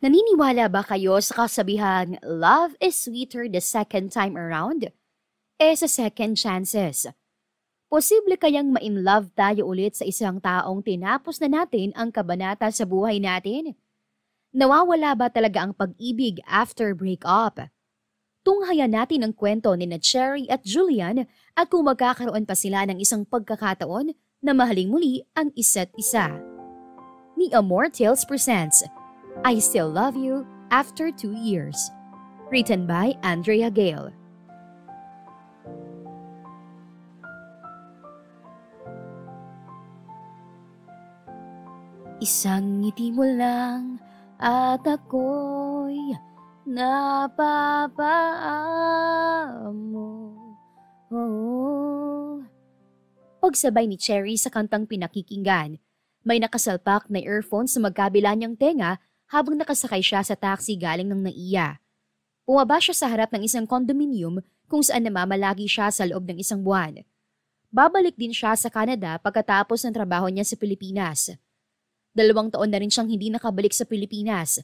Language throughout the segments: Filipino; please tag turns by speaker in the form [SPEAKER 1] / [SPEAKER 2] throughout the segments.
[SPEAKER 1] Naniniwala ba kayo sa kasabihang love is sweeter the second time around? Sa second chances. Posible kayang ma-inlove tayo ulit sa isang taong tinapos na natin ang kabanata sa buhay natin? Nawawala ba talaga ang pag-ibig after breakup? Tunghayan natin ang kwento ni na Cherry at Julian at kung magkakaroon pa sila ng isang pagkakataon na mahaling muli ang isa't isa. Ni Amor Tales presents I Still Love You After 2 Years. Written by Andrea Gale. Isang ngiti mo lang at ako'y napapaamo. Pagsabay ni Cherry sa kantang pinakikinggan, may nakasalpak na earphone sa magkabila niyang tenga habang nakasakay siya sa taxi galing ng NAIA. Bumaba siya sa harap ng isang condominium kung saan namamalagi siya sa loob ng isang buwan. Babalik din siya sa Canada pagkatapos ng trabaho niya sa Pilipinas. 2 taon na rin siyang hindi nakabalik sa Pilipinas.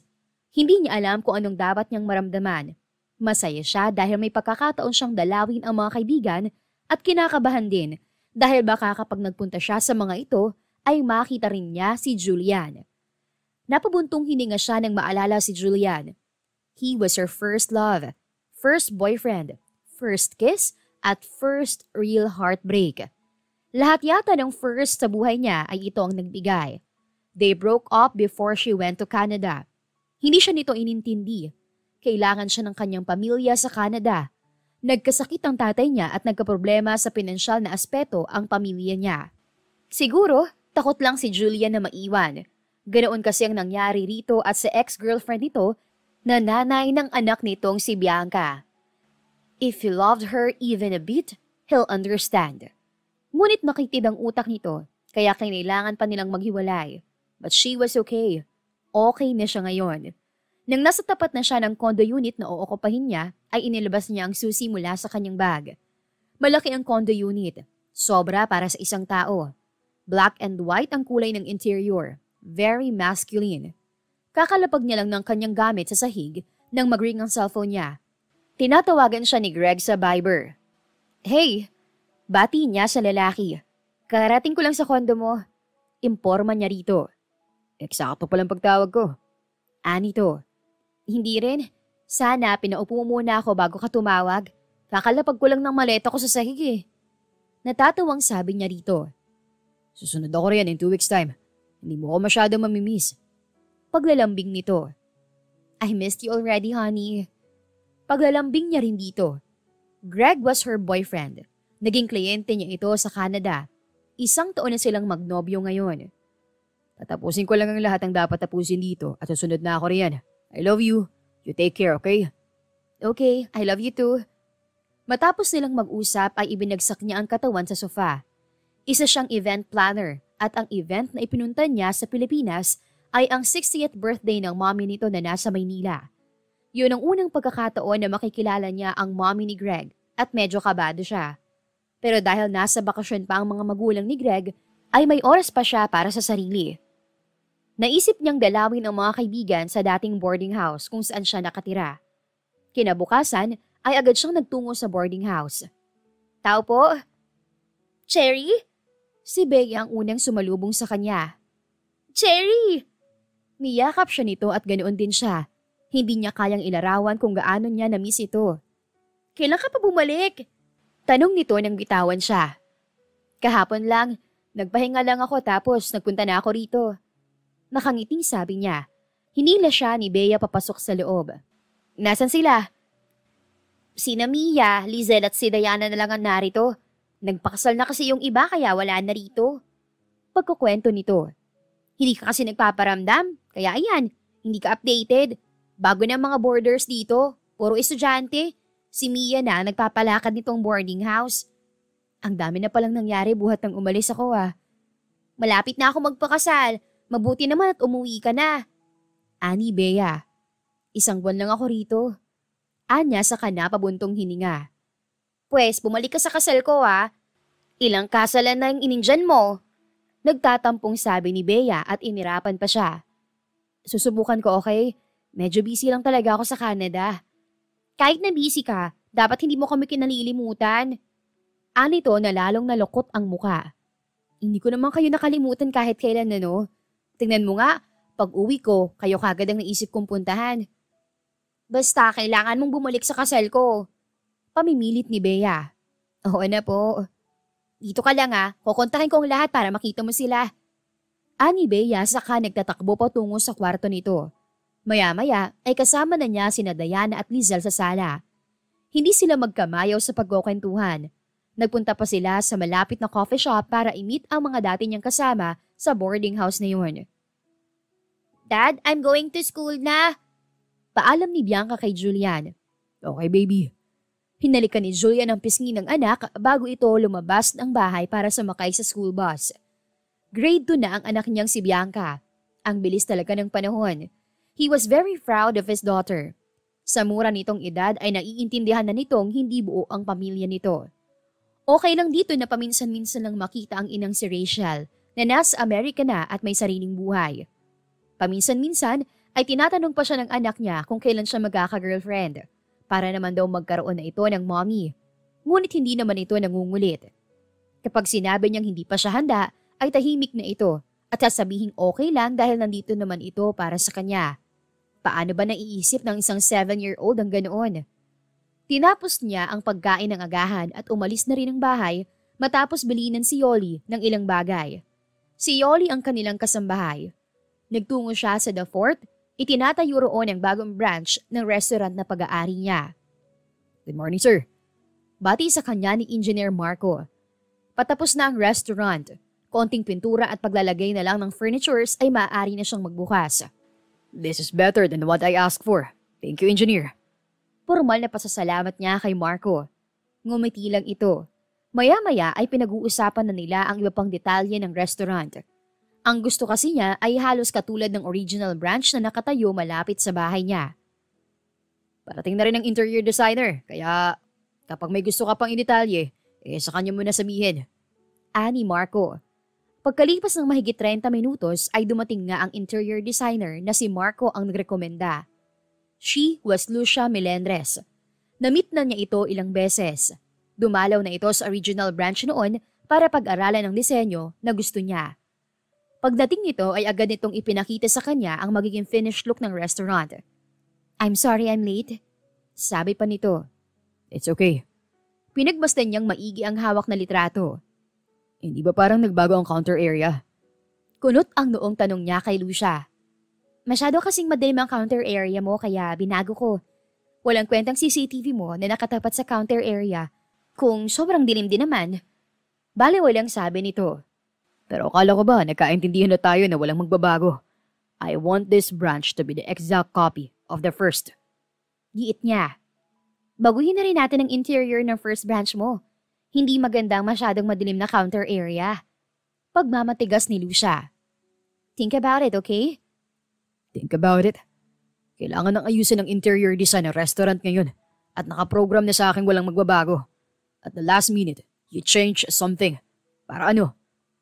[SPEAKER 1] Hindi niya alam kung anong dapat niyang maramdaman. Masaya siya dahil may pagkakataon siyang dalawin ang mga kaibigan at kinakabahan din dahil baka kapag nagpunta siya sa mga ito ay makita rin niya si Julian. Napabuntong hininga siya nang maalala si Julian. He was her first love, first boyfriend, first kiss, at first real heartbreak. Lahat yata ng first sa buhay niya ay ito ang nagbigay. They broke up before she went to Canada. Hindi siya nito inintindi. Kailangan siya ng kanyang pamilya sa Canada. Nagkasakit ang tatay niya at nagkaproblema sa pinansyal na aspeto ang pamilya niya. Siguro, takot lang si Julian na maiwan. Ganoon kasi ang nangyari rito at sa ex-girlfriend nito na nanay ng anak nitong si Bianca. If he loved her even a bit, he'll understand. Ngunit makitid ang utak nito, kaya kailangan pa nilang maghiwalay. But she was okay. Okay na siya ngayon. Nang nasa tapat na siya ng condo unit na ookupahin niya, ay inilabas niya ang susi mula sa kanyang bag. Malaki ang condo unit. Sobra para sa isang tao. Black and white ang kulay ng interior. Very masculine. Kakalapag niya lang ng kanyang gamit sa sahig nang mag-ring ang cellphone niya. Tinatawagan siya ni Greg sa Viber. Hey! Bati niya sa lalaki. Karating ko lang sa condo mo. Imporma niya rito. Eksakto palang pagtawag ko. Anito. Hindi rin. Sana pinaupo muna ako bago ka tumawag. Kakalapag ko lang ng maleta ko sa sahig eh. Natatawang sabi niya rito. Susunod ako riyan in 2 weeks time. Hindi mo ako masyado mamimiss. Paglalambing nito. I missed you already, honey. Paglalambing niya rin dito. Greg was her boyfriend. Naging kliyente niya ito sa Canada. 1 taon na silang magnobyo ngayon. Tatapusin ko lang ang lahat ng dapat tapusin dito at susunod na ako riyan. I love you. You take care, okay? Okay, I love you too. Matapos nilang mag-usap ay ibinagsak niya ang katawan sa sofa. Isa siyang event planner at ang event na ipinunta niya sa Pilipinas ay ang 60th birthday ng mommy nito na nasa Maynila. Yun ang unang pagkakataon na makikilala niya ang mommy ni Greg at medyo kabado siya. Pero dahil nasa bakasyon pa ang mga magulang ni Greg, ay may oras pa siya para sa sarili. Naisip niyang dalawin ang mga kaibigan sa dating boarding house kung saan siya nakatira. Kinabukasan ay agad siyang nagtungo sa boarding house. Tao po? Cherry? Si Bea ang unang sumalubong sa kanya. Cherry! Niyakap siya nito at ganoon din siya. Hindi niya kayang ilarawan kung gaano niya na-miss ito. Kailan ka pa bumalik? Tanong nito nang bitawan siya. Kahapon lang, nagpahinga lang ako tapos nagpunta na ako rito. Nakangiting sabi niya. Hinila siya ni Bea papasok sa loob. Nasaan sila? Sina Mia, Lizel at si Diana na lang ang narito. Nagpakasal na kasi yung iba kaya wala na rito. Pagkukwento nito. Hindi ka kasi nagpaparamdam, kaya ayan, hindi ka updated. Bago na mga boarders dito, puro estudyante. Si Mia na nagpapalakad nitong boarding house. Ang dami na palang nangyari buhat nang umalis ako ah. Malapit na ako magpakasal. Mabuti naman at umuwi ka na. Ani Bea. 1 buwan lang ako rito. Anya sa kana pabuntong hininga. Pwes, bumalik ka sa kasal ko ah. Ilang kasalan na yung inindyan mo? Nagtatampong sabi ni Bea at inirapan pa siya. Susubukan ko, okay? Medyo busy lang talaga ako sa Canada. Kahit na busy ka, dapat hindi mo kami kinalilimutan. Anito na lalong nalukot ang muka. Hindi ko naman kayo nakalimutan kahit kailan Tingnan mo nga, pag uwi ko, kayo kagad ang naisip kong puntahan. Basta kailangan mong bumalik sa kasal ko. Pamimilit ni Bea. Oo na po. Dito ka lang kukontakin ko ang lahat para makita mo sila. Ani Bea saka nagtatakbo patungo sa kwarto nito. Maya-maya ay kasama na niya sina Diana at Lizelle sa sala. Hindi sila magkamayaw sa pagkukwentuhan. Nagpunta pa sila sa malapit na coffee shop para i-meet ang mga dati niyang kasama sa boarding house na yun. Dad, I'm going to school na. Paalam ni Bianca kay Julian. Okay baby. Hinalikan ni Julian ang pisngi ng anak bago ito lumabas ng bahay para sumakay sa school bus. Grade 2 na ang anak niyang si Bianca. Ang bilis talaga ng panahon. He was very proud of his daughter. Sa mura nitong edad ay naiintindihan na nitong hindi buo ang pamilya nito. Okay lang dito na paminsan-minsan lang makita ang inang si Rachel na nasa Amerika na at may sariling buhay. Paminsan-minsan ay tinatanong pa siya ng anak niya kung kailan siya magkaka-girlfriend para naman daw magkaroon na ito ng mommy. Ngunit hindi naman ito nangungulit. Kapag sinabi niyang hindi pa siya handa ay tahimik na ito at sasabihin okay lang dahil nandito naman ito para sa kanya. Paano ba naiisip ng isang 7-year-old ang ganoon? Tinapos niya ang pagkain ng agahan at umalis na rin ng bahay matapos bilinan si Yoli ng ilang bagay. Si Yoli ang kanilang kasambahay. Nagtungo siya sa The Fort, itinatayo roon ang bagong branch ng restaurant na pag-aari niya. Good morning, sir. Bati sa kanya ni Engineer Marco. Patapos na ang restaurant. Konting pintura at paglalagay na lang ng furnitures ay maaari na siyang magbukas. This is better than what I asked for. Thank you, Engineer. Formal na pasasalamat niya kay Marco. Ngumiti lang ito. Maya-maya ay pinag-uusapan na nila ang iba pang detalye ng restaurant. Ang gusto kasi niya ay halos katulad ng original branch na nakatayo malapit sa bahay niya. Parating na rin ang interior designer, kaya kapag may gusto ka pang idetalye, sa kanya mo na sabihin. Ani Marco. Pagkalipas ng mahigit 30 minutos ay dumating nga ang interior designer na si Marco ang nagrekomenda. She was Lucia Melendres. Na-meet na niya ito ilang beses. Dumalaw na ito sa original branch noon para pag-aralan ng disenyo na gusto niya. Pagdating nito ay agad nitong ipinakita sa kanya ang magiging finished look ng restaurant. I'm sorry I'm late. Sabi pa nito. It's okay. Pinagmasdan niyang maigi ang hawak na litrato. Hindi ba parang nagbago ang counter area? Kunot ang noong tanong niya kay Lucia. Masyado kasing madilim ang counter area mo kaya binago ko. Walang kwentang CCTV mo na nakatapat sa counter area kung sobrang dilim din naman. Baliwalang sabi nito. Pero akala ko ba nagkaintindihan na tayo na walang magbabago? I want this branch to be the exact copy of the first. Giit niya. Baguhin na rin natin ang interior ng first branch mo. Hindi magandang masyadong madilim na counter area. Pagmamatigas ni Lucia. Think about it, okay? Think about it. Kailangan ng ayusin ng interior design ng restaurant ngayon at nakaprogram na sa akin walang magbabago. At the last minute, you change something. Para ano?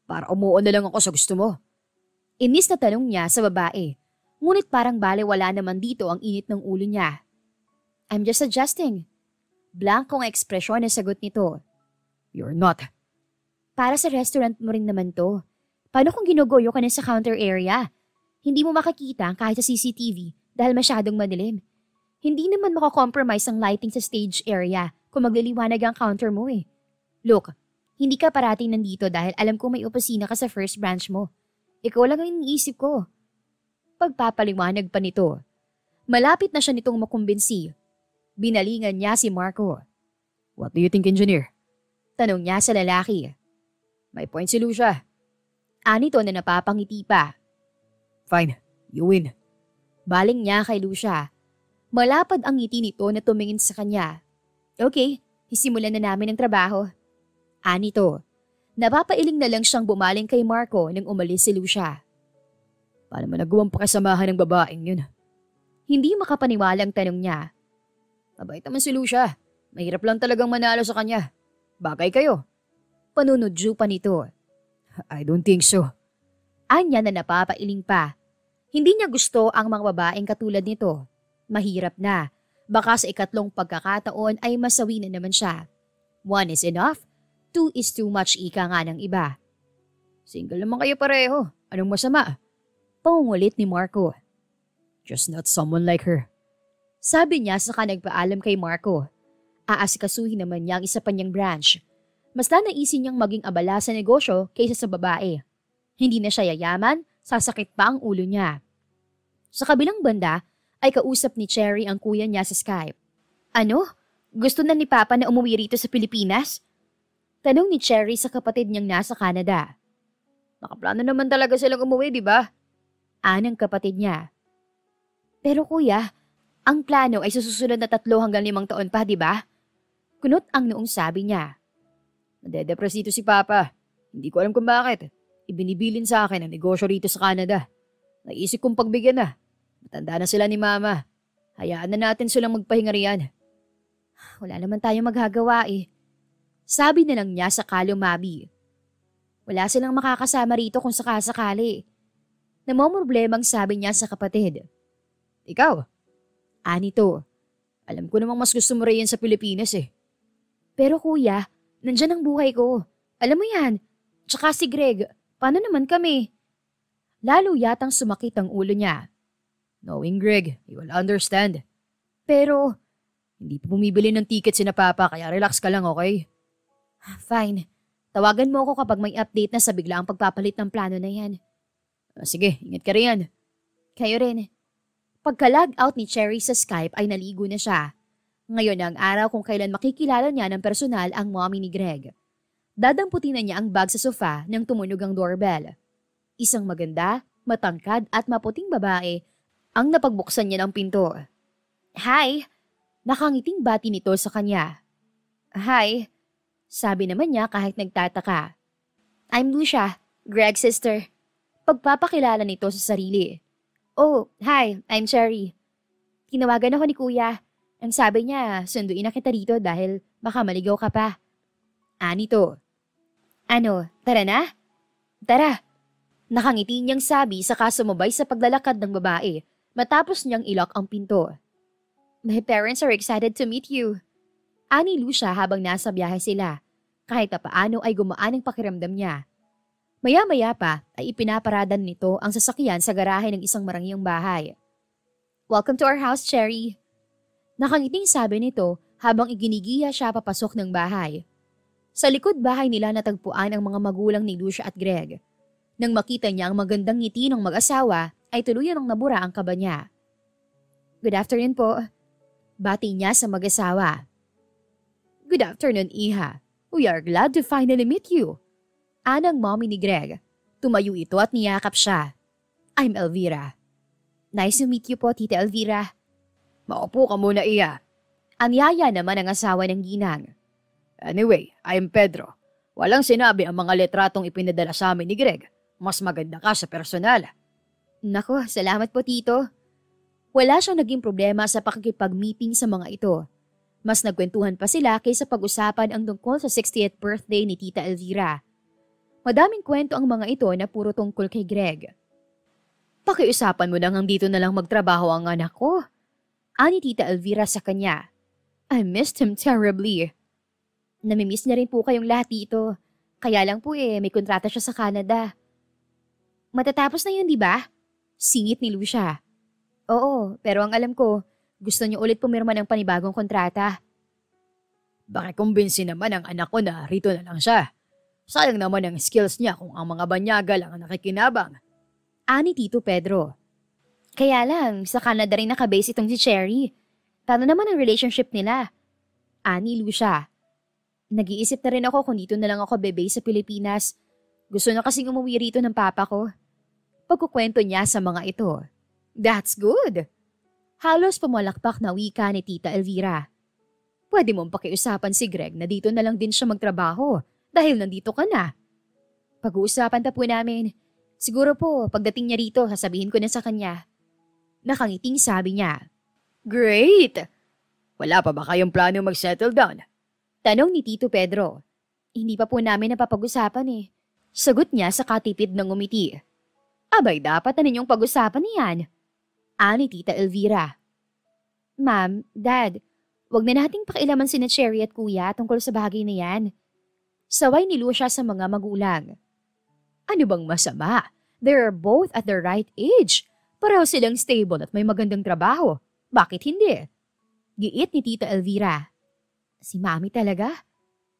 [SPEAKER 1] Para umuon na lang ako sa gusto mo. Inis na tanong niya sa babae. Ngunit parang balewala naman dito ang init ng ulo niya. I'm just adjusting. Blankong ekspresyon na sagot nito. You're not. Para sa restaurant mo rin naman to. Paano kung ginugoyo ka na sa counter area? Hindi mo makakita kahit sa CCTV dahil masyadong madilim. Hindi naman makakompromise ang lighting sa stage area kung magliliwanag ang counter mo eh. Look, hindi ka parating nandito dahil alam ko may opisina ka sa first branch mo. Ikaw lang ang iniisip ko. Pagpapaliwanag pa nito. Malapit na siya nitong makumbinsi. Binalingan niya si Marco. What do you think, engineer? Tanong niya sa lalaki. May point si Lucia. Anito na napapangiti pa. Fine, you win. Baling niya kay Lucia. Malapad ang ngiti nito na tumingin sa kanya. Okay, isimulan na namin ang trabaho. Anito. Napapailing na lang siyang bumaling kay Marco nang umalis si Lucia. Paano mo nagawang pakasamahan ng babaeng yun? Hindi makapaniwalang tanong niya. Mabait naman si Lucia. Mahirap lang talagang manalo sa kanya. Bagay kayo. Panunodyo pa nito. I don't think so. Anya na napapailing pa. Hindi niya gusto ang mga babaeng katulad nito. Mahirap na. Baka sa ikatlong pagkakataon ay masawi na naman siya. 1 is enough, 2 is too much ika nga ng iba. Single naman kayo pareho. Anong masama? Pangungulit ni Marco. Just not someone like her. Sabi niya saka nagpaalam kay Marco. Aasikasuhin naman niya ang isa pa niyang branch. Mas naisin niyang maging abala sa negosyo kaysa sa babae. Hindi na siya yayaman, sasakit pa ang ulo niya. Sa kabilang banda ay kausap ni Cherry ang kuya niya sa Skype. Ano? Gusto na ni Papa na umuwi rito sa Pilipinas? Tanong ni Cherry sa kapatid niyang nasa Canada. Nakaplano naman talaga silang umuwi, di ba? Anang kapatid niya. Pero kuya, ang plano ay susunod na 3 hanggang 5 taon pa, di ba? Kunot ang noong sabi niya. Nadedepress dito si Papa. Hindi ko alam kung bakit. Ibinibilin sa akin ang negosyo rito sa Canada. Naisip kong pagbigyan na. Matanda na sila ni Mama. Hayaan na natin silang magpahinga riyan. Wala naman tayong magagawa eh. Sabi na lang niya sa kalumabi. Wala silang makakasama rito kung sakasakali. Namomroblemang sabi niya sa kapatid. Ikaw? Anito. Alam ko namang mas gusto mo riyan sa Pilipinas eh. Pero kuya, nandyan ang buhay ko. Alam mo yan. Tsaka si Greg, paano naman kami? Lalo yatang sumakit ang ulo niya. Knowing Greg, you will understand. Pero, hindi pa bumibili ng ticket si na Papa kaya relax ka lang, okay? Fine. Tawagan mo ako kapag may update na sa biglaang pagpapalit ng plano na yan. Sige, ingat ka riyan. Kayo rin. Pagka-log out ni Cherry sa Skype ay naligo na siya. Ngayon ang araw kung kailan makikilala niya ng personal ang mommy ni Greg. Dadamputin na niya ang bag sa sofa nang tumunog ang doorbell. Isang maganda, matangkad at maputing babae ang napagbuksan niya ng pinto. Hi! Nakangiting bati nito sa kanya. Hi! Sabi naman niya kahit nagtataka. I'm Lucia, Greg's sister. Pagpapakilala nito sa sarili. Oh, hi, I'm Cherry. Tinawagan ako ni Kuya. Ang sabi niya, sunduin na kita dito dahil baka maligaw ka pa. Anito. Ano, tara na? Tara. Nakangiti niyang sabi saka sumabay sa paglalakad ng babae matapos niyang ilok ang pinto. My parents are excited to meet you. Ani Lucia habang nasa biyahe sila. Kahit na paano ay gumaan ang pakiramdam niya. Maya-maya pa ay ipinaparadan nito ang sasakyan sa garahe ng isang marangyang bahay. Welcome to our house, Cherry. Nakangiting sabi nito habang iginigiya siya papasok ng bahay. Sa likod bahay nila natagpuan ang mga magulang ni Lucia at Greg. Nang makita niya ang magandang ngiti ng mag-asawa ay tuluyan ang nabura ang kaba niya. Good afternoon po. Bati niya sa mag-asawa. Good afternoon, Iha. We are glad to finally meet you. Anang mommy ni Greg. Tumayo ito at niyakap siya. I'm Elvira. Nice to meet you po, Tita Elvira. Maupo ka muna, Iha. Anyaya naman ang asawa ng ginang. Anyway, I'm Pedro. Walang sinabi ang mga letratong ipinadala sa amin ni Greg. Mas maganda ka sa personal. Nako, salamat po, Tito. Wala siyang naging problema sa pakikipag-meeting sa mga ito. Mas nagkwentuhan pa sila kaysa pag-usapan ang tungkol sa 60th birthday ni Tita Elvira. Madaming kwento ang mga ito na puro tungkol kay Greg. Pakiusapan mo nang dito na lang magtrabaho ang anak ko. Ani Tita Elvira sa kanya. I missed him terribly. Namimiss niya rin po kayong lahat dito. Kaya lang po may kontrata siya sa Canada. Matatapos na yun, di ba? Singit ni Lucia. Oo, pero ang alam ko, gusto niyo ulit pumirma ng panibagong kontrata. Baka kumbinsi naman ang anak ko na rito na lang siya. Sayang naman ang skills niya kung ang mga banyaga lang ang nakikinabang. Ani Tito Pedro. Kaya lang, sa Canada rin nakabase itong si Cherry. Paano naman ang relationship nila? Ani Lucia. Nag-iisip na rin ako kung dito na lang ako bebase sa Pilipinas. Gusto na kasing umuwi rito ng papa ko. Pagkukwento niya sa mga ito. That's good. Halos pumalakpak na wika ni Tita Elvira. Pwede mong pakiusapan si Greg na dito na lang din siya magtrabaho dahil nandito ka na. Pag-uusapan ta po namin. Siguro po, pagdating niya rito, sasabihin ko na sa kanya. Nakangiting sabi niya. Great! Wala pa ba kayong plano mag-settle down? Tanong ni Tito Pedro. Hindi pa po namin napapag-usapan eh. Sagot niya sa katipid ng umiti. Abay, dapat na ninyong pag-usapan niyan. Ani Tita Elvira. Ma'am, Dad, wag na nating pakialaman sina Cherry at Kuya tungkol sa bagay na yan. Saway ni Lucia sa mga magulang. Ano bang masama? They're both at the right age. Pareho silang stable at may magandang trabaho. Bakit hindi? Giit ni Tita Elvira. Si Mami talaga?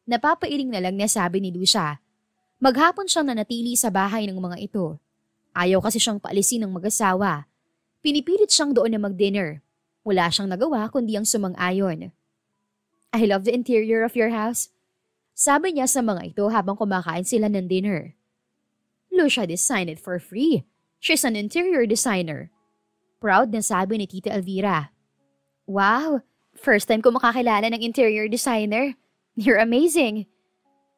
[SPEAKER 1] Napapailing na lang na sabi ni Lucia. Maghapon siyang nanatili sa bahay ng mga ito. Ayaw kasi siyang paalisin ng mag-asawa. Pinipilit siyang doon na mag-dinner. Wala siyang nagawa kundi ang sumang-ayon. I love the interior of your house. Sabi niya sa mga ito habang kumakain sila ng dinner. Lucia designed it for free. She's an interior designer. Proud na sabi ni Tita Elvira. Wow, first time ko makakilala ng interior designer. You're amazing.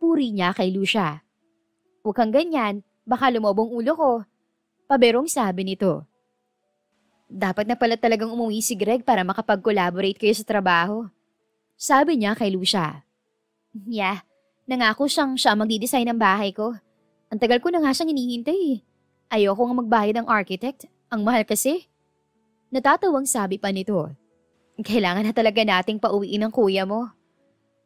[SPEAKER 1] Puri niya kay Lucia. Huwag kang ganyan, baka lumobong ulo ko. Paberong sabi nito. Dapat na pala talagang umuwi si Greg para makapag-collaborate kayo sa trabaho. Sabi niya kay Lucia. Yeah, nangako siya magdi-design ng bahay ko. Ang tagal ko na nga siyang hinihintay. Ayoko nga magbayad ng architect. Ang mahal kasi. Natatawang sabi pa nito. Kailangan na talaga nating pauwiin ng kuya mo.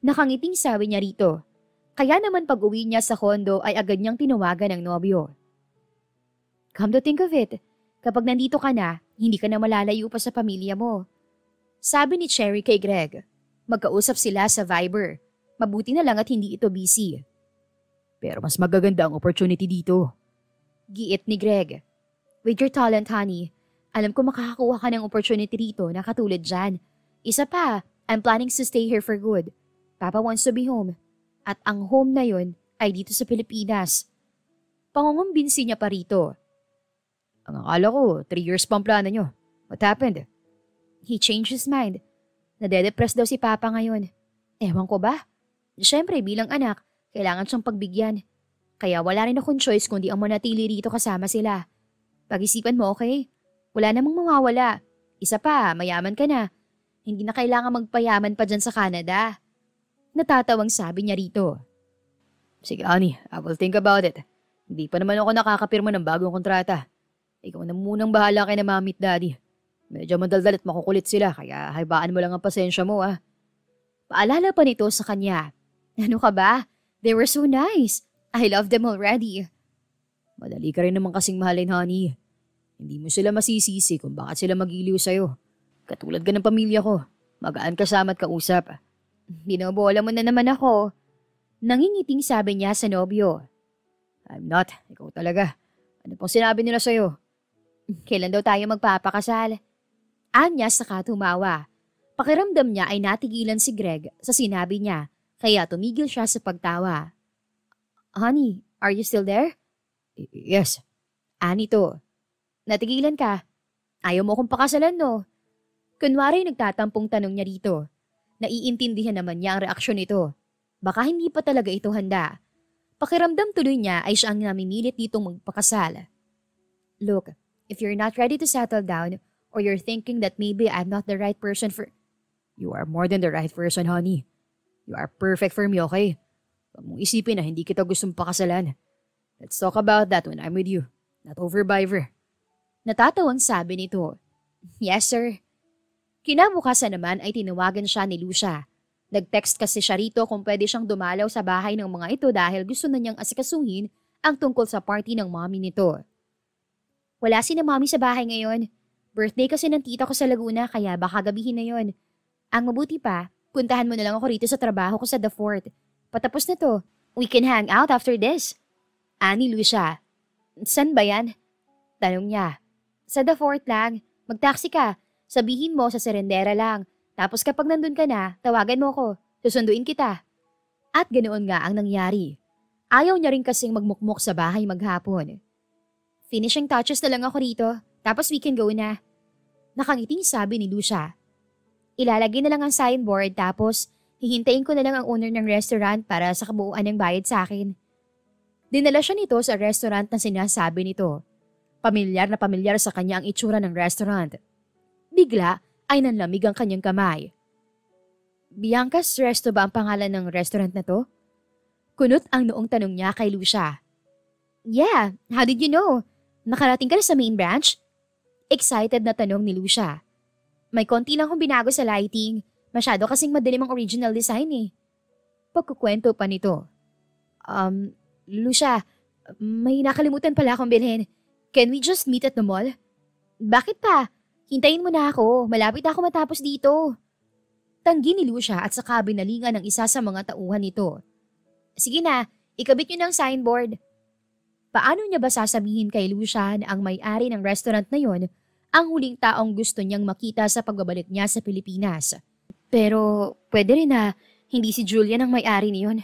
[SPEAKER 1] Nakangiting sabi niya rito. Kaya naman pag-uwi niya sa kondo ay agad niyang tinawagan ng nobyo. Come to think of it, kapag nandito ka na, hindi ka na malalayo pa sa pamilya mo. Sabi ni Cherry kay Greg. Magkausap sila sa Viber. Mabuti na lang at hindi ito busy. Pero mas magaganda ang opportunity dito. Giit ni Greg. With your talent, honey, alam ko makakakuha ka ng opportunity dito na katulad dyan. Isa pa, I'm planning to stay here for good. Papa wants to be home. At ang home na yon ay dito sa Pilipinas. Pangungumbinsi niya pa rito. Ang akala ko, 3 years pa ang plano niyo. What happened? He changed his mind. Nade-depress daw si Papa ngayon. Ewan ko ba? Siyempre, bilang anak, kailangan siyang pagbigyan. Kaya wala rin akong choice kundi ang manatili rito kasama sila. Pag-isipan mo, okay? Wala namang mawawala. Isa pa, mayaman ka na. Hindi na kailangan magpayaman pa dyan sa Canada. Natatawang sabi niya rito. Sige, honey, I will think about it. Hindi pa naman ako nakakapirma ng bagong kontrata. Ikaw na munang bahala kay na mami at daddy. Medyo madaldal at makukulit sila, kaya haybaan mo lang ang pasensya mo, ah. Paalala pa nito sa kanya. Ano ka ba? They were so nice. I love them already. Madali ka rin naman kasing mahalin, honey. Hindi mo sila masisisi kung bakit sila mag-iliw sa'yo. Katulad ka ng pamilya ko. Magaan kasama at kausap. Binobola mo na naman ako. Nangingiting sabi niya sa nobyo. I'm not. Ikaw talaga. Ano pong sinabi nila sa'yo? Kailan daw tayo magpapakasal? Anya saka tumawa. Pakiramdam niya ay natigilan si Greg sa sinabi niya, kaya tumigil siya sa pagtawa. Honey, are you still there? Yes. Anito. Natigilan ka. Ayaw mo akong pakasalan, no? Kunwari nagtatampong tanong niya rito. Naiintindihan naman niya ang reaksyon nito. Baka hindi pa talaga ito handa. Pakiramdam tuloy niya ay siya ang namimilit ditong magpakasal. Look, if you're not ready to settle down or you're thinking that maybe I'm not the right person for... You are more than the right person, honey. You are perfect for me, okay? Huwag mong isipin na hindi kita gustong pakasalan. Let's talk about that when I'm with you, not over Viber. Natatawang sabi nito. Yes, sir. Kinabukasan naman ay tinawagan siya ni Lucia. Nag-text kasi siya rito kung pwede siyang dumalaw sa bahay ng mga ito dahil gusto na niyang asikasuhin ang tungkol sa party ng mommy nito. Wala si na mommy sa bahay ngayon. Birthday kasi ng tita ko sa Laguna kaya baka gabihin na yon. Ang mabuti pa, puntahan mo na lang ako rito sa trabaho ko sa The Fort. Patapos na to. We can hang out after this. Ani Lucia. San ba yan? Tanong niya. Sa The Fort lang. Mag-taxi ka. Sabihin mo sa serendera lang. Tapos kapag nandun ka na, tawagan mo ko. Susunduin kita. At ganoon nga ang nangyari. Ayaw niya rin kasing magmukmok sa bahay maghapon. Finishing touches na lang ako rito. Tapos we can go na. Nakangiting sabi ni Lucia. Ilalagay na lang ang signboard tapos hihintayin ko na lang ang owner ng restaurant para sa kabuuan ng bayad sa akin. Dinala siya nito sa restaurant na sinasabi nito. Pamilyar na pamilyar sa kanya ang itsura ng restaurant. Bigla ay nanlamig ang kanyang kamay. Bianca's Resto ba ang pangalan ng restaurant na to? Kunot ang noong tanong niya kay Lucia. Yeah, how did you know? Nakarating ka na sa main branch? Excited na tanong ni Lucia. May konti lang akong binago sa lighting. Masyado kasing madilim ang original design eh. Pagkukwento pa nito. Lucia, may nakalimutan pala akong bilhin. Can we just meet at the mall? Bakit pa? Hintayin mo na ako. Malapit ako matapos dito. Tanggi ni Lucia at saka binalingan ng isa sa mga tauhan nito. Sige na, ikabit niyo ng signboard. Paano niya ba sasabihin kay Lucia na ang may-ari ng restaurant na yon ang huling taong gusto niyang makita sa pagbabalik niya sa Pilipinas? Pero pwede rin na hindi si Julian ang may-ari niyon.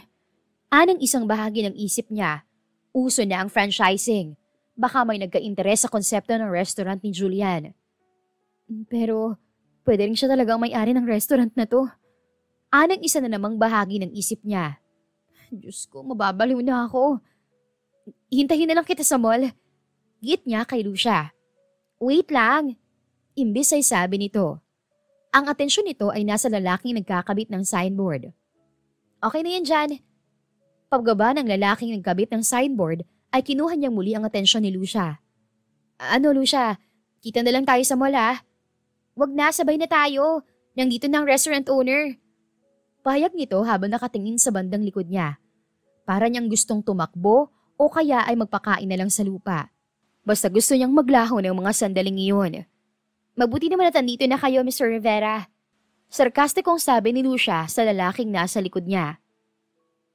[SPEAKER 1] Anang isang bahagi ng isip niya, uso na ang franchising. Baka may nagka-interes sa konsepto ng restaurant ni Julian. Pero pwede rin siya talagang may-ari ng restaurant na to. Anang isa na namang bahagi ng isip niya. Diyos ko, mababaliw na ako. Hintayin na lang kita sa mall. Git niya kay Lucia. Wait lang. Imbis ay sabi nito. Ang atensyon nito ay nasa lalaking nagkakabit ng signboard. Okay na yan dyan. Pagbaba ng lalaking nagkabit ng signboard ay kinuha niyang muli ang atensyon ni Lucia. Ano Lucia, kita na lang tayo sa mall ha? Wag na, sabay na tayo. Nandito na ang restaurant owner. Pahayag nito habang nakatingin sa bandang likod niya. Para niyang gustong tumakbo o kaya ay magpakain na lang sa lupa. Basta gusto niyang maglaho ng mga sandaling iyon. Mabuti naman at andito na kayo, Mr. Rivera. Sarkastikong sabi ni Lucia sa lalaking nasa likod niya.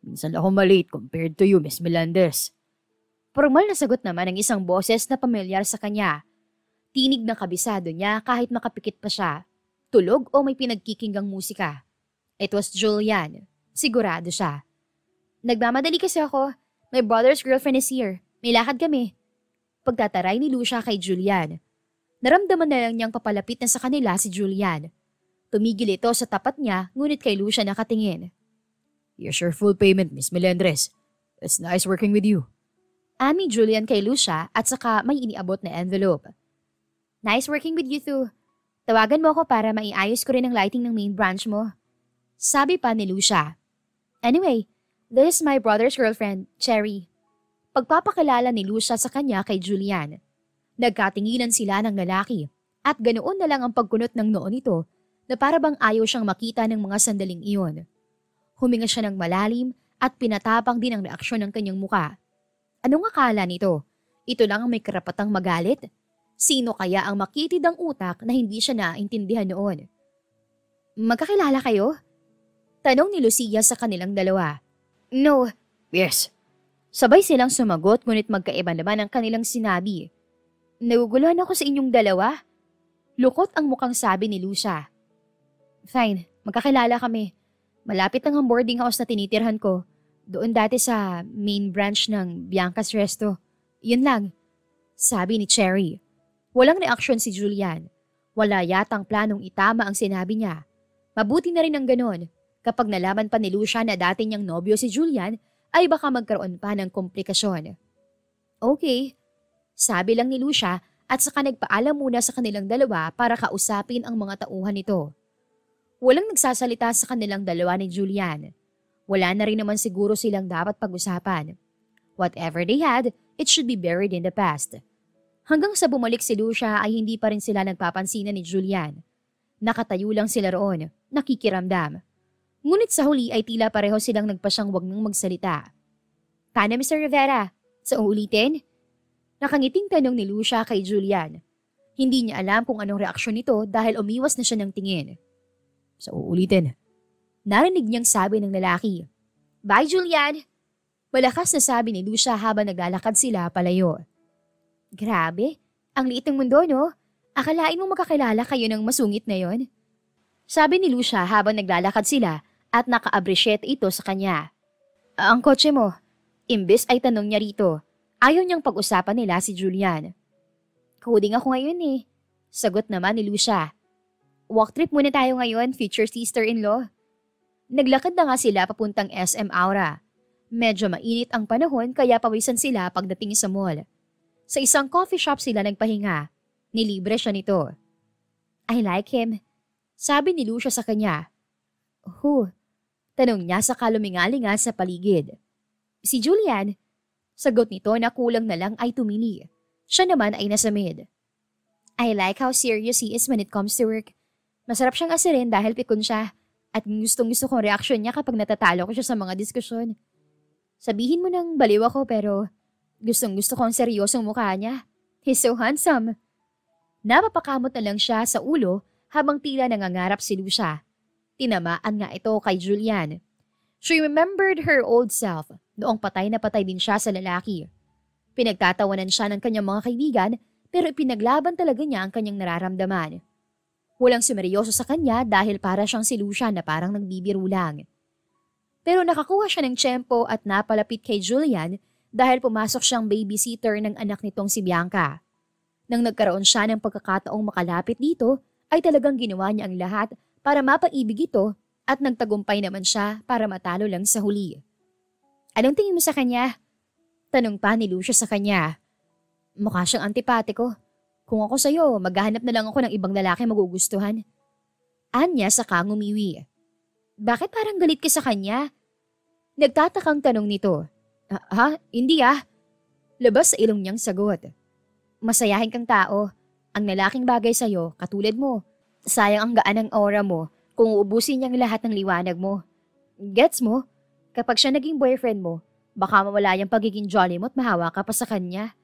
[SPEAKER 1] Minsan ako malate compared to you, Miss Melendez. Formal na sagot naman ng isang boses na pamilyar sa kanya. Tinig ng kabisado niya kahit makapikit pa siya. Tulog o may pinagkikinggang musika. It was Julian. Sigurado siya. Nagmamadali kasi ako. My brother's girlfriend is here. May lakad kami. Pagtataray ni Lucia kay Julian. Naramdaman na lang niyang papalapit na sa kanila si Julian. Tumigil ito sa tapat niya ngunit kay Lucia nakatingin. Here's your full payment, Miss Melendres. It's nice working with you. Ami Julian kay Lucia at saka may iniabot na envelope. Nice working with you too. Tawagan mo ako para maiayos ko rin ang lighting ng main branch mo. Sabi pa ni Lucia. Anyway, this is my brother's girlfriend, Cherry. Pagpapakilala ni Lucia sa kanya kay Julian. Nagkatinginan sila ng lalaki at ganoon na lang ang pagkunot ng noo nito na para bang ayaw siyang makita ng mga sandaling iyon. Huminga siya ng malalim at pinatapang din ang reaksyon ng kanyang muka. Anong akala nito? Ito lang ang may karapatang magalit? Sino kaya ang makitid ang utak na hindi siya naintindihan noon? Magkakilala kayo? Tanong ni Lucia sa kanilang dalawa. No. Yes. Sabay silang sumagot ngunit magkaiba naman ang kanilang sinabi. Naguguluhan ako sa inyong dalawa. Lukot ang mukhang sabi ni Lucia. Fine, magkakilala kami. Malapit lang ang boarding house na tinitirhan ko. Doon dati sa main branch ng Bianca's Resto. Yun lang. Sabi ni Cherry. Walang reaksyon si Julian. Wala yatang planong itama ang sinabi niya. Mabuti na rin ang ganon. Kapag nalaman pa ni Lucia na dati niyang nobyo si Julian, ay baka magkaroon pa ng komplikasyon. Okay. Sabi lang ni Lucia at saka nagpaalam muna sa kanilang dalawa para kausapin ang mga tauhan nito. Walang nagsasalita sa kanilang dalawa ni Julian. Wala na rin naman siguro silang dapat pag-usapan. Whatever they had, it should be buried in the past. Hanggang sa bumalik si Lucia ay hindi pa rin sila nagpapansinan ni Julian. Nakatayo lang sila roon, nakikiramdam. Ngunit sa huli ay tila pareho silang nagpasyang wag nang magsalita. Paano, Mr. Rivera? Sa uulitin? Nakangiting tanong ni Lucia kay Julian. Hindi niya alam kung anong reaksyon nito dahil umiwas na siya ng tingin. Sa uulitin. Narinig niyang sabi ng lalaki. Bye, Julian! Malakas na sabi ni Lucia habang naglalakad sila palayo. Grabe, ang liit ng mundo, no? Akalain mo makakilala kayo ng masungit na yon? Sabi ni Lucia habang naglalakad sila at naka-appreciate ito sa kanya. Ang kotse mo, imbes ay tanong niya rito. Ayaw niyang pag-usapan nila si Julian. Coding ako ngayon eh. Sagot naman ni Lucia. Walk trip muna tayo ngayon, future sister-in-law. Naglakad na nga sila papuntang SM Aura. Medyo mainit ang panahon kaya pawisan sila pagdating sa mall. Sa isang coffee shop sila nagpahinga. Nilibre siya nito. I like him. Sabi ni Lucia sa kanya. Who? Tanong niya sa kalumingalinga sa paligid. Si Julian. Sagot nito na kulang na lang ay tumili. Siya naman ay nasa mid. I like how serious he is when it comes to work. Masarap siyang asirin dahil pikon siya at gustong-gusto kong reaksyon niya kapag natatalo ko siya sa mga diskusyon. Sabihin mo nang baliw ako pero gustong-gusto ko ang seryosong mukha niya. He's so handsome. Napapakamot na lang siya sa ulo habang tila nangangarap si Lucia. Tinamaan nga ito kay Julian. She remembered her old self noong patay na patay din siya sa lalaki. Pinagtatawanan siya ng kanyang mga kaibigan pero ipinaglaban talaga niya ang kanyang nararamdaman. Walang sumeryoso sa kanya dahil para siyang si Lucia na parang nagbibiro lang. Pero nakakuha siya ng tiyempo at napalapit kay Julian dahil pumasok siyang babysitter ng anak nitong si Bianca. Nang nagkaroon siya ng pagkakataong makalapit dito, ay talagang ginawa niya ang lahat para mapaibig ito at nagtagumpay naman siya para matalo lang sa huli. Anong tingin mo sa kanya? Tanong pa ni Lucia sa kanya. Mukha siyang antipatiko. Kung ako sa'yo, maghahanap na lang ako ng ibang lalaki magugustuhan. Anya saka ngumiwi. Bakit parang galit ka sa kanya? Nagtatakang tanong nito. Hindi ah. Labas sa ilong niyang sagot. Masayahin kang tao. Ang lalaking bagay sa'yo, katulad mo. Sayang ang gaan ng aura mo kung uubusin niyang lahat ng liwanag mo. Gets mo? Kapag siya naging boyfriend mo, baka mawala yung pagiging jolly mo at mahawa ka pa sa kanya.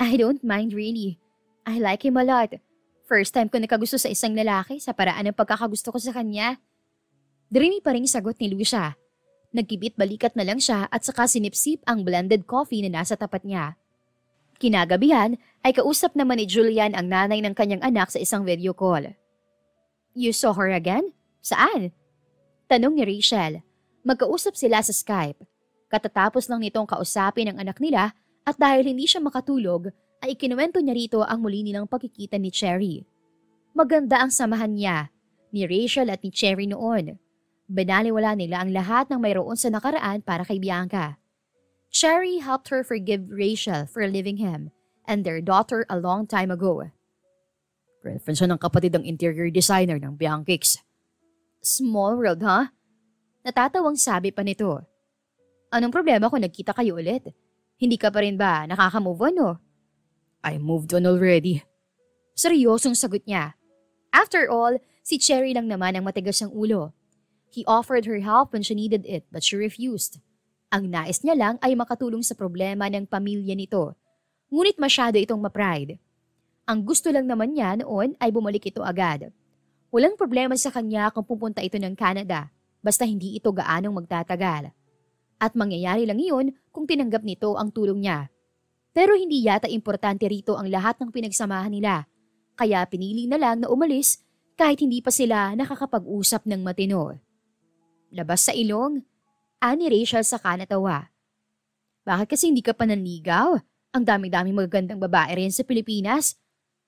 [SPEAKER 1] I don't mind really. I like him a lot. First time ko nakagusto sa isang lalaki sa paraan ng pagkakagusto ko sa kanya. Dreamy pa rin sagot ni Lucia. Nagkibit balikat na lang siya at saka sinipsip ang blended coffee na nasa tapat niya. Kinagabihan ay kausap naman ni Julian ang nanay ng kanyang anak sa isang video call. You saw her again? Saan? Tanong ni Rachel. Magkausap sila sa Skype. Katatapos lang nitong kausapin ang anak nila at dahil hindi siya makatulog, ay ikinuwento niya rito ang muli nilang pagkikita ni Cherry. Maganda ang samahan niya, ni Rachel at ni Cherry noon. Binaliwala nila ang lahat ng mayroon sa nakaraan para kay Bianca. Cherry helped her forgive Rachel for leaving him and their daughter a long time ago. Girlfriend siya ng kapatid ng interior designer ng Bianquix. Small world, huh? Natatawang sabi pa nito. Anong problema kung nagkita kayo ulit? Hindi ka pa rin ba nakaka-move on, no? I moved on already. Seryosong sagot niya. After all, si Cherry lang naman ang matigas ang ulo. He offered her help when she needed it but she refused. Ang nais niya lang ay makatulong sa problema ng pamilya nito. Ngunit masyado itong ma-pride. Ang gusto lang naman niya noon ay bumalik ito agad. Walang problema sa kanya kung pupunta ito ng Canada, basta hindi ito gaanong magtatagal. At mangyayari lang iyon kung tinanggap nito ang tulong niya. Pero hindi yata importante rito ang lahat ng pinagsamahan nila, kaya pinili na lang na umalis kahit hindi pa sila nakakapag-usap ng matino. Labas sa ilong, ani Rachel sa kanatawa. Bakit kasi hindi ka pa nanligaw? Ang dami-daming magagandang babae rin sa Pilipinas.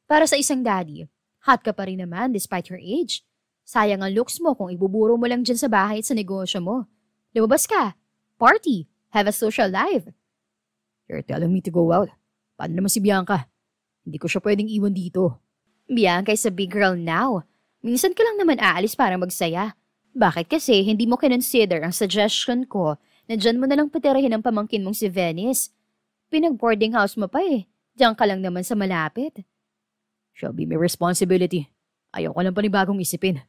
[SPEAKER 1] Para sa isang daddy, hot ka pa rin naman despite your age. Sayang ang looks mo kung ibuburo mo lang dyan sa bahay at sa negosyo mo. Lumabas ka, party, have a social life. You're telling me to go out. Paano naman si Bianca? Hindi ko siya pwedeng iwan dito. Bianca is a big girl now. Minsan ka lang naman aalis para magsaya. Bakit kasi hindi mo kinonsider ang suggestion ko na dyan mo na lang patirahin ang pamangkin mong si Venice? Pinag-boarding house mo pa eh. Diyan ka lang naman sa malapit. Shall be my responsibility. Ayaw ko lang panibagong isipin.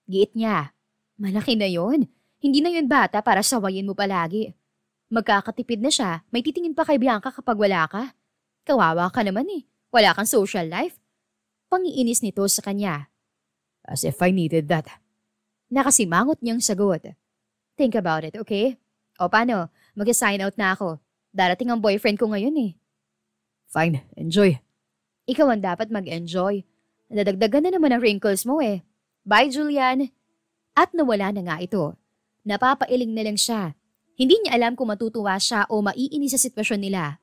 [SPEAKER 1] Giit niya. Malaki na yon. Hindi na yun bata para sawayin mo palagi. Magkakatipid na siya, may titingin pa kay Bianca kapag wala ka. Kawawa ka naman eh, wala kang social life. Pangiinis nito sa kanya. As if I needed that. Nakasimangot niyang sagot. Think about it, okay? O paano, mag-sign out na ako. Darating ang boyfriend ko ngayon eh. Fine, enjoy. Ikaw ang dapat mag-enjoy. Nadagdagan na naman ang wrinkles mo eh. Bye, Julian. At nawala na nga ito. Napapailing na lang siya. Hindi niya alam kung matutuwa siya o maiinis sa sitwasyon nila.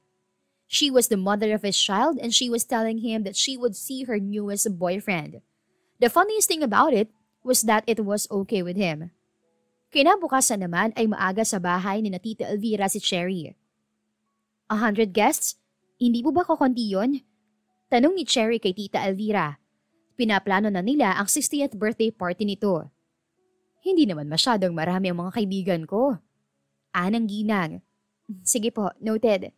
[SPEAKER 1] She was the mother of his child and she was telling him that she would see her newest boyfriend. The funniest thing about it was that it was okay with him. Kinabukasan naman ay maaga sa bahay ni na Tita Elvira si Cherry. 100 guests? Hindi mo ba kukunti yun? Tanong ni Cherry kay Tita Elvira. Pinaplano na nila ang 60th birthday party nito. Hindi naman masyadong marami ang mga kaibigan ko. Anang ginang. Sige po, noted.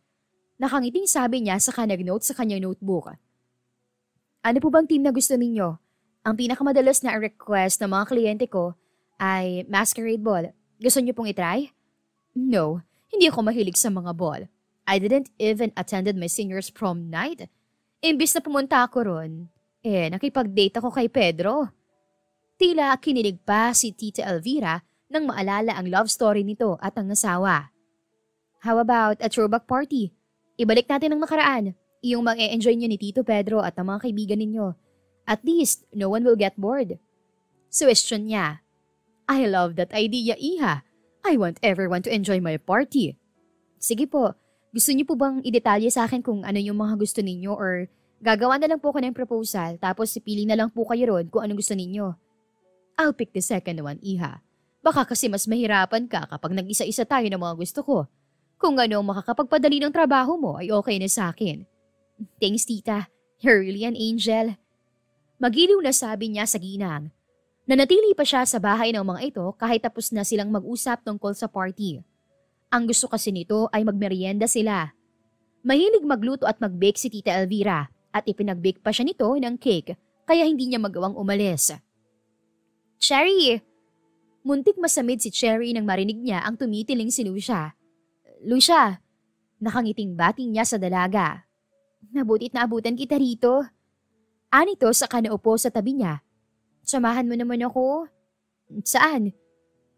[SPEAKER 1] Nakangiting sabi niya saka nag-note sa kanyang notebook. Ano po bang team na gusto ninyo? Ang pinakamadalas na request ng mga kliyente ko ay masquerade ball. Gusto niyo pong itry? No, hindi ako mahilig sa mga ball. I didn't even attended my senior's prom night. Imbis na pumunta ako ron, nakipag-date ako kay Pedro. Tila kinilig pa si Tita Elvira nang maalala ang love story nito at ang asawa. How about a throwback party? Ibalik natin ang nakaraan. Iyong mag-e-enjoy niyo ni Tito Pedro at ang mga kaibigan ninyo. At least, no one will get bored. Suwestiyon niya. I love that idea, Iha. I want everyone to enjoy my party. Sige po, gusto niyo po bang idetalye sa akin kung ano yung mga gusto ninyo or gagawa na lang po ko ng proposal tapos sipili na lang po kayo ron kung anong gusto ninyo? I'll pick the second one, Iha. Baka kasi mas mahirapan ka kapag nag-isa-isa tayo ng mga gusto ko. Kung ano makakapagpadali ng trabaho mo ay okay na sa akin. Thanks, tita. You're really an angel. Magiliw na sabi niya sa ginang. Nanatili pa siya sa bahay ng mga ito kahit tapos na silang mag-usap tungkol sa party. Ang gusto kasi nito ay magmerienda sila. Mahilig magluto at mag-bake si Tita Elvira at ipinag-bake pa siya nito ng cake kaya hindi niya magawang umalis. Cherry! Muntik masamid si Cherry nang marinig niya ang tumitiling si Lucia. Lucia! Nakangiting bating niya sa dalaga. Nabutit na abutan kita rito. Anito sa kanaupo sa tabi niya. Samahan mo naman ako. Saan?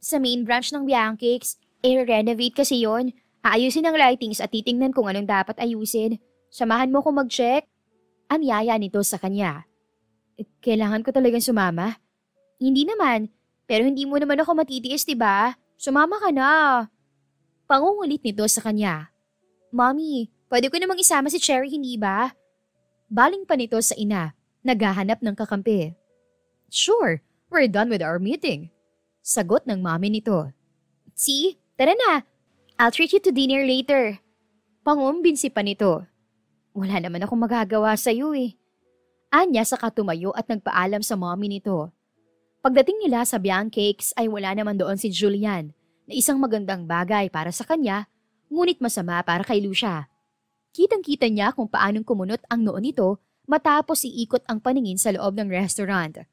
[SPEAKER 1] Sa main branch ng Biancake's. I-renovate kasi yon. Aayusin ang lightings at titingnan kung anong dapat ayusin. Samahan mo ko mag-check. Anyaya nito sa kanya. Kailangan ko talagang sumama? Hindi naman. Pero hindi mo naman ako matitiis, diba? Sumama ka na. Pangungulit nito sa kanya. Mommy, pwede ko namang isama si Cherry, hindi ba? Baling pa nito sa ina. Naghahanap ng kakampi. Sure, we're done with our meeting. Sagot ng mami nito. See, tara na. I'll treat you to dinner later. Pangumbinsi pa nito. Wala naman akong magagawa sa'yo eh. Anya saka tumayo at nagpaalam sa mami nito. Pagdating nila sa Biancake's ay wala naman doon si Julian na isang magandang bagay para sa kanya, ngunit masama para kay Lucia. Kitang-kita niya kung paanong kumunot ang noo nito matapos iikot ang paningin sa loob ng restaurant.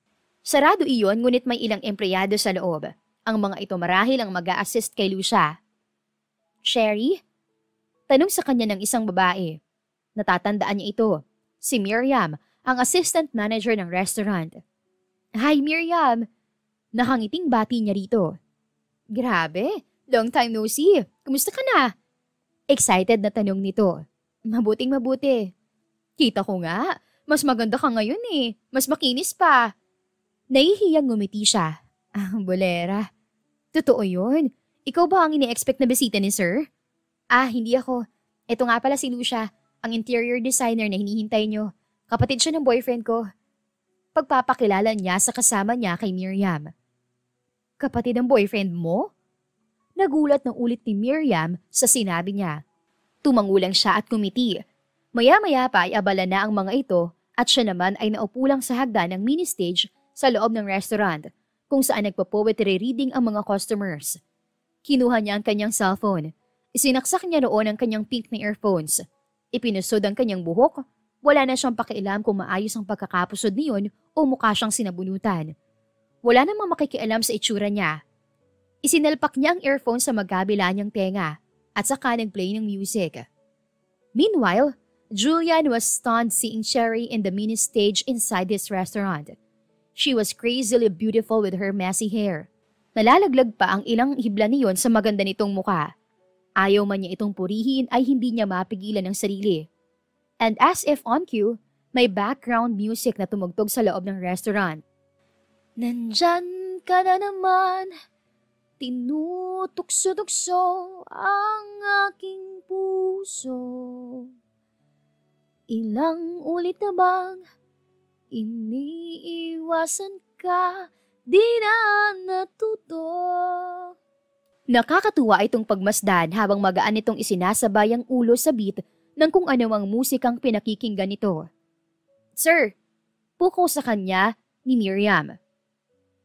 [SPEAKER 1] Sarado iyon ngunit may ilang empleyado sa loob. Ang mga ito marahil ang mag-a-assist kay Lucia. Cherry? Tanong sa kanya ng isang babae. Natatandaan niya ito. Si Miriam, ang assistant manager ng restaurant. Hi Miriam! Nakangiting bati niya rito. Grabe, long time no see. Kumusta ka na? Excited na tanong nito. Mabuting mabuti. Kita ko nga, mas maganda ka ngayon eh. Mas makinis pa. Nahihiyang ngumiti siya. Bolera. Totoo yun. Ikaw ba ang ini-expect na bisita ni sir? Hindi ako. Ito nga pala si Lucia, ang interior designer na hinihintay niyo. Kapatid siya ng boyfriend ko. Pagpapakilala niya sa kasama niya kay Miriam. Kapatid ng boyfriend mo? Nagulat ng ulit ni Miriam sa sinabi niya. Tumangulang siya at kumiti. Maya-maya pa ay abala na ang mga ito at siya naman ay naupo lang sa hagdan ng mini stage sa loob ng restaurant kung saan nagpo-poetry reading ang mga customers. Kinuha niya ang kanyang cellphone. Isinaksak niya roon ang kanyang pink na earphones. Ipinusod ang kanyang buhok. Wala na siyang pakialam kung maayos ang pagkakapusod niyon o mukha siyang sinabunutan. Wala namang makikialam sa itsura niya. Isinalpak niya ang earphone sa magkabila niyang tenga at saka nag-play ng music. Meanwhile, Julian was stunned seeing Cherry in the mini stage inside this restaurant. She was crazily beautiful with her messy hair. Nalalaglag pa ang ilang hibla niyon sa maganda nitong mukha. Ayaw man niya itong purihin ay hindi niya mapigilan ang sarili. And as if on cue, may background music na tumugtog sa loob ng restaurant. Nandyan ka na naman, tinutukso-tukso ang aking puso. Ilang ulit na bang iniiwasan ka, di na natuto. Nakakatuwa itong pagmasdan habang magaan itong isinasabay ang ulo sa beat ng kung anumang musikang pinakikinggan nito. Sir, puko sa kanya ni Miriam.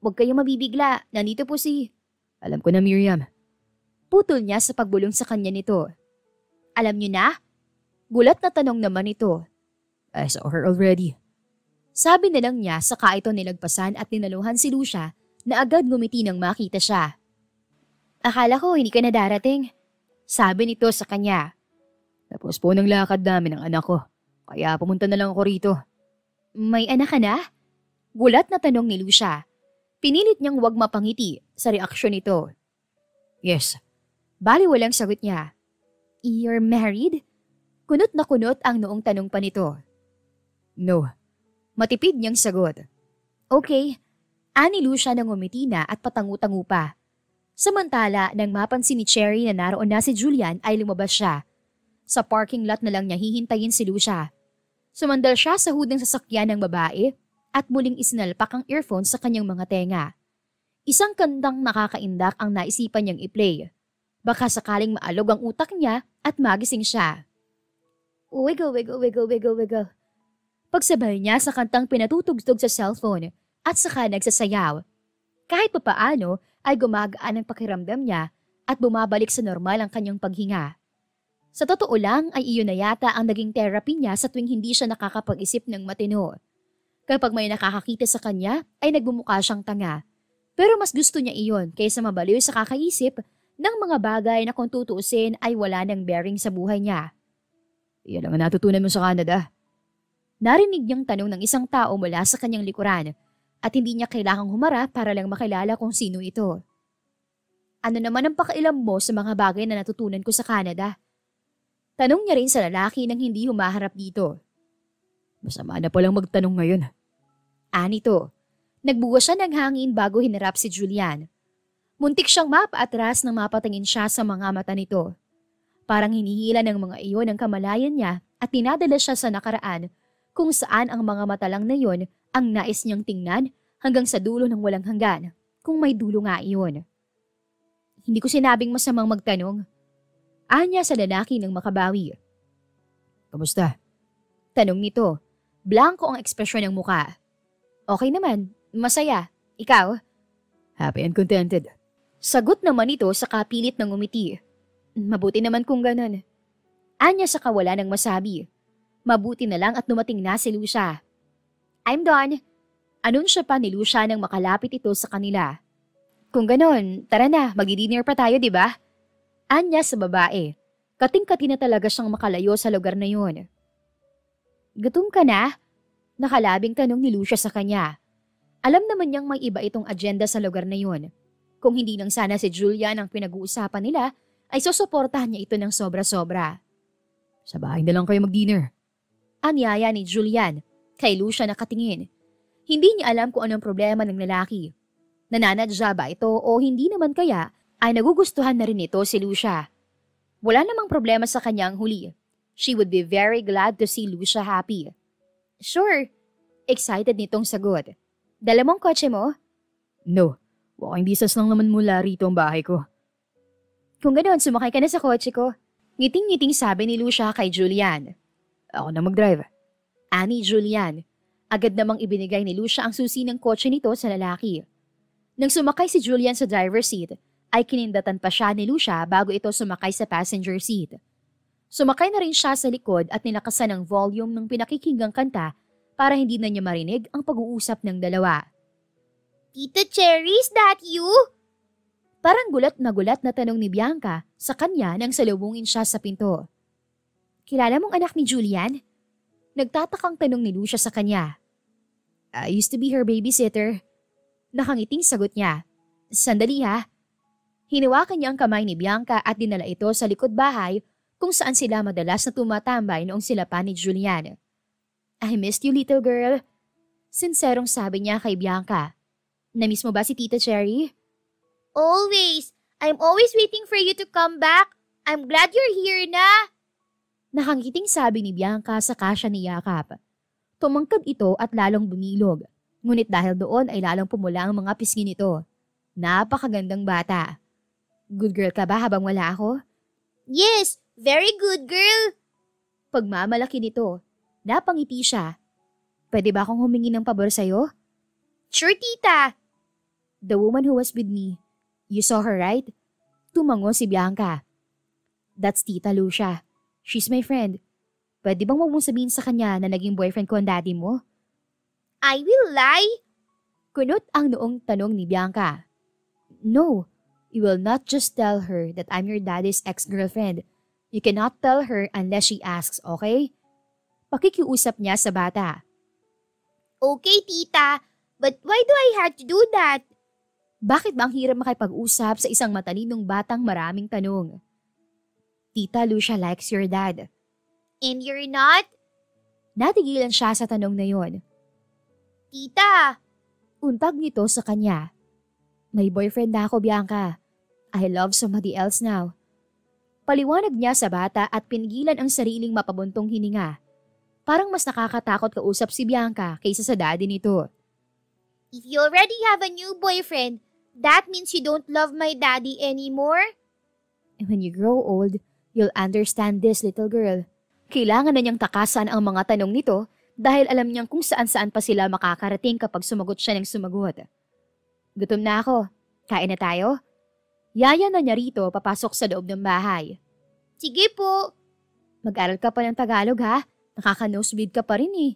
[SPEAKER 1] Huwag kayong mabibigla, nandito po si... Alam ko na Miriam. Putol niya sa pagbulong sa kanya nito. Alam niyo na? Gulat na tanong naman ito.
[SPEAKER 2] I saw her already.
[SPEAKER 1] Sabi na lang niya saka ito nilagpasan at ninaluhan si Lucia na agad ngumiti nang makita siya. Akala ko hindi ka na darating. Sabi nito sa kanya.
[SPEAKER 2] Tapos po ng lakad namin ng anak ko. Kaya pumunta na lang ako rito.
[SPEAKER 1] May anak ka na? Gulat na tanong ni Lucia. Pinilit niyang huwag mapangiti sa reaksyon nito.
[SPEAKER 2] Yes.
[SPEAKER 1] Baliwalang sagot niya. You're married? Kunot na kunot ang noong tanong pa nito.
[SPEAKER 2] No.
[SPEAKER 1] Matipid niyang sagot. Okay. Ani Lucia nang umiti na at patangu-tangu pa. Samantala, nang mapansin ni Cherry na naroon na si Julian ay lumabas siya. Sa parking lot na lang niya hihintayin si Lucia. Sumandal siya sa hudang sasakyan ng babae at muling isinalpak ang earphone sa kanyang mga tenga. Isang kantang nakakaindak ang naisipan niyang i-play. Baka sakaling maalog ang utak niya at magising siya. Wiggle, wiggle, wiggle, wiggle, wiggle. Pagsabay niya sa kantang pinatutugtog sa cellphone at saka nagsasayaw. Kahit papaano ay gumagaan ang pakiramdam niya at bumabalik sa normal ang kanyang paghinga. Sa totoo lang ay iyon na yata ang naging therapy niya sa tuwing hindi siya nakakapag-isip ng matino. Kapag may nakakakita sa kanya ay nagbumukha siyang tanga. Pero mas gusto niya iyon kaysa mabaliw sa kakaisip ng mga bagay na kung tutuusin ay wala nang bearing sa buhay niya.
[SPEAKER 2] Iyan ang natutunan mo sa Canada.
[SPEAKER 1] Narinig niyang tanong ng isang tao mula sa kanyang likuran at hindi niya kailangang humarap para lang makilala kung sino ito. Ano naman ang pakailam mo sa mga bagay na natutunan ko sa Canada? Tanong niya rin sa lalaki nang hindi humaharap dito.
[SPEAKER 2] Masama na palang magtanong ngayon.
[SPEAKER 1] Anito, nagbuwas siya ng hangin bago hinarap si Julian. Muntik siyang mapaatras nang mapatingin siya sa mga mata nito. Parang hinihila ng mga iyon ang kamalayan niya at dinadala siya sa nakaraan kung saan ang mga mata lang na iyon ang nais niyang tingnan hanggang sa dulo ng walang hanggan, kung may dulo nga iyon. Hindi ko sinabing masamang magtanong. Anya sa lalaki ng makabawi.
[SPEAKER 2] Kamusta?
[SPEAKER 1] Tanong nito. Blanko ang ekspresyon ng muka. Okay naman, masaya. Ikaw?
[SPEAKER 2] Happy and contented.
[SPEAKER 1] Sagot naman ito sa kapilit ng umiti. Mabuti naman kung ganun. Anya sa kawala ng masabi. Mabuti na lang at dumating na si Lucia. I'm done. Anunsya pa ni Lucia nang makalapit ito sa kanila. Kung ganon, tara na, mag-dinner pa tayo, di ba? Anya sa babae. Kating-kati na talaga siyang makalayo sa lugar na yun. Gutom ka na? Nakalabing tanong ni Lucia sa kanya. Alam naman niyang may iba itong agenda sa lugar na yun. Kung hindi lang sana si Julian ang pinag-uusapan nila, ay susuportahan niya ito ng sobra-sobra.
[SPEAKER 2] Sa bahay na lang kayo mag-dinner.
[SPEAKER 1] Anyaya ni Julian. Kay Lucia nakatingin. Hindi niya alam kung anong problema ng lalaki. Nananadya ba ito o hindi naman kaya ay nagugustuhan na rin ito si Lucia. Wala namang problema sa kanyang huli. She would be very glad to see Lucia happy. Sure. Excited nitong sagot. Dala mong kotse mo?
[SPEAKER 2] No. Walking distance lang naman mula rito ang bahay ko.
[SPEAKER 1] Kung ganoon, sumakay ka na sa kotse ko. Ngiting-ngiting sabi ni Lucia kay Julian.
[SPEAKER 2] Ako na mag-drive.
[SPEAKER 1] Ani Julian. Agad namang ibinigay ni Lucia ang susi ng kotse nito sa lalaki. Nang sumakay si Julian sa driver's seat, ay kinindatan pa siya ni Lucia bago ito sumakay sa passenger seat. Sumakay na rin siya sa likod at nilakasan ang volume ng pinakikinggang kanta para hindi na niya marinig ang pag-uusap ng dalawa. Tita Cherry, is that you? Parang gulat na tanong ni Bianca sa kanya nang salubungin siya sa pinto. Kilala mong anak ni Julian? Nagtatakang tanong ni Lucia sa kanya. I used to be her babysitter. Nakangiting sagot niya. Sandali ha. Hinawakan niya ang kamay ni Bianca at dinala ito sa likod bahay kung saan sila madalas na tumatambay noong sila pa ni Julian. I missed you, little girl. Sinserong sabi niya kay Bianca. Namiss mo ba si Tita Cherry? Always. I'm always waiting for you to come back. I'm glad you're here na. Nakangiting sabi ni Bianca sa kasya ni Yakap. Tumangkad ito at lalong bumilog. Ngunit dahil doon ay lalong pumula ang mga pisngi nito. Napakagandang bata. Good girl ka ba habang wala ako? Yes, very good girl. Pagmamalaki nito, napangiti siya. Pwede ba akong humingi ng pabor sa'yo? Sure, tita. The woman who was with me. You saw her, right? Tumango si Bianca. That's Tita Lucia. She's my friend. Pwede bang huwag mong sabihin sa kanya na naging boyfriend ko ang daddy mo?
[SPEAKER 3] I will lie?
[SPEAKER 1] Kunot ang noong tanong ni Bianca. No, you will not just tell her that I'm your daddy's ex-girlfriend. You cannot tell her unless she asks, okay? Pakikiusap niya sa bata.
[SPEAKER 3] Okay, tita. But why do I have to do that?
[SPEAKER 1] Bakit ba ang hirap makipag-usap sa isang matalinong batang maraming tanong? Tita Lucia likes your dad.
[SPEAKER 3] And you're not?
[SPEAKER 1] Natigilan siya sa tanong na yon.
[SPEAKER 3] Tita!
[SPEAKER 1] Untag nito sa kanya. May boyfriend na ako, Bianca. I love somebody else now. Paliwanag niya sa bata at pinigilan ang sariling mapabuntong hininga. Parang mas nakakatakot kausap si Bianca kaysa sa daddy nito.
[SPEAKER 3] If you already have a new boyfriend, that means you don't love my daddy anymore?
[SPEAKER 1] And when you grow old, you'll understand this, little girl. Kailangan na niyang takasan ang mga tanong nito dahil alam niyang kung saan-saan pa sila makakarating kapag sumagot siya ng sumagot. Gutom na ako. Kain na tayo? Yaya na niya rito papasok sa loob ng bahay.
[SPEAKER 3] Sige po.
[SPEAKER 1] Mag-aral ka pa ng Tagalog ha? Nakaka-nosebleed ka pa rin eh.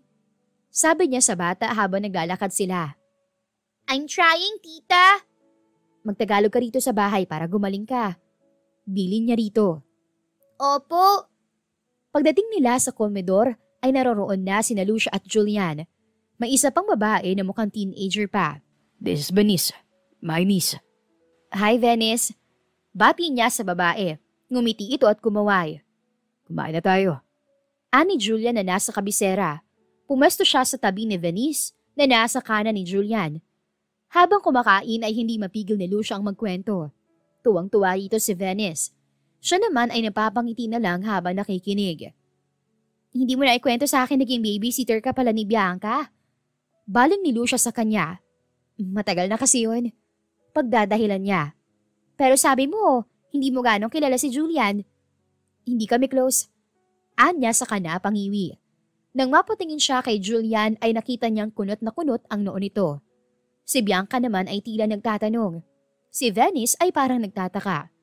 [SPEAKER 1] Sabi niya sa bata habang naglalakad sila.
[SPEAKER 3] I'm trying, tita.
[SPEAKER 1] Magtagalog ka rito sa bahay para gumaling ka. Bilin niya rito.
[SPEAKER 3] Opo.
[SPEAKER 1] Pagdating nila sa komedor ay naroroon na sina Lucia at Julian. May isa pang babae na mukhang teenager pa.
[SPEAKER 2] This is Venice, my niece.
[SPEAKER 1] Hi, Venice. Bati niya sa babae. Ngumiti ito at kumaway.
[SPEAKER 2] Kumain na tayo.
[SPEAKER 1] Ani Julian na nasa kabisera. Pumesto siya sa tabi ni Venice na nasa kanan ni Julian. Habang kumakain ay hindi mapigil ni Lucia ang magkwento. Tuwang-tuwa rito si Venice. Siya naman ay napapangiti na lang habang nakikinig. Hindi mo na ikwento sa akin naging babysitter ka pala ni Bianca? Baling ni Lucia sa kanya. Matagal na kasi yun. Pagdadahilan niya. Pero sabi mo, hindi mo ganong kilala si Julian. Hindi kami close. Anya sa kana pangiwi. Nang mapatingin siya kay Julian ay nakita niyang kunot na kunot ang noo nito. Si Bianca naman ay tila nagtatanong. Si Venice ay parang nagtataka.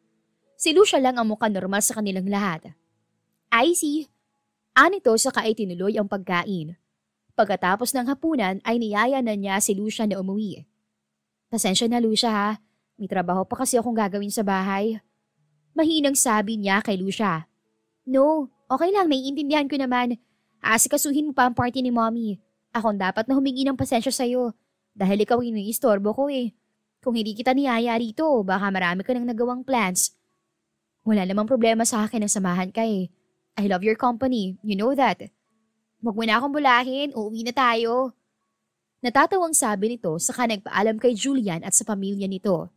[SPEAKER 1] Si Lucia lang ang mukhang normal sa kanilang lahat. I see. Anito saka ay tinuloy ang pagkain. Pagkatapos ng hapunan ay niyaya na niya si Lucia na umuwi. Pasensya na Lucia ha, may trabaho pa kasi akong gagawin sa bahay. Mahinang sabi niya kay Lucia. No, okay lang, naiintindihan ko naman. Aasikasuhin mo pa ang party ni mommy. Akong dapat na humingi ng pasensya sa'yo dahil ikaw yung istorbo ko eh. Kung hindi kita niyaya rito, baka marami ka nang nagawang plans. Wala namang problema sa akin na samahan ka eh. I love your company, you know that. Huwag mo na akong bulahin, uuwi na tayo. Natatawang sabi nito saka nagpaalam kay Julian at sa pamilya nito.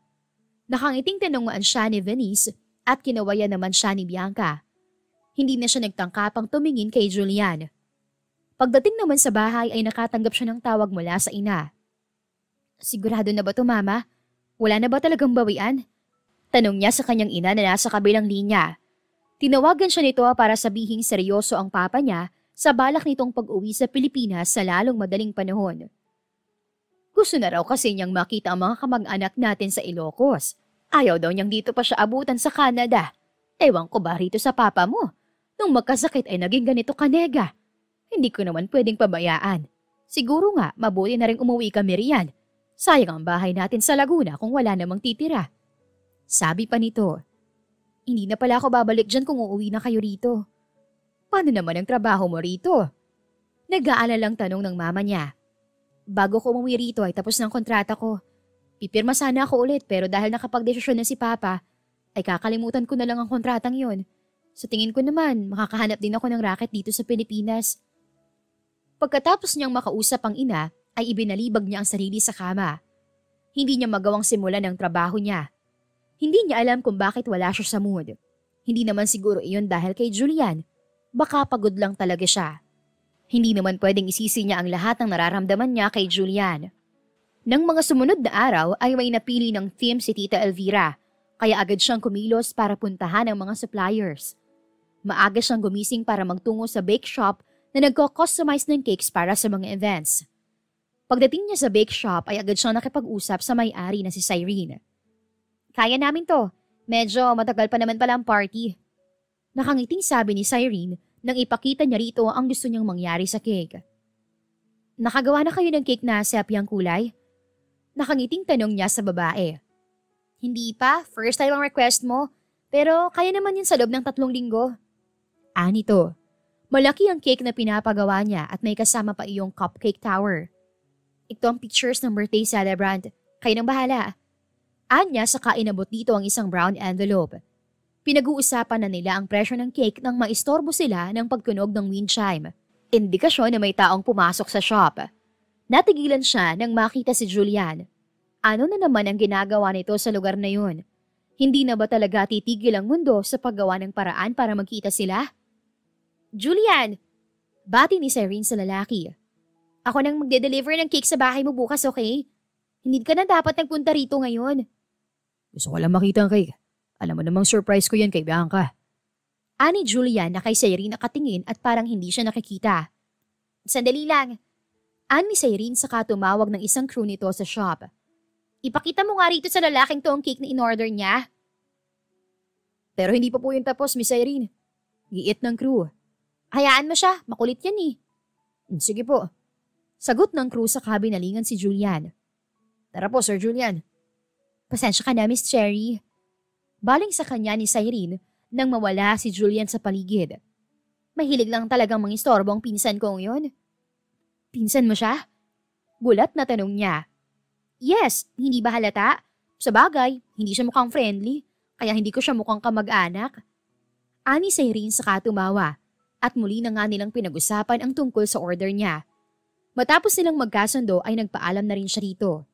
[SPEAKER 1] Nakangiting tinunguan siya ni Venice at kinawayan naman siya ni Bianca. Hindi na siya nagtangkapang tumingin kay Julian. Pagdating naman sa bahay ay nakatanggap siya ng tawag mula sa ina. Sigurado na ba to mama? Wala na ba talagang bawian? Tanong niya sa kanyang ina na nasa kabilang linya. Tinawagan siya nito para sabihing seryoso ang papa niya sa balak nitong pag-uwi sa Pilipinas sa lalong madaling panahon. Gusto na raw kasi niyang makita ang mga kamag-anak natin sa Ilocos. Ayaw daw niyang dito pa siya abutan sa Canada. Ewan ko ba rito sa papa mo? Nung magkasakit ay naging ganito kanega. Hindi ko naman pwedeng pabayaan. Siguro nga mabuti na rin umuwi kami riyan. Sayang ang bahay natin sa Laguna kung wala namang titira. Sabi pa nito, hindi na pala ako babalik dyan kung uuwi na kayo rito. Paano naman ang trabaho mo rito? Nag-aalalang tanong ng mama niya. Bago ko umuwi rito ay tapos ng kontrata ko. Pipirma sana ako ulit pero dahil nakapagdesisyon na si Papa, ay kakalimutan ko na lang ang kontratang yon. Sa tingin ko naman, makakahanap din ako ng racket dito sa Pilipinas. Pagkatapos niyang makausap ang ina, ay ibinalibag niya ang sarili sa kama. Hindi niya magawang simulan ang trabaho niya. Hindi niya alam kung bakit wala siya sa mood. Hindi naman siguro iyon dahil kay Julian. Baka pagod lang talaga siya. Hindi naman pwedeng isisi niya ang lahat ng nararamdaman niya kay Julian. Nang mga sumunod na araw ay may napili ng theme si Tita Elvira, kaya agad siyang kumilos para puntahan ang mga suppliers. Maaga siyang gumising para magtungo sa bake shop na nagko-customize ng cakes para sa mga events. Pagdating niya sa bake shop ay agad siyang nakipag-usap sa may-ari na si Cyrene. Kaya namin to. Medyo matagal pa naman pala ang party. Nakangiting sabi ni Cyrene nang ipakita niya rito ang gusto niyang mangyari sa cake. Nakagawa na kayo ng cake na sepyang kulay? Nakangiting tanong niya sa babae.
[SPEAKER 3] Hindi pa, first time ang request mo. Pero kaya naman yun sa loob ng 3 linggo.
[SPEAKER 1] Nito. Malaki ang cake na pinapagawa niya at may kasama pa iyong cupcake tower. Ito ang pictures ng birthday celebrant. Kayo nang bahala. Anya saka inabot dito ang isang brown envelope. Pinag-uusapan na nila ang presyo ng cake nang maistorbo sila ng pagtunog ng wind chime. Indikasyon na may taong pumasok sa shop. Natigilan siya nang makita si Julian. Ano na naman ang ginagawa nito sa lugar na yun? Hindi na ba talaga titigil ang mundo sa paggawa ng paraan para magkita sila?
[SPEAKER 3] Julian!
[SPEAKER 1] Bati ni Cyrene sa lalaki.
[SPEAKER 3] Ako nang magde-deliver ng cake sa bahay mo bukas, okay? Hindi ka na dapat nagpunta rito ngayon.
[SPEAKER 2] Gusto ko lang makita ang cake. Alam mo namang surprise ko yan kay Bianca.
[SPEAKER 1] Ani Julian na kay Cyrene nakatingin at parang hindi siya nakikita.
[SPEAKER 3] Sandali lang.
[SPEAKER 1] Ani Cyrene saka tumawag ng isang crew nito sa shop.
[SPEAKER 3] Ipakita mo nga rito sa lalaking to ang cake na in-order niya.
[SPEAKER 2] Pero hindi pa po yung tapos, Miss Irene. Giit ng crew.
[SPEAKER 3] Hayaan mo siya, makulit yan eh.
[SPEAKER 2] Sige po.
[SPEAKER 1] Sagot ng crew sa kabinalingan si Julian.
[SPEAKER 2] Tara po, Sir Julian.
[SPEAKER 1] Pasensya ka na, Miss Cherry. Baling sa kanya ni Cyrene nang mawala si Julian sa paligid.
[SPEAKER 3] Mahilig lang talagang mangistorbo ang pinsan kong yun.
[SPEAKER 1] Pinsan mo siya? Gulat na tanong niya.
[SPEAKER 3] Yes, hindi ba halata? Sa bagay, hindi siya mukhang friendly, kaya hindi ko siya mukhang kamag-anak.
[SPEAKER 1] Ani Cyrene saka tumawa at muli na nga nilang pinag-usapan ang tungkol sa order niya. Matapos nilang magkasundo ay nagpaalam na rin siya rito.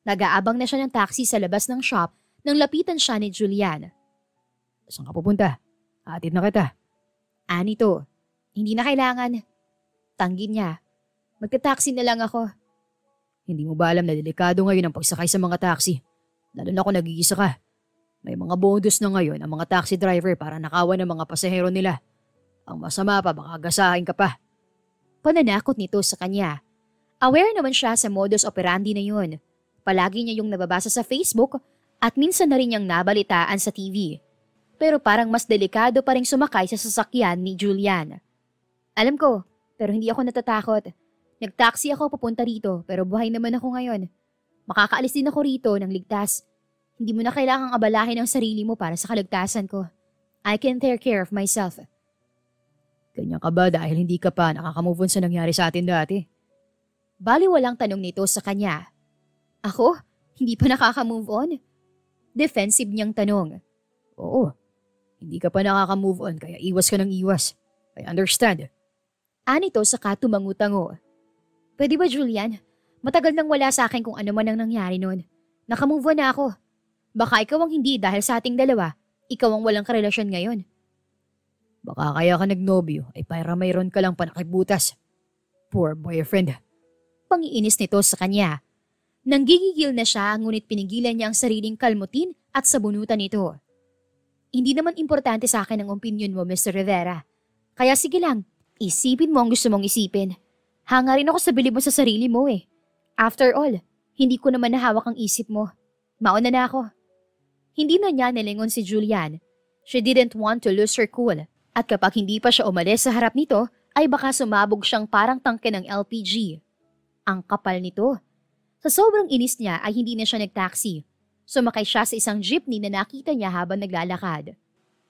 [SPEAKER 1] Nag-aabang na siya ng taxi sa labas ng shop nang lapitan siya ni Julian.
[SPEAKER 2] Saan ka pupunta? Hatid na kita.
[SPEAKER 1] Anito, hindi na kailangan. Tanggin niya. Magta-taxi na lang ako.
[SPEAKER 2] Hindi mo ba alam na delikado ngayon ang pagsakay sa mga taxi? Lalo na kung nag-iisa ka. May mga bonus na ngayon ang mga taxi driver para nakawan ng mga pasahero nila. Ang masama pa, baka gasahin ka pa.
[SPEAKER 1] Pananakot nito sa kanya. Aware naman siya sa modus operandi na yun. Palagi niya yung nababasa sa Facebook at minsan na rin niyang nabalitaan sa TV. Pero parang mas delikado pa rin sumakay sa sasakyan ni Julian. Alam ko, pero hindi ako natatakot. Nag-taxi ako papunta rito pero buhay naman ako ngayon. Makakaalis din ako rito ng ligtas. Hindi mo na kailangang abalahin ang sarili mo para sa kaligtasan ko. I can take care of myself.
[SPEAKER 2] Ganyan ka ba dahil hindi ka pa nakakamove on sa nangyari sa atin dati?
[SPEAKER 1] Baliwalang tanong nito sa kanya. Ako? Hindi pa nakaka-move on? Defensive niyang tanong.
[SPEAKER 2] Oo. Hindi ka pa nakaka-move on kaya iwas ka ng iwas. I understand.
[SPEAKER 1] Anito saka tumangu-tango. Pwede ba, Julian? Matagal nang wala sa akin kung ano man ang nangyari noon. Nakamove on na ako. Baka ikaw ang hindi dahil sa ating dalawa. Ikaw ang walang karelasyon ngayon.
[SPEAKER 2] Baka kaya ka nagnobyo ay para mayroon ka lang panakibutas. Poor boyfriend.
[SPEAKER 1] Pangiinis nito sa kanya. Nanggigigil na siya ngunit pinigilan niya ang sariling kalmutin at sabunutan nito. Hindi naman importante sa akin ang opinion mo, Mr. Rivera. Kaya sige lang, isipin mo ang gusto mong isipin. Hanga rin ako sa bilib mo sa sarili mo eh. After all, hindi ko naman nahawak ang isip mo. Mauna na ako. Hindi na niya nilingon si Julian. She didn't want to lose her cool. At kapag hindi pa siya umalis sa harap nito, ay baka sumabog siyang parang tangke ng LPG. Ang kapal nito. Sa sobrang inis niya ay hindi na siya nagtaxi. Sumakay siya sa isang jeepney na nakita niya habang naglalakad.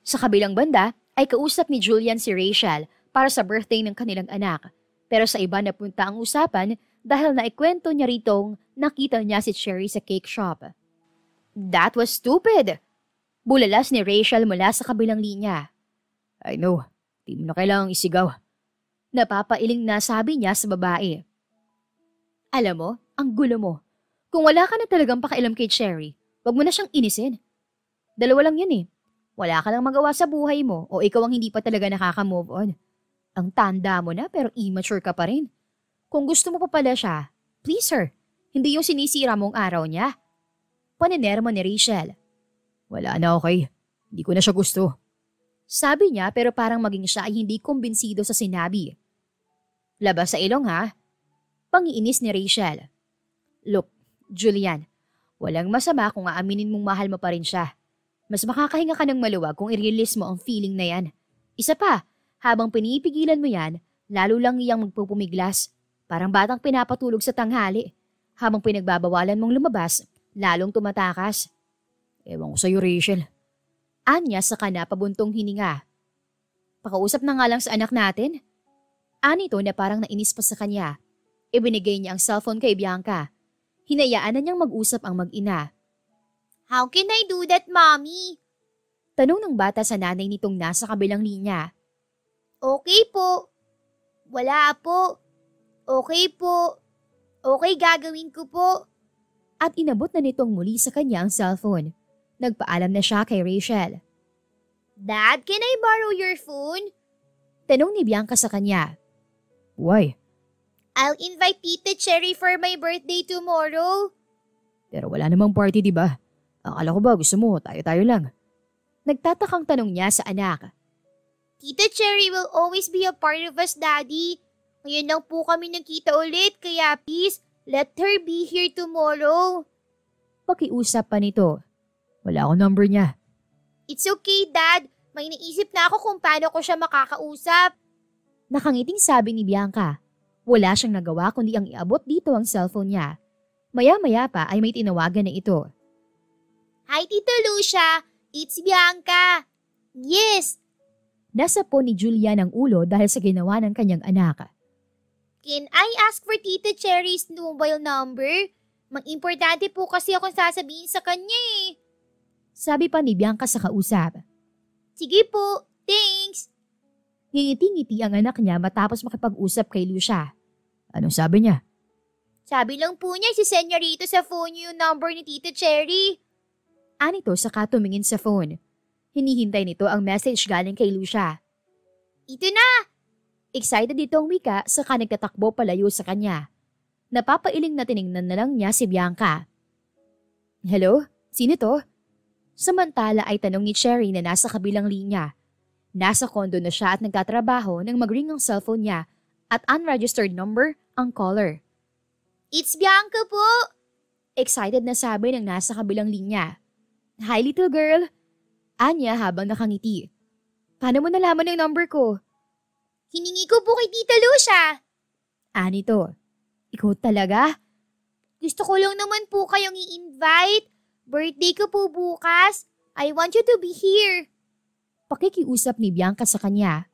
[SPEAKER 1] Sa kabilang banda ay kausap ni Julian si Rachel para sa birthday ng kanilang anak. Pero sa iba napunta ang usapan dahil naikwento niya ritong nakita niya si Cherry sa cake shop. That was stupid! Bulalas ni Rachel mula sa kabilang linya.
[SPEAKER 2] I know, di mo na kailangang isigaw.
[SPEAKER 1] Napapailing na sabi niya sa babae. Alam mo, ang gulo mo. Kung wala ka na talagang pakialam kay Cherry, wag mo na siyang inisin. Dalawa lang yan eh. Wala ka lang magawa sa buhay mo o ikaw ang hindi pa talaga nakaka-move on. Ang tanda mo na pero immature ka pa rin. Kung gusto mo pa pala siya, please her, hindi yung sinisira mong araw niya. Paninermo ni Rachel.
[SPEAKER 2] Wala na okay. Hindi ko na siya gusto.
[SPEAKER 1] Sabi niya pero parang maging siya ay hindi kumbinsido sa sinabi. Labas sa ilong ha? Pangiinis ni Rachel. Look, Julian, walang masama kung aaminin mong mahal mo pa rin siya. Mas makakahinga ka ng maluwag kung i-release mo ang feeling na yan. Isa pa, Habang pinipigilan mo yan, lalo lang iyang magpupumiglas. Parang batang pinapatulog sa tanghali. Habang pinagbabawalan mong lumabas, lalong tumatakas.
[SPEAKER 2] Ewan ko sa'yo, Rachel.
[SPEAKER 1] Anya sa kana pabuntong hininga. Pakausap na nga lang sa anak natin. Anito na parang nainis pa sa kanya. Ibinigay niya ang cellphone kay Bianca. Hinayaan na niyang mag-usap ang mag-ina.
[SPEAKER 3] How can I do that, Mommy?
[SPEAKER 1] Tanong ng bata sa nanay nitong nasa kabilang linya.
[SPEAKER 3] Okay po. Wala po. Okay po. Okay, gagawin ko po.
[SPEAKER 1] At inabot na nitong muli sa kanya ang cellphone. Nagpaalam na siya kay Rachel.
[SPEAKER 3] Dad, can I borrow your phone?
[SPEAKER 1] Tanong ni Bianca sa kanya.
[SPEAKER 2] Why?
[SPEAKER 3] I'll invite Tita Cherry for my birthday tomorrow.
[SPEAKER 2] Pero wala namang party, di ba? Akala ko ba gusto mo, tayo-tayo lang.
[SPEAKER 1] Nagtatakang tanong niya sa anak.
[SPEAKER 3] Tita Cherry will always be a part of us, Daddy. Ngayon lang po kami nagkita ulit, kaya please, let her be here tomorrow.
[SPEAKER 1] Pakiusap pa nito.
[SPEAKER 2] Wala akong number niya.
[SPEAKER 3] It's okay, Dad. May naisip na ako kung paano ko siya makakausap.
[SPEAKER 1] Nakangiting sabi ni Bianca. Wala siyang nagawa kundi ang iabot dito ang cellphone niya. Maya-maya pa ay may tinawagan na ito.
[SPEAKER 3] Hi, Tita Lucia. It's Bianca. Yes.
[SPEAKER 1] Nasa po ni Julian ang ulo dahil sa ginawa ng kanyang anak.
[SPEAKER 3] Can I ask for Tita Cherry's mobile number? Mag-importante po kasi akong sasabihin sa kanya eh.
[SPEAKER 1] Sabi pa ni Bianca sa kausap.
[SPEAKER 3] Sige po. Thanks.
[SPEAKER 1] Ngingiti-ngiti ang anak niya matapos makipag-usap kay Lucia.
[SPEAKER 2] Anong sabi niya?
[SPEAKER 3] Sabi lang po niya, sisend niya rito sa phone yung number ni Tita Cherry.
[SPEAKER 1] Anito saka tumingin sa phone. Hinihintay nito ang message galing kay Lucia.
[SPEAKER 3] Ito na!
[SPEAKER 1] Excited itong wika saka nagtatakbo palayo sa kanya. Napapailing na tiningnan na lang niya si Bianca. Hello? Sino to? Samantala ay tanong ni Cherry na nasa kabilang linya. Nasa kondo na siya at nagtatrabaho nang mag-ring ang cellphone niya at unregistered number ang caller.
[SPEAKER 3] It's Bianca po!
[SPEAKER 1] Excited na sabi ng nasa kabilang linya. Hi little girl! Anya habang nakangiti. Paano mo nalaman ang number ko?
[SPEAKER 3] Hiningi ko po kay Tita Lucia.
[SPEAKER 1] Anito, ikaw talaga?
[SPEAKER 3] Gusto ko lang naman po kayong i-invite. Birthday ko po bukas. I want you to be here.
[SPEAKER 1] Pakikiusap ni Bianca sa kanya.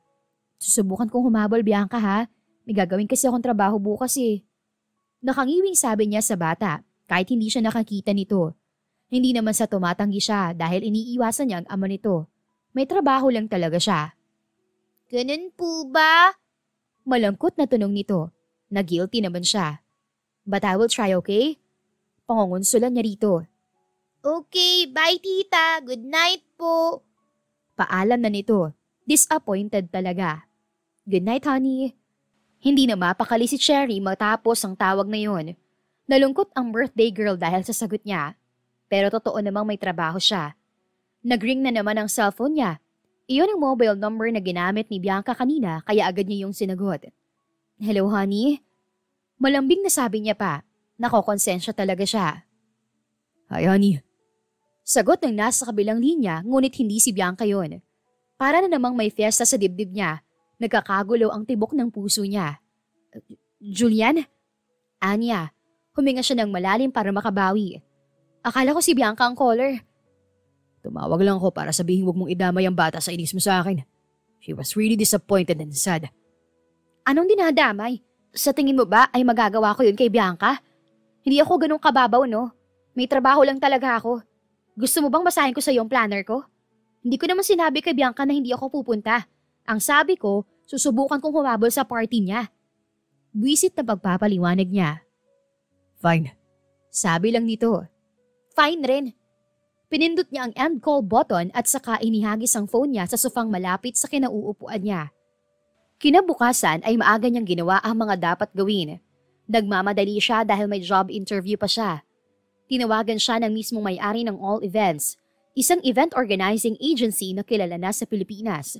[SPEAKER 1] Susubukan kong humabol, Bianca ha. May gagawin kasi akong trabaho bukas eh. Nakangiwing sabi niya sa bata kahit hindi siya nakakita nito. Hindi naman sa tumatanggi siya dahil iniiwasan niya ang ama nito. May trabaho lang talaga siya.
[SPEAKER 3] Ganun po ba?
[SPEAKER 1] Malangkot na tanong nito. Na-guilty naman siya. But I will try, okay? Pangungunsulan niya rito.
[SPEAKER 3] Okay, bye tita. Good night po.
[SPEAKER 1] Paalam na nito. Disappointed talaga. Good night, honey. Hindi na mapakali si Cherry matapos ang tawag na yon. Nalungkot ang birthday girl dahil sa sagot niya. Pero totoo namang may trabaho siya. Nag-ring na naman ang cellphone niya. Iyon ang mobile number na ginamit ni Bianca kanina kaya agad niya yung sinagot. Hello, honey? Malambing na sabi niya pa. Nakokonsensya talaga siya.
[SPEAKER 2] Hi, honey.
[SPEAKER 1] Sagot ng nasa kabilang linya ngunit hindi si Bianca yon. Para na namang may fiesta sa dibdib niya. Nagkakagulo ang tibok ng puso niya. Julian? Anya, huminga siya ng malalim para makabawi. Akala ko si Bianca ang caller.
[SPEAKER 2] Tumawag lang ako para sabihin huwag mong idamay ang bata sa inis mo sa akin. She was really disappointed and sad.
[SPEAKER 1] Anong dinadamay? Sa tingin mo ba ay magagawa ko yun kay Bianca? Hindi ako ganun kababaw, no? May trabaho lang talaga ako. Gusto mo bang basahin ko sa yung planner ko? Hindi ko naman sinabi kay Bianca na hindi ako pupunta. Ang sabi ko, susubukan kong humabol sa party niya. Buwisit na pagpapaliwanag niya.
[SPEAKER 2] Fine.
[SPEAKER 1] Sabi lang nito. Fine rin. Pinindot niya ang end call button at saka inihagis ang phone niya sa sofang malapit sa kinauupuan niya. Kinabukasan ay maaga niyang ginawa ang mga dapat gawin. Nagmamadali siya dahil may job interview pa siya. Tinawagan siya ng mismong may-ari ng All Events, isang event organizing agency na kilala na sa Pilipinas.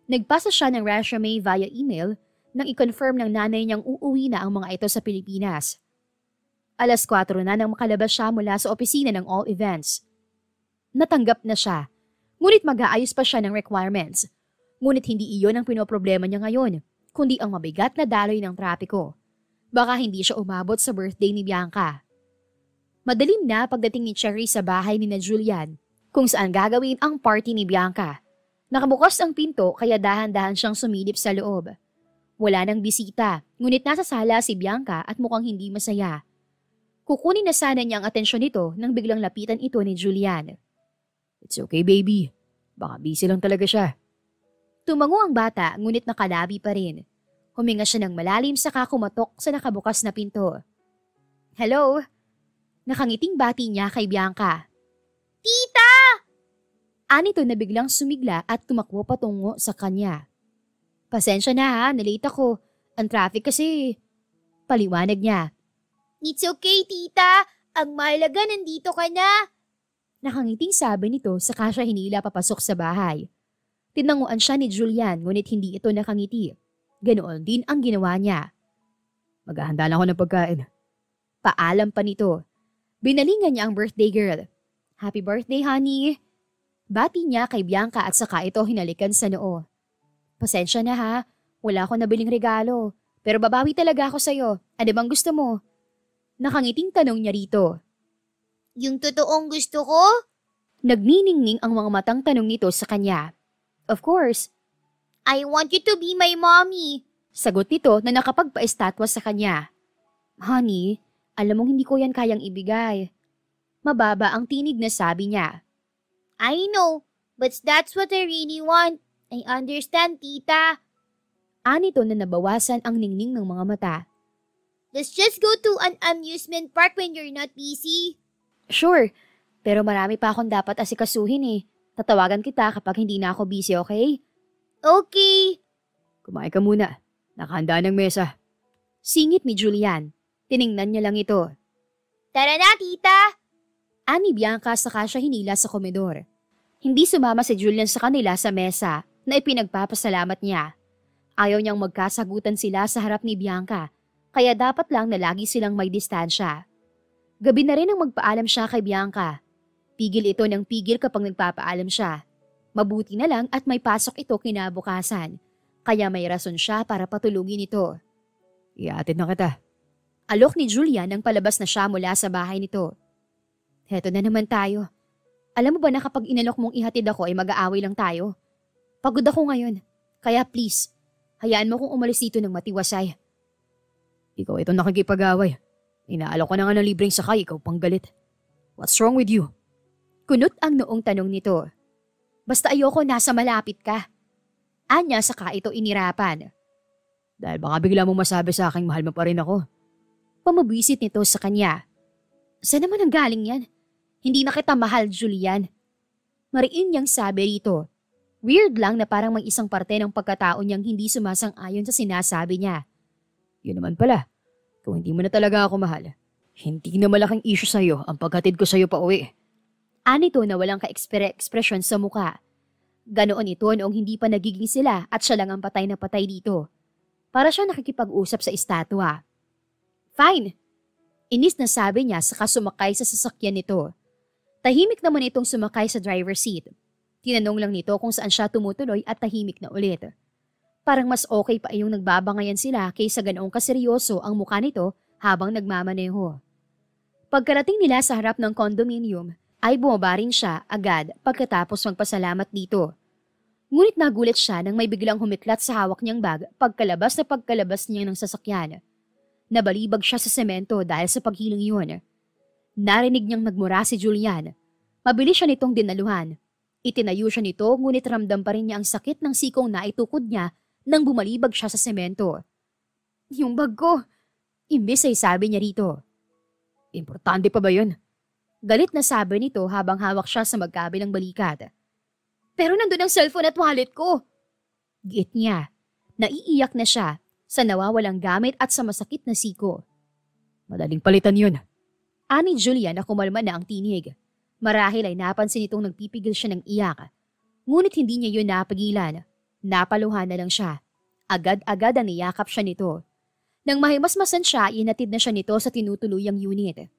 [SPEAKER 1] Nagpasa siya ng resume via email nang i-confirm ng nanay niyang uuwi na ang mga ito sa Pilipinas. 4:00 na nang makalabas siya mula sa opisina ng All Events. Natanggap na siya, ngunit mag-aayos pa siya ng requirements. Ngunit hindi iyon ang pinoproblema niya ngayon, kundi ang mabigat na daloy ng trapiko. Baka hindi siya umabot sa birthday ni Bianca. Madilim na pagdating ni Cherry sa bahay ni na Julian, kung saan gagawin ang party ni Bianca. Nakabukas ang pinto kaya dahan-dahan siyang sumilip sa loob. Wala nang bisita, ngunit nasa sala si Bianca at mukhang hindi masaya. Kukunin na sana niya ang atensyon nito nang biglang lapitan ito ni Julian.
[SPEAKER 2] It's okay, baby. Baka busy lang talaga siya.
[SPEAKER 1] Tumango ang bata ngunit nakalabi pa rin. Huminga siya ng malalim saka kumatok sa nakabukas na pinto. Hello? Nakangiting bati niya kay Bianca.
[SPEAKER 3] Tita!
[SPEAKER 1] Anito na biglang sumigla at tumakbo patungo sa kanya. Pasensya na ha, nalate ako. Ang traffic kasi. Paliwanag niya.
[SPEAKER 3] It's okay, tita. Ang mahalaga nandito ka na.
[SPEAKER 1] Nakangiting sabi nito saka siya hinila papasok sa bahay. Tinanguan siya ni Julian ngunit hindi ito nakangiti. Ganoon din ang ginawa niya.
[SPEAKER 2] Maghahanda na ako ng pagkain.
[SPEAKER 1] Paalam pa nito. Binalingan niya ang birthday girl. Happy birthday, honey. Bati niya kay Bianca at saka ito hinalikan sa noo. Pasensya na ha, wala akong nabiling regalo. Pero babawi talaga ako sa'yo. Ano bang gusto mo? Nakangiting tanong niya rito.
[SPEAKER 3] Yung totoong gusto ko?
[SPEAKER 1] Nagniningning ang mga matang tanong nito sa kanya. Of course.
[SPEAKER 3] I want you to be my mommy.
[SPEAKER 1] Sagot nito na nakapagpa-estatwa sa kanya. Honey, alam mong hindi ko yan kayang ibigay. Mababa ang tinig na sabi niya.
[SPEAKER 3] I know, but that's what I really want. I understand, tita.
[SPEAKER 1] Anito na nabawasan ang ningning ng mga mata.
[SPEAKER 3] Let's just go to an amusement park when you're not busy.
[SPEAKER 1] Sure, pero marami pa akong dapat asikasuhin eh. Tatawagan kita kapag hindi na ako busy, okay?
[SPEAKER 3] Okay.
[SPEAKER 2] Kumain ka muna. Nakahanda ng mesa.
[SPEAKER 1] Singit ni Julian. Tiningnan niya lang ito.
[SPEAKER 3] Tara na, tita.
[SPEAKER 1] Ani Bianca saka siya hinila sa komedor. Hindi sumama si Julian sa kanila sa mesa na ipinagpapasalamat niya. Ayaw niyang magkasagutan sila sa harap ni Bianca, kaya dapat lang na lagi silang may distansya. Gabi na rin ang magpaalam siya kay Bianca. Pigil ito ng pigil kapag nagpapaalam siya. Mabuti na lang at may pasok ito kinabukasan, kaya may rason siya para patulugin ito.
[SPEAKER 2] Iatid na kita.
[SPEAKER 1] Alok ni Julian nang palabas na siya mula sa bahay nito. Heto na naman tayo. Alam mo ba na kapag inalok mong ihatid ako ay mag-aaway lang tayo? Pagod ako ngayon, kaya please, hayaan mo kong umalis dito ng matiwasay.
[SPEAKER 2] Ikaw ito nakikipag-away. Inaalok ko na nga ng libreng sakay, ikaw pang galit. What's wrong with you?
[SPEAKER 1] Kunot ang noong tanong nito. Basta ayoko nasa malapit ka. Anya saka ito inirapan.
[SPEAKER 2] Dahil baka bigla mo masabi sa akin mahal mo pa rin ako.
[SPEAKER 1] Pamabwisit nito sa kanya. Saan naman ang galing yan? Hindi na kita mahal, Julian. Mariin niyang sabi rito. Weird lang na parang may isang parte ng pagkatao niyang hindi sumasang-ayon sa sinasabi niya.
[SPEAKER 2] Yun naman pala. Kung hindi mo na talaga ako mahal, hindi na malaking issue sa'yo ang paghatid ko sa'yo pa uwi.
[SPEAKER 1] Anito na walang ka-ekspresyon sa muka. Ganoon ito noong hindi pa nagiging sila at siya lang ang patay na patay dito. Para siya nakikipag-usap sa estatwa. Fine. Inis na sabi niya saka sumakay sa sasakyan nito. Tahimik naman itong sumakay sa driver's seat. Tinanong lang nito kung saan siya tumutuloy at tahimik na ulit. Parang mas okay pa yung nagbabangayan sila kaysa ganoong kaseryoso ang mukha nito habang nagmamaneho. Pagkarating nila sa harap ng condominium, ay bumaba rin siya agad pagkatapos magpasalamat dito. Ngunit nagulat siya nang may biglang humiklat sa hawak niyang bag pagkalabas niya ng sasakyan. Nabalibag siya sa semento dahil sa paghiling yun. Narinig niyang nagmura si Julian. Mabilis siya nitong dinaluhan. Itinayo siya nito ngunit ramdam pa rin niya ang sakit ng sikong naitukod niya nang bumalibag siya sa semento. Yung bag ko, imbis ay sabi niya rito.
[SPEAKER 2] Importante pa ba yun?
[SPEAKER 1] Galit na sabi nito habang hawak siya sa magkabilang balikat. Pero nandun ang cellphone at wallet ko. Giit niya. Naiiyak na siya sa nawawalang gamit at sa masakit na siko.
[SPEAKER 2] Madaling palitan yun.
[SPEAKER 1] Ani Julian na kumalma na ang tinig. Marahil ay napansin itong nagpipigil siya ng iyak. Ngunit hindi niya yun napagilan. Napaluhan na lang siya. Agad-agad ang niyakap siya nito. Nang mahimasmasan siya, inatid na siya nito sa tinutuluyang unit.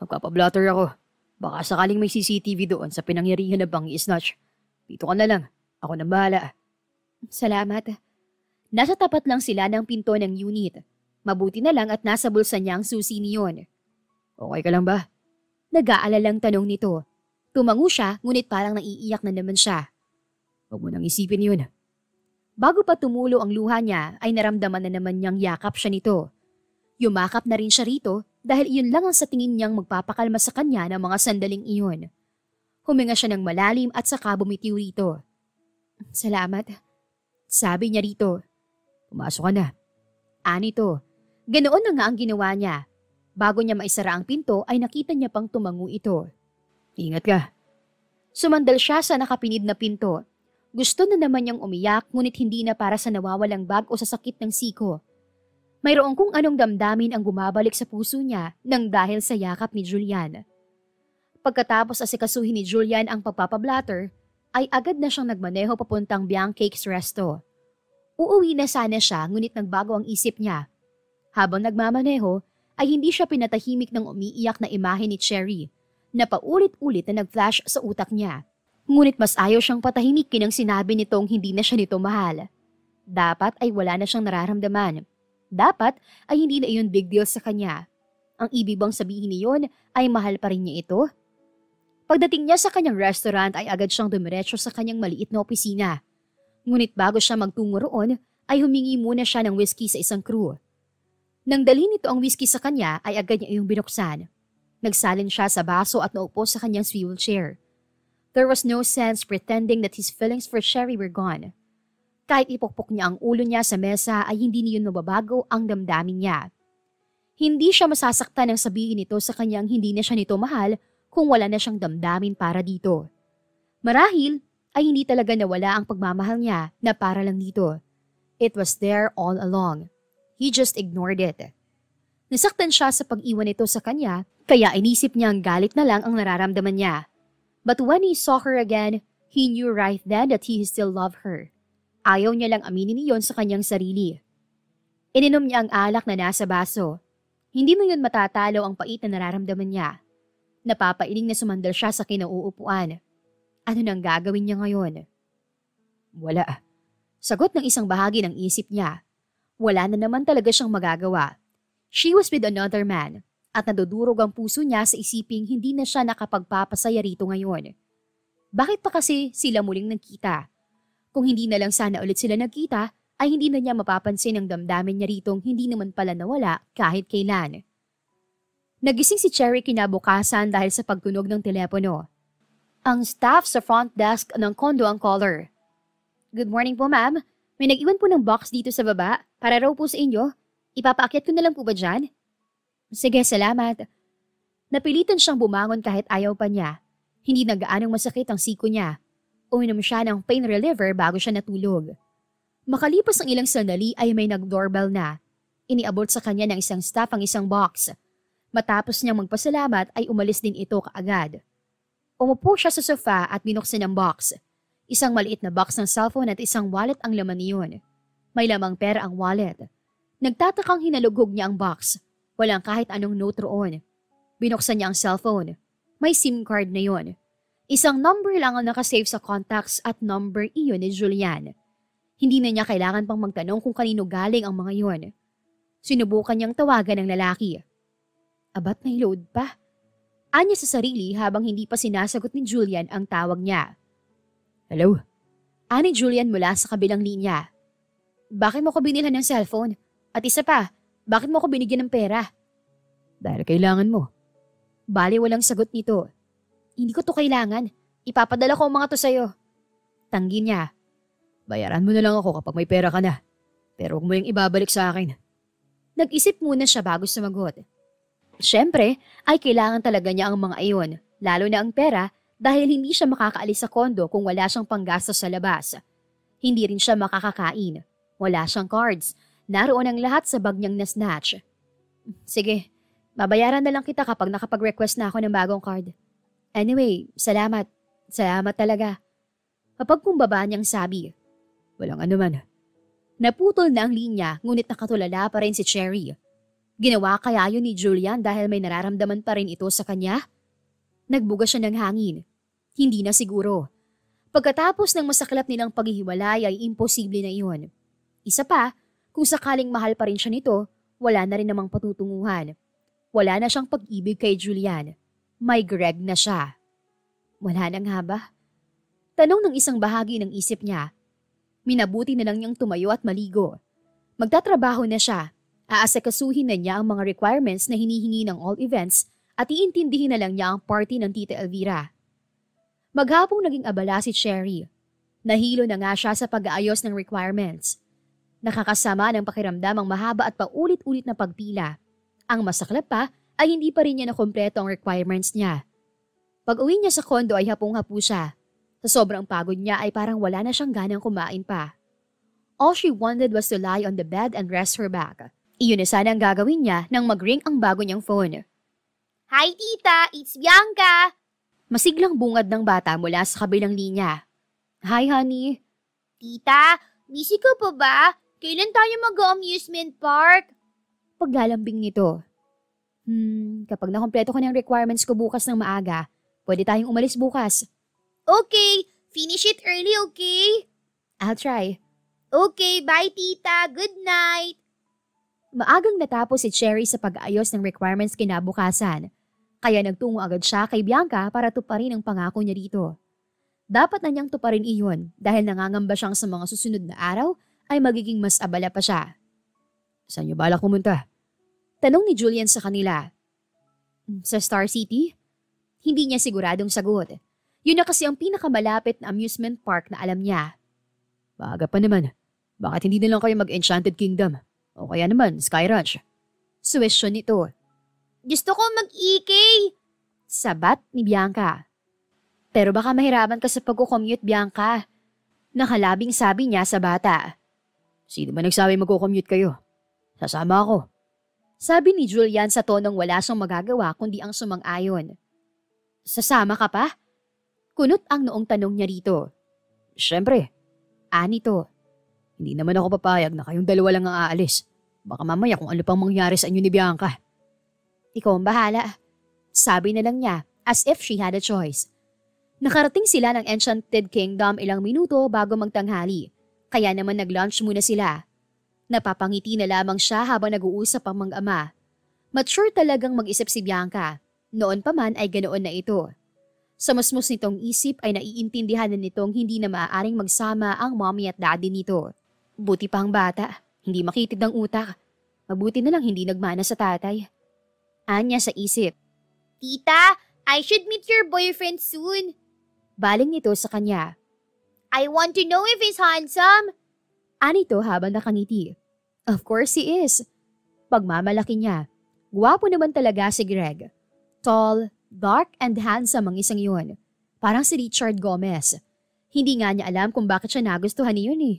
[SPEAKER 2] Magpapablotter ako. Baka sakaling may CCTV doon sa pinangyarihan na bangi snatch. Dito ka na lang. Ako nang bahala.
[SPEAKER 1] Salamat. Nasa tapat lang sila ng pinto ng unit. Mabuti na lang at nasa bulsa niya ang susi niyon.
[SPEAKER 2] Okay ka lang ba?
[SPEAKER 1] Nag-aalalang tanong nito. Tumango siya, ngunit parang naiiyak na naman siya.
[SPEAKER 2] Huwag mo nang isipin yun.
[SPEAKER 1] Bago pa tumulo ang luha niya, ay naramdaman na naman niyang yakap siya nito. Yumakap na rin siya rito dahil iyon lang ang sa tingin niyang magpapakalma sa kanya ng mga sandaling iyon. Huminga siya ng malalim at saka bumitiw rito. Salamat. Sabi niya rito.
[SPEAKER 2] Pumasok ka na.
[SPEAKER 1] Anito. Ganoon na nga ang ginawa niya. Bago niya maisara ang pinto ay nakita niya pang tumango ito.
[SPEAKER 2] Ingat ka.
[SPEAKER 1] Sumandal siya sa nakapinid na pinto. Gusto na naman niyang umiyak ngunit hindi na para sa nawawalang bag o sa sakit ng siko. Mayroong kung anong damdamin ang bumabalik sa puso niya nang dahil sa yakap ni Julian. Pagkatapos asikasuhin ni Julian ang pagpapablatter, ay agad na siyang nagmaneho papuntang Biancake's Resto. Uuwi na sana siya ngunit nagbago ang isip niya. Habang nagmamaneho, ay hindi siya pinatahimik ng umiiyak na imahe ni Cherry na paulit-ulit na nag-flash sa utak niya. Ngunit mas ayaw siyang patahimikin ang sinabi nitong hindi na siya nito mahal. Dapat ay wala na siyang nararamdaman. Dapat ay hindi na iyon big deal sa kanya. Ang ibig bang sabihin niyon ay mahal pa rin niya ito? Pagdating niya sa kanyang restaurant ay agad siyang dumiretso sa kanyang maliit na opisina. Ngunit bago siya magtungo roon ay humingi muna siya ng whiskey sa isang crew. Nang dalhin nito ang whiskey sa kanya ay agad niya iyong binuksan. Nagsalin siya sa baso at naupo sa kanyang swivel chair. There was no sense pretending that his feelings for Cherry were gone. Kahit ipokpok niya ang ulo niya sa mesa ay hindi niyon mababago ang damdamin niya. Hindi siya masasaktan ng sabihin nito sa kanyang hindi na siya nito mahal kung wala na siyang damdamin para dito. Marahil ay hindi talaga nawala ang pagmamahal niya na para lang dito. It was there all along. He just ignored it. Nasaktan siya sa pag-iwan nito sa kanya, kaya inisip niya ang galit na lang ang nararamdaman niya. But when he saw her again, he knew right then that he still loved her. Ayaw niya lang aminin iyon sa kanyang sarili. Ininom niya ang alak na nasa baso. Hindi na yun matatalo ang pait na nararamdaman niya. Napapailing na sumandal siya sa kinauupuan. Ano nang gagawin niya ngayon?
[SPEAKER 2] Wala.
[SPEAKER 1] Sagot ng isang bahagi ng isip niya. Wala na naman talaga siyang magagawa. She was with another man at nadudurog ang puso niya sa isiping hindi na siya nakapagpapasaya rito ngayon. Bakit pa kasi sila muling nagkita? Kung hindi na lang sana ulit sila nagkita, ay hindi na niya mapapansin ang damdamin niya ritong hindi naman pala nawala kahit kailan. Nagising si Cherry kinabukasan dahil sa pagtunog ng telepono. Ang staff sa front desk ng condo ang caller. Good morning po ma'am. May nag-iwan po ng box dito sa baba para raw po sa inyo. Ipapaakyat ko na lang po ba dyan? Sige, salamat. Napilitan siyang bumangon kahit ayaw pa niya. Hindi na gaanong masakit ang siko niya. Uminom siya ng pain reliever bago siya natulog. Makalipas ang ilang sandali ay may nag-doorbell na. Iniabot sa kanya ng isang staff ang isang box. Matapos niyang magpasalamat ay umalis din ito kaagad. Umupo siya sa sofa at binuksan ang box. Isang maliit na box ng cellphone at isang wallet ang laman niyon. May lamang pera ang wallet. Nagtatakang hinalugog niya ang box. Walang kahit anong note roon. Binuksan niya ang cellphone. May SIM card na yon. Isang number lang ang nakasave sa contacts at number iyon ni Julian. Hindi na niya kailangan pang magtanong kung kanino galing ang mga iyon. Sinubukan niyang tawagan ng lalaki. Abat may load pa. Anya sa sarili habang hindi pa sinasagot ni Julian ang tawag niya.
[SPEAKER 2] Hello?
[SPEAKER 1] Ani Julian mula sa kabilang linya. Bakit mo ko binilhan ng cellphone? At isa pa, bakit mo ko binigyan ng pera?
[SPEAKER 2] Dahil kailangan mo.
[SPEAKER 1] Bale walang sagot nito. Hindi ko to kailangan. Ipapadala ko ang mga to sa'yo. Tanggi niya.
[SPEAKER 2] Bayaran mo na lang ako kapag may pera ka na. Pero huwag mo yung ibabalik sa akin.
[SPEAKER 1] Nag-isip muna siya bago sumagot. Siyempre, ay kailangan talaga niya ang mga iyon, lalo na ang pera dahil hindi siya makakaalis sa kondo kung wala siyang panggastos sa labas. Hindi rin siya makakakain. Wala siyang cards. Naroon ang lahat sa bag niyang na-snatch. Sige, babayaran na lang kita kapag nakapag-request na ako ng bagong card. Anyway, salamat. Salamat talaga. Mapagkumbaba niyang sabi.
[SPEAKER 2] Walang anuman.
[SPEAKER 1] Naputol na ang linya ngunit nakatulala pa rin si Cherry. Ginawa kaya yun ni Julian dahil may nararamdaman pa rin ito sa kanya? Nagbuga siya ng hangin. Hindi na siguro. Pagkatapos ng masaklap nilang paghihiwalay ay imposible na iyon. Isa pa, kung sakaling mahal pa rin siya nito, wala na rin namang patutunguhan. Wala na siyang pag-ibig kay Julian. May Greg na siya. Wala na nga ba? Tanong ng isang bahagi ng isip niya. Minabuti na lang niyang tumayo at maligo. Magtatrabaho na siya. Aasikasuhin na niya ang mga requirements na hinihingi ng all events at iintindihin na lang niya ang party ng Tita Elvira. Maghapong naging abala si Cherry. Nahilo na nga siya sa pag-aayos ng requirements. Nakakasama ng pakiramdam ang mahaba at paulit-ulit na pagpila. Ang masaklap pa ay hindi pa rin niya nakompleto ang requirements niya. Pag-uwi niya sa kondo ay hapong-hapo siya. Sa sobrang pagod niya ay parang wala na siyang ganang kumain pa. All she wanted was to lie on the bed and rest her back. Iyon na sana ang gagawin niya nang mag-ring ang bago niyang phone.
[SPEAKER 3] Hi tita, it's Bianca!
[SPEAKER 1] Masiglang bungad ng bata mula sa kabilang linya. Hi honey.
[SPEAKER 3] Tita, busy ka pa ba? Kailan tayo mag-amusement park?
[SPEAKER 1] Paglalambing nito. Kapag nakompleto ko ng requirements ko bukas ng maaga, pwede tayong umalis bukas.
[SPEAKER 3] Okay, finish it early, okay?
[SPEAKER 1] I'll try.
[SPEAKER 3] Okay, bye tita, good night!
[SPEAKER 1] Maagang natapos si Cherry sa pag-ayos ng requirements kinabukasan. Kaya nagtungo agad siya kay Bianca para tuparin ang pangako niya dito. Dapat na niyang tuparin iyon dahil nangangamba siyang sa mga susunod na araw ay magiging mas abala pa siya.
[SPEAKER 2] Saan niyo balak pumunta?
[SPEAKER 1] Tanong ni Julian sa kanila. Sa Star City? Hindi niya siguradong sagot. Yun na kasi ang pinakamalapit na amusement park na alam niya.
[SPEAKER 2] Maaga pa naman. Bakit hindi na lang kayo mag-Enchanted Kingdom? O kaya naman, Sky Ranch?
[SPEAKER 1] Suwestyon nito.
[SPEAKER 3] Gusto ko mag-EK!
[SPEAKER 1] Sabat ni Bianca. Pero baka mahirapan ka sa pagkukommute, Bianca. Nakalabing sabi niya sa bata.
[SPEAKER 2] Sino ba nagsabi magkukommute kayo? Sasama ako.
[SPEAKER 1] Sabi ni Julian sa tonong wala siyang magagawa kundi ang sumang-ayon. Sasama ka pa? Kunot ang noong tanong niya rito.
[SPEAKER 2] Siyempre.
[SPEAKER 1] Anito.
[SPEAKER 2] Hindi naman ako papayag na kayong dalawa lang ang aalis. Baka mamaya kung ano pang mangyari sa inyo ni Bianca.
[SPEAKER 1] Ikaw ang bahala. Sabi na lang niya as if she had a choice. Nakarating sila ng Enchanted Kingdom ilang minuto bago magtanghali. Kaya naman nag-lunch muna sila. Napapangiti na lamang siya habang nag-uusap ang mag-ama. Mature talagang mag-isip si Bianca. Noon pa man ay ganoon na ito. Sa masmos nitong isip ay naiintindihan na nitong hindi na maaaring magsama ang mommy at daddy nito. Buti pa ang bata, hindi makitid ang utak. Mabuti na lang hindi nagmana sa tatay. Anya sa isip.
[SPEAKER 3] Tita, I should meet your boyfriend soon.
[SPEAKER 1] Baling nito sa kanya.
[SPEAKER 3] I want to know if he's handsome.
[SPEAKER 1] Anito habang nakangiti. Of course he is. Pagmamalaki niya. Guwapo naman talaga si Greg. Tall, dark and handsome ang isang yun. Parang si Richard Gomez. Hindi nga niya alam kung bakit siya nagustuhan niyon eh.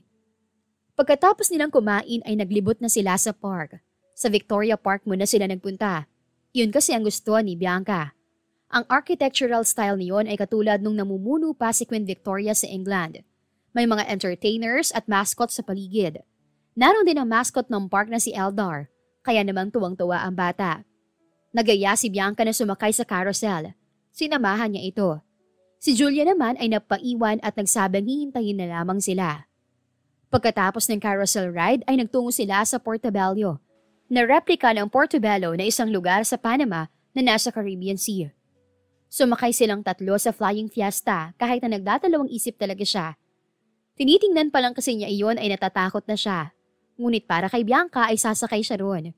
[SPEAKER 1] Pagkatapos nilang kumain ay naglibot na sila sa park. Sa Victoria Park muna sila nagpunta. Yun kasi ang gusto ni Bianca. Ang architectural style niyon ay katulad nung namumuno pa si Queen Victoria sa England. May mga entertainers at mascot sa paligid. Naroon din ang mascot ng park na si Eldar, kaya namang tuwang-tuwa ang bata. Nagaya si Bianca na sumakay sa carousel. Sinamahan niya ito. Si Julia naman ay napaiwan at nagsabing hihintayin na lamang sila. Pagkatapos ng carousel ride ay nagtungo sila sa Portobello, na replika ng Portobello na isang lugar sa Panama na nasa Caribbean Sea. Sumakay silang tatlo sa Flying Fiesta kahit na nagdadalawang isip talaga siya. Tinitingnan pa lang kasi niya iyon ay natatakot na siya. Ngunit para kay Bianca ay sasakay siya roon.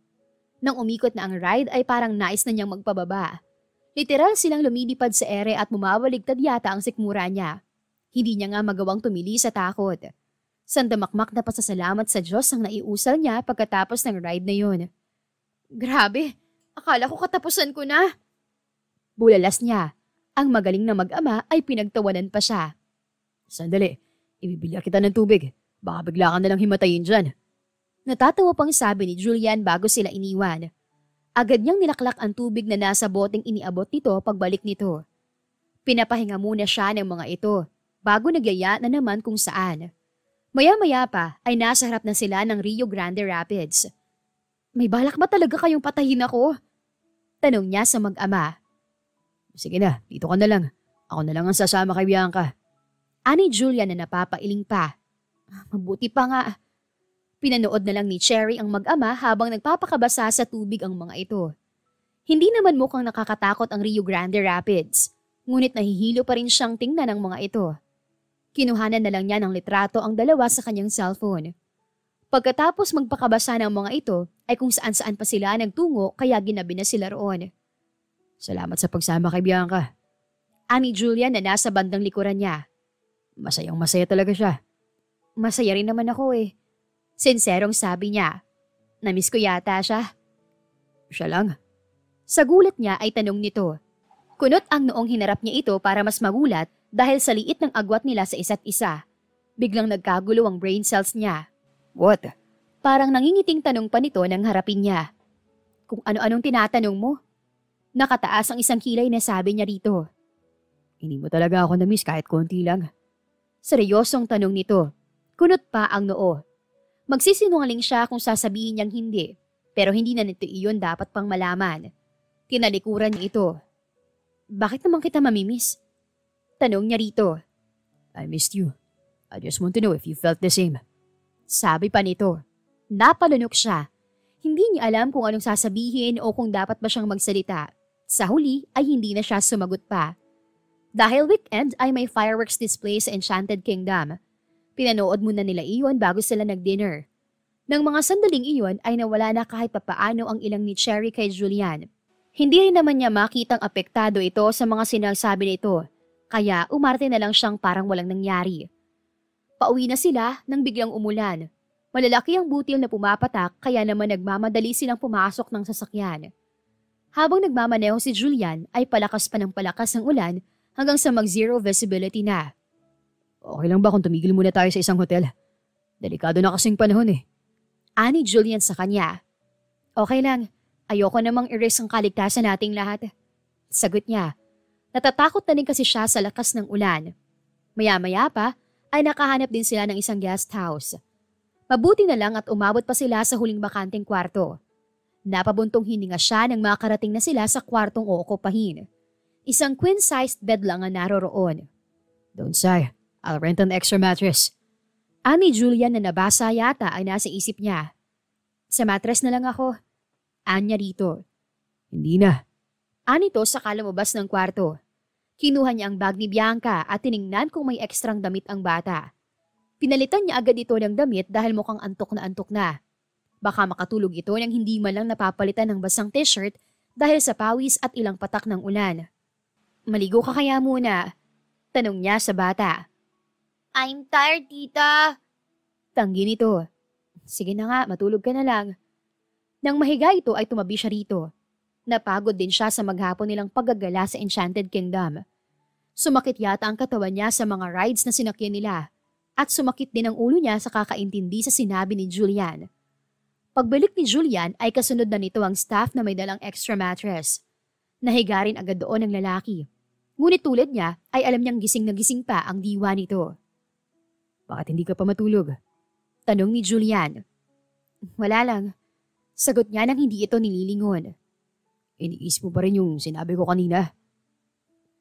[SPEAKER 1] Nang umikot na ang ride ay parang nais na niyang magpababa. Literal silang lumilipad sa ere at mumawaligtad yata ang sikmura niya. Hindi niya nga magawang tumili sa takot. Sandamakmak na pasasalamat sa Diyos ang naiusal niya pagkatapos ng ride na yun. Grabe, akala ko katapusan ko na. Bulalas niya. Ang magaling na mag-ama ay pinagtawanan pa siya.
[SPEAKER 2] Sandali, ibibili kita ng tubig. Baka bigla ka nalang himatayin dyan.
[SPEAKER 1] Natatawa pang sabi ni Julian bago sila iniwan. Agad niyang nilaklak ang tubig na nasa boteng iniabot nito pagbalik nito. Pinapahinga muna siya ng mga ito bago nagyaya na naman kung saan. Maya-maya pa ay nasa harap na sila ng Rio Grande Rapids. May balak ba talaga kayong patayin ako? Tanong niya sa mag-ama.
[SPEAKER 2] Sige na, dito ka na lang. Ako na lang ang sasama kay Bianca.
[SPEAKER 1] Ani Julian na napapailing pa. Mabuti pa nga. Pinanood na lang ni Cherry ang mag-ama habang nagpapakabasa sa tubig ang mga ito. Hindi naman mukhang nakakatakot ang Rio Grande Rapids, ngunit nahihilo pa rin siyang tingnan ang mga ito. Kinuhanan na lang niya ng litrato ang dalawa sa kanyang cellphone. Pagkatapos magpakabasa ng mga ito ay kung saan-saan pa sila nagtungo kaya ginabi na sila roon.
[SPEAKER 2] Salamat sa pagsama kay Bianca.
[SPEAKER 1] Ani Julian na nasa bandang likuran niya.
[SPEAKER 2] Masayang masaya talaga siya.
[SPEAKER 1] Masaya rin naman ako eh. Sinserong sabi niya. Namiss ko yata siya.
[SPEAKER 2] Siya lang.
[SPEAKER 1] Sa gulat niya ay tanong nito. Kunot ang noong hinarap niya ito para mas magulat dahil sa liit ng agwat nila sa isa't isa. Biglang nagkagulo ang brain cells niya.
[SPEAKER 2] What?
[SPEAKER 1] Parang nangingiting tanong pa nito nang harapin niya. Kung ano-anong tinatanong mo? Nakataas ang isang kilay na sabi niya rito.
[SPEAKER 2] Hindi mo talaga ako na-miss kahit konti lang.
[SPEAKER 1] Seryosong tanong nito. Kunot pa ang noo. Magsisinungaling siya kung sasabihin niyang hindi, pero hindi na nito iyon dapat pang malaman. Tinalikuran niya ito. Bakit naman kita mamimiss? Tanong niya rito.
[SPEAKER 2] I missed you. I just want to know if you felt the same.
[SPEAKER 1] Sabi pa nito. Napalunok siya. Hindi niya alam kung anong sasabihin o kung dapat ba siyang magsalita. Sa huli ay hindi na siya sumagot pa. Dahil weekend ay may fireworks display sa Enchanted Kingdom. Pinanood muna nila iyon bago sila nag-dinner. Nang mga sandaling iyon ay nawala na kahit papaano ang ilang ni Cherry kay Julian. Hindi rin naman niya makitang apektado ito sa mga sinasabi nito, kaya umarte na lang siyang parang walang nangyari. Pauwi na sila nang biglang umulan. Malalaki ang butil na pumapatak kaya naman nagmamadali silang pumasok ng sasakyan. Habang nagmamaneho si Julian ay palakas pa ng palakas ang ulan hanggang sa mag-zero visibility na.
[SPEAKER 2] Okay lang ba kung tumigil muna tayo sa isang hotel? Delikado na kasing panahon eh.
[SPEAKER 1] Ani Julian sa kanya. Okay lang, ayoko namang i-risk ang kaligtasan nating lahat. Sagot niya. Natatakot na rin kasi siya sa lakas ng ulan. Maya-maya pa ay nakahanap din sila ng isang guest house. Mabuti na lang at umabot pa sila sa huling bakanteng kwarto. Napabuntong hininga siya nang makarating na sila sa kwartong ookupahin. Isang queen-sized bed lang ang naroroon.
[SPEAKER 2] Don't sigh, I'll rent an extra mattress.
[SPEAKER 1] Ani Julian na nabasa yata ay nasa isip niya. Sa mattress na lang ako. Anya rito.
[SPEAKER 2] Hindi na.
[SPEAKER 1] Anito sa kalumabas ng kwarto. Kinuha niya ang bag ni Bianca at tiningnan kung may ekstrang damit ang bata. Pinalitan niya agad ito ng damit dahil mukhang antok na antok na. Baka makatulog ito nang hindi man lang napapalitan ng basang t-shirt dahil sa pawis at ilang patak ng ulan. Maligo ka kaya muna? Tanong niya sa bata.
[SPEAKER 3] I'm tired, tita.
[SPEAKER 1] Tanggi nito. Sige na nga, matulog ka na lang. Nang mahiga ito ay tumabi siya rito. Napagod din siya sa maghapon nilang paggagala sa Enchanted Kingdom. Sumakit yata ang katawan niya sa mga rides na sinakyan nila at sumakit din ang ulo niya sa kakaintindi sa sinabi ni Julian. Pagbalik ni Julian ay kasunod na nito ang staff na may dalang extra mattress. Nahiga rin agad doon ang lalaki. Ngunit tulad niya ay alam niyang gising na gising pa ang diwa nito.
[SPEAKER 2] Bakit hindi ka pa matulog?
[SPEAKER 1] Tanong ni Julian. Wala lang. Sagot niya nang hindi ito nililingon.
[SPEAKER 2] Iniisip mo pa rin yung sinabi ko kanina.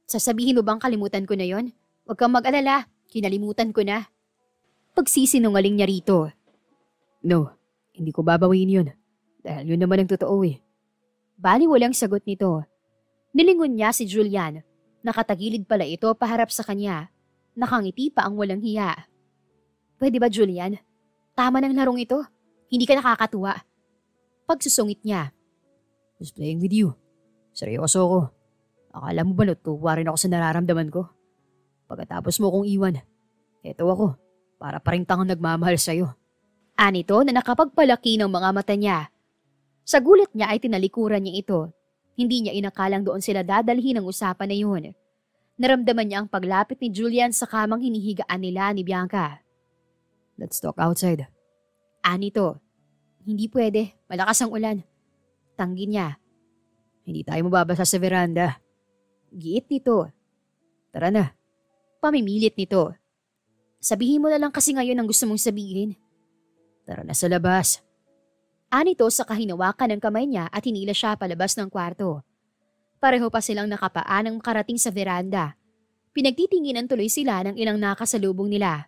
[SPEAKER 1] Sasabihin mo bang kalimutan ko na yon? Huwag kang mag-alala, kinalimutan ko na. Pagsisinungaling niya rito.
[SPEAKER 2] No, hindi ko babawiin yun. Dahil yun naman ang totoo eh.
[SPEAKER 1] Bali walang sagot nito. Nilingon niya si Julian. Nakatagilid pala ito paharap sa kanya. Nakangiti pa ang walang hiya. Pwede ba, Julian? Tama ng larong ito. Hindi ka nakakatuwa. Pagsusungit niya.
[SPEAKER 2] Just playing with you. Seryoso ako. Akala mo ba natuwa rin ako sa nararamdaman ko? Pagkatapos mo kong iwan, eto ako, para pa rin tangang nagmamahal sa'yo.
[SPEAKER 1] Anito na nakapagpalaki ng mga mata niya. Sa gulat niya ay tinalikuran niya ito. Hindi niya inakalang doon sila dadalhin ng usapan na yun. Naramdaman niya ang paglapit ni Julian sa kamang hinihigaan nila ni Bianca.
[SPEAKER 2] Let's talk outside.
[SPEAKER 1] Anito, hindi pwede. Malakas ang ulan. Tanggi niya.
[SPEAKER 2] Hindi tayo mababasa sa veranda.
[SPEAKER 1] Giit nito.
[SPEAKER 2] Tara na.
[SPEAKER 1] Pamimilit nito. Sabihin mo na lang kasi ngayon ang gusto mong sabihin.
[SPEAKER 2] Tara na sa labas.
[SPEAKER 1] Anito sa kahinawakan ng kamay niya at hinila siya palabas ng kwarto. Pareho pa silang nakapaan nang makarating sa veranda. Pinagtitinginan tuloy sila ng ilang nakasalubong nila.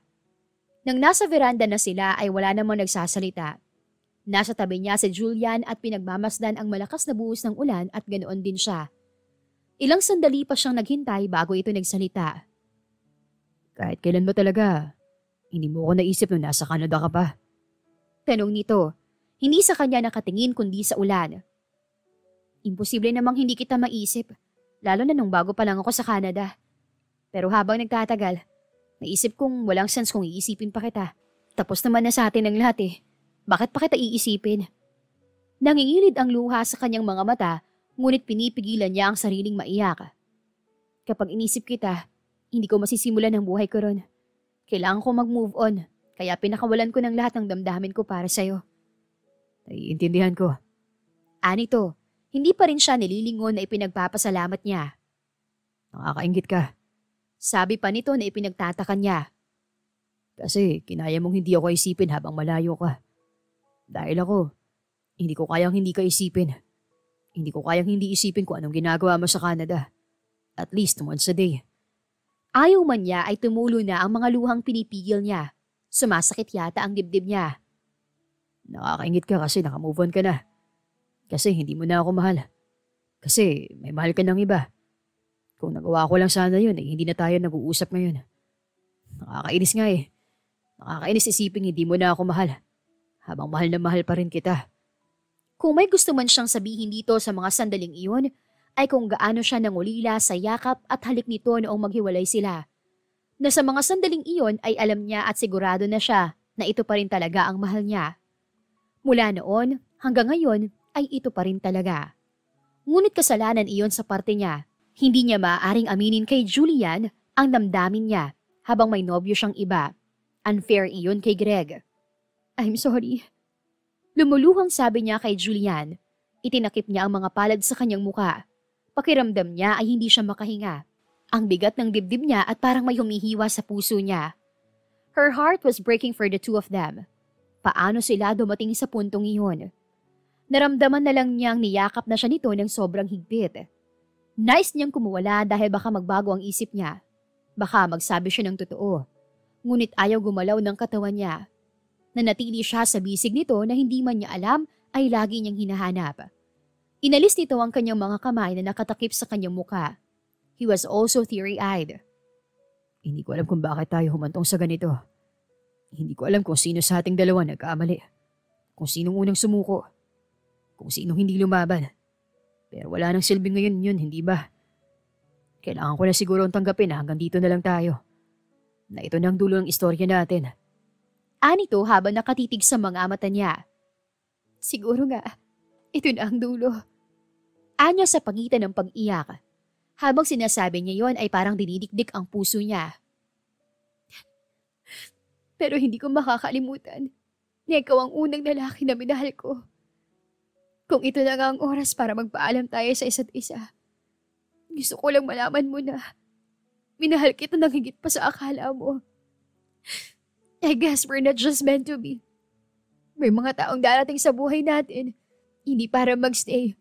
[SPEAKER 1] Nang nasa veranda na sila ay wala namang nagsasalita. Nasa tabi niya si Julian at pinagmamasdan ang malakas na buhos ng ulan at ganoon din siya. Ilang sandali pa siyang naghintay bago ito nagsalita.
[SPEAKER 2] Kahit kailan ba talaga, hindi mo ko naisip nung nasa Canada ka pa?
[SPEAKER 1] Tanong nito, hindi sa kanya nakatingin kundi sa ulan. Imposible namang hindi kita maisip, lalo na nung bago pa lang ako sa Canada. Pero habang nagtatagal, naisip kong walang sense kung iisipin pa kita. Tapos naman na sa atin ang lahat eh. Bakit pa kita iisipin? Nangingilid ang luha sa kanyang mga mata, ngunit pinipigilan niya ang sariling maiyak. Kapag inisip kita, hindi ko masisimulan ang buhay ko ron. Kailangan ko mag-move on, kaya pinakawalan ko ng lahat ng damdamin ko para sa'yo.
[SPEAKER 2] Naiintindihan ko.
[SPEAKER 1] Anito, hindi pa rin siya nililingon na ipinagpapasalamat niya.
[SPEAKER 2] Nakakaingit ka.
[SPEAKER 1] Sabi pa nito na ipinagtatakan niya.
[SPEAKER 2] Kasi kinaya mong hindi ako isipin habang malayo ka. Dahil ako, hindi ko kayang hindi ka isipin. Hindi ko kayang hindi isipin kung anong ginagawa mo sa Canada. At least once a day.
[SPEAKER 1] Ayaw man niya ay tumulo na ang mga luhang pinipigil niya. Sumasakit yata ang dibdib niya.
[SPEAKER 2] Nakakaingit ka kasi nakamove on ka na. Kasi hindi mo na ako mahal. Kasi may mahal ka ng iba. Kung nagawa ko lang sana yun, hindi na tayo nag-uusap ngayon. Nakakainis nga eh. Nakakainis isipin hindi mo na ako mahal. Habang mahal na mahal pa rin kita.
[SPEAKER 1] Kung may gusto man siyang sabihin dito sa mga sandaling iyon, ay kung gaano siya nangulila sa yakap at halik nito noong maghiwalay sila. Na sa mga sandaling iyon ay alam niya at sigurado na siya na ito pa rin talaga ang mahal niya. Mula noon hanggang ngayon ay ito pa rin talaga. Ngunit kasalanan iyon sa parte niya. Hindi niya maaaring aminin kay Julian ang damdamin niya habang may nobyo siyang iba. Unfair iyon kay Greg. I'm sorry. Lumuluhang sabi niya kay Julian. Itinakip niya ang mga palad sa kanyang muka. Pakiramdam niya ay hindi siya makahinga. Ang bigat ng dibdib niya at parang may humihiwa sa puso niya. Her heart was breaking for the two of them. Paano sila dumating sa puntong iyon? Naramdaman na lang niyang niyakap na siya nito ng sobrang higpit. Nice niyang kumuwala dahil baka magbago ang isip niya. Baka magsabi siya ng totoo. Ngunit ayaw gumalaw ng katawan niya. Nanatili siya sa bisig nito na hindi man niya alam ay lagi niyang hinahanap. Inalis nito ang kanyang mga kamay na nakatakip sa kanyang muka. He was also teary-eyed.
[SPEAKER 2] Hindi ko alam kung bakit tayo humantong sa ganito. Hindi ko alam kung sino sa ating dalawa nagkamali. Kung sinong unang sumuko. Kung sinong hindi lumaban. Pero wala nang silbi ngayon yun, hindi ba? Kailangan ko na siguro tanggapin na hanggang dito na lang tayo. Na ito na ang dulo ng istorya natin.
[SPEAKER 1] Anito habang nakatitig sa mga mata niya. Siguro nga, ito na ang dulo. Anya sa pagitan ng pag-iyak. Habang sinasabi niya yon ay parang dinidikdik ang puso niya. Pero hindi ko makakalimutan na ikaw ang unang lalaki na minahal ko. Kung ito na nga ang oras para magpaalam tayo sa isa't isa, gusto ko lang malaman mo na minahal kita nang higit pa sa akala mo. I guess we're not just meant to be. May mga taong darating sa buhay natin, hindi para magstay,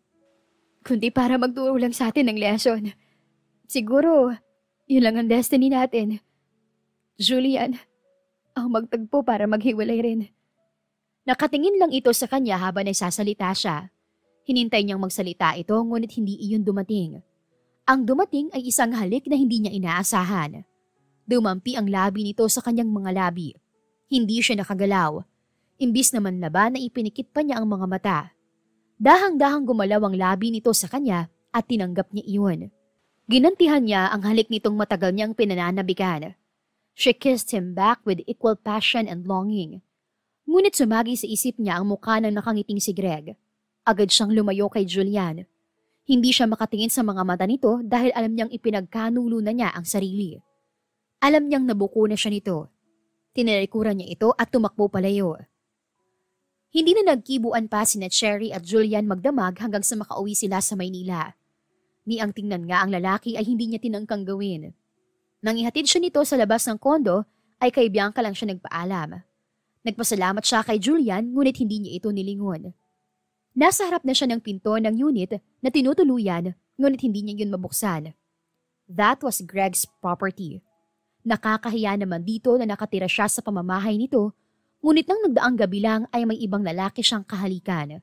[SPEAKER 1] kundi para magturo lang sa atin ng lesson. Siguro, yun lang ang destiny natin. Julian, ang magtagpo para maghiwalay rin. Nakatingin lang ito sa kanya habang nagsasalita siya. Hinintay niyang magsalita ito ngunit hindi iyon dumating. Ang dumating ay isang halik na hindi niya inaasahan. Dumampi ang labi nito sa kanyang mga labi. Hindi siya nakagalaw. Imbis na manlaban na ipinikit pa niya ang mga mata. Dahang-dahang gumalaw ang labi nito sa kanya at tinanggap niya iyon. Ginantihan niya ang halik nitong matagal niyang pinananabikan. She kissed him back with equal passion and longing. Ngunit sumagi sa isip niya ang mukha ng nakangiting si Greg. Agad siyang lumayo kay Julian. Hindi siya makatingin sa mga mata nito dahil alam niyang ipinagkanulo na niya ang sarili. Alam niyang nabuko na siya nito. Tinalikuran niya ito at tumakbo palayo. Hindi na nagkibuan pa sina Cherry at Julian magdamag hanggang sa makauwi sila sa Maynila. Ni ang tingnan nga ang lalaki ay hindi niya tinangkang gawin. Nang ihatid siya nito sa labas ng kondo, ay kay Bianca lang siya nagpaalam. Nagpasalamat siya kay Julian ngunit hindi niya ito nilingon. Nasa harap na siya ng pinto ng unit na tinutuluyan ngunit hindi niya yun mabuksan. That was Greg's property. Nakakahiya naman dito na nakatira siya sa pamamahay nito, ngunit nang nagdaang gabi lang ay may ibang lalaki siyang kahalikan.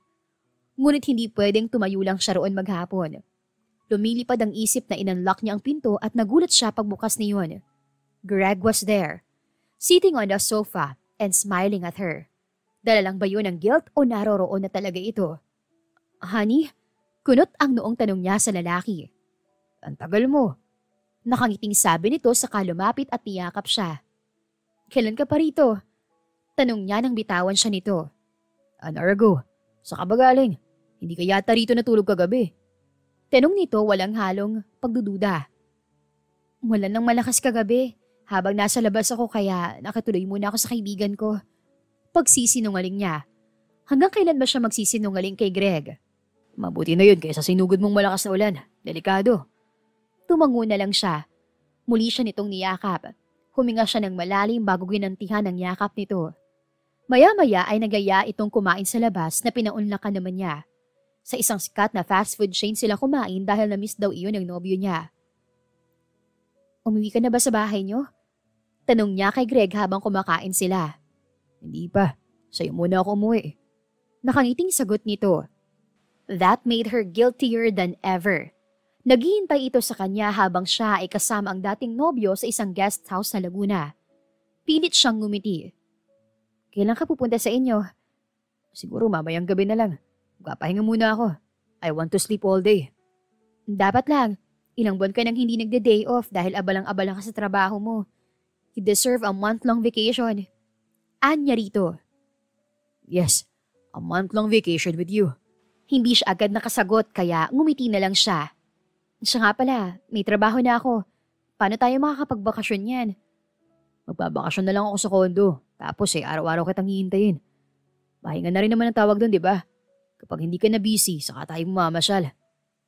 [SPEAKER 1] Ngunit hindi pwedeng tumayo lang siya roon maghapon. Lumilipad ang isip na inunlock niya ang pinto at nagulat siya pagbukas niyon. Greg was there, sitting on the sofa and smiling at her. Dala lang ba yun ng guilt o naroroon na talaga ito? Honey, kunot ang noong tanong niya sa lalaki. Ang tagal mo. Nakangiting sabi nito saka lumapit at niyakap siya. Kailan ka pa rito? Tanong niya nang bitawan siya nito. An hour ago. Saka ba galing? Hindi ka yata rito natulog kagabi. Tanong nito walang halong pagdududa. Wala nang malakas kagabi. Habang nasa labas ako kaya nakatuloy muna ako sa kaibigan ko. Pagsisinungaling niya. Hanggang kailan ba siya magsisinungaling kay Greg? Mabuti na yun kaysa sinugod mong malakas na ulan. Delikado. Tumango na lang siya. Muli siya nitong niyakap. Huminga siya ng malalim bago ginantihan ang yakap nito. Maya-maya ay nagaya itong kumain sa labas na pinaunlakan naman niya. Sa isang sikat na fast food chain sila kumain dahil na-miss daw iyon ng nobyo niya. Umuwi ka na ba sa bahay niyo? Tanong niya kay Greg habang kumakain sila. Hindi pa. Sa'yo muna ako umuwi. Nakangiting sagot nito. That made her guiltier than ever. Naghihintay ito sa kanya habang siya ay kasama ang dating nobyo sa isang guest house sa Laguna. Pilit siyang ngumiti. Kailan ka pupunta sa inyo? Siguro mamayang gabi na lang. Magpapahinga muna ako. I want to sleep all day. Dapat lang. Ilang buwan ka nang hindi nagde-day off dahil abalang-abala ka sa trabaho mo. You deserve a month-long vacation. Anya rito. Yes, a month-long vacation with you. Hindi siya agad nakasagot kaya ngumiti na lang siya. Siya nga pala, may trabaho na ako. Paano tayo makakapagbakasyon yan? Magbabakasyon na lang ako sa kondo. Tapos araw-araw kitang hihintayin. Pahinga na rin naman ang tawag doon, di ba? Kapag hindi ka na busy, saka tayo mamamasyal.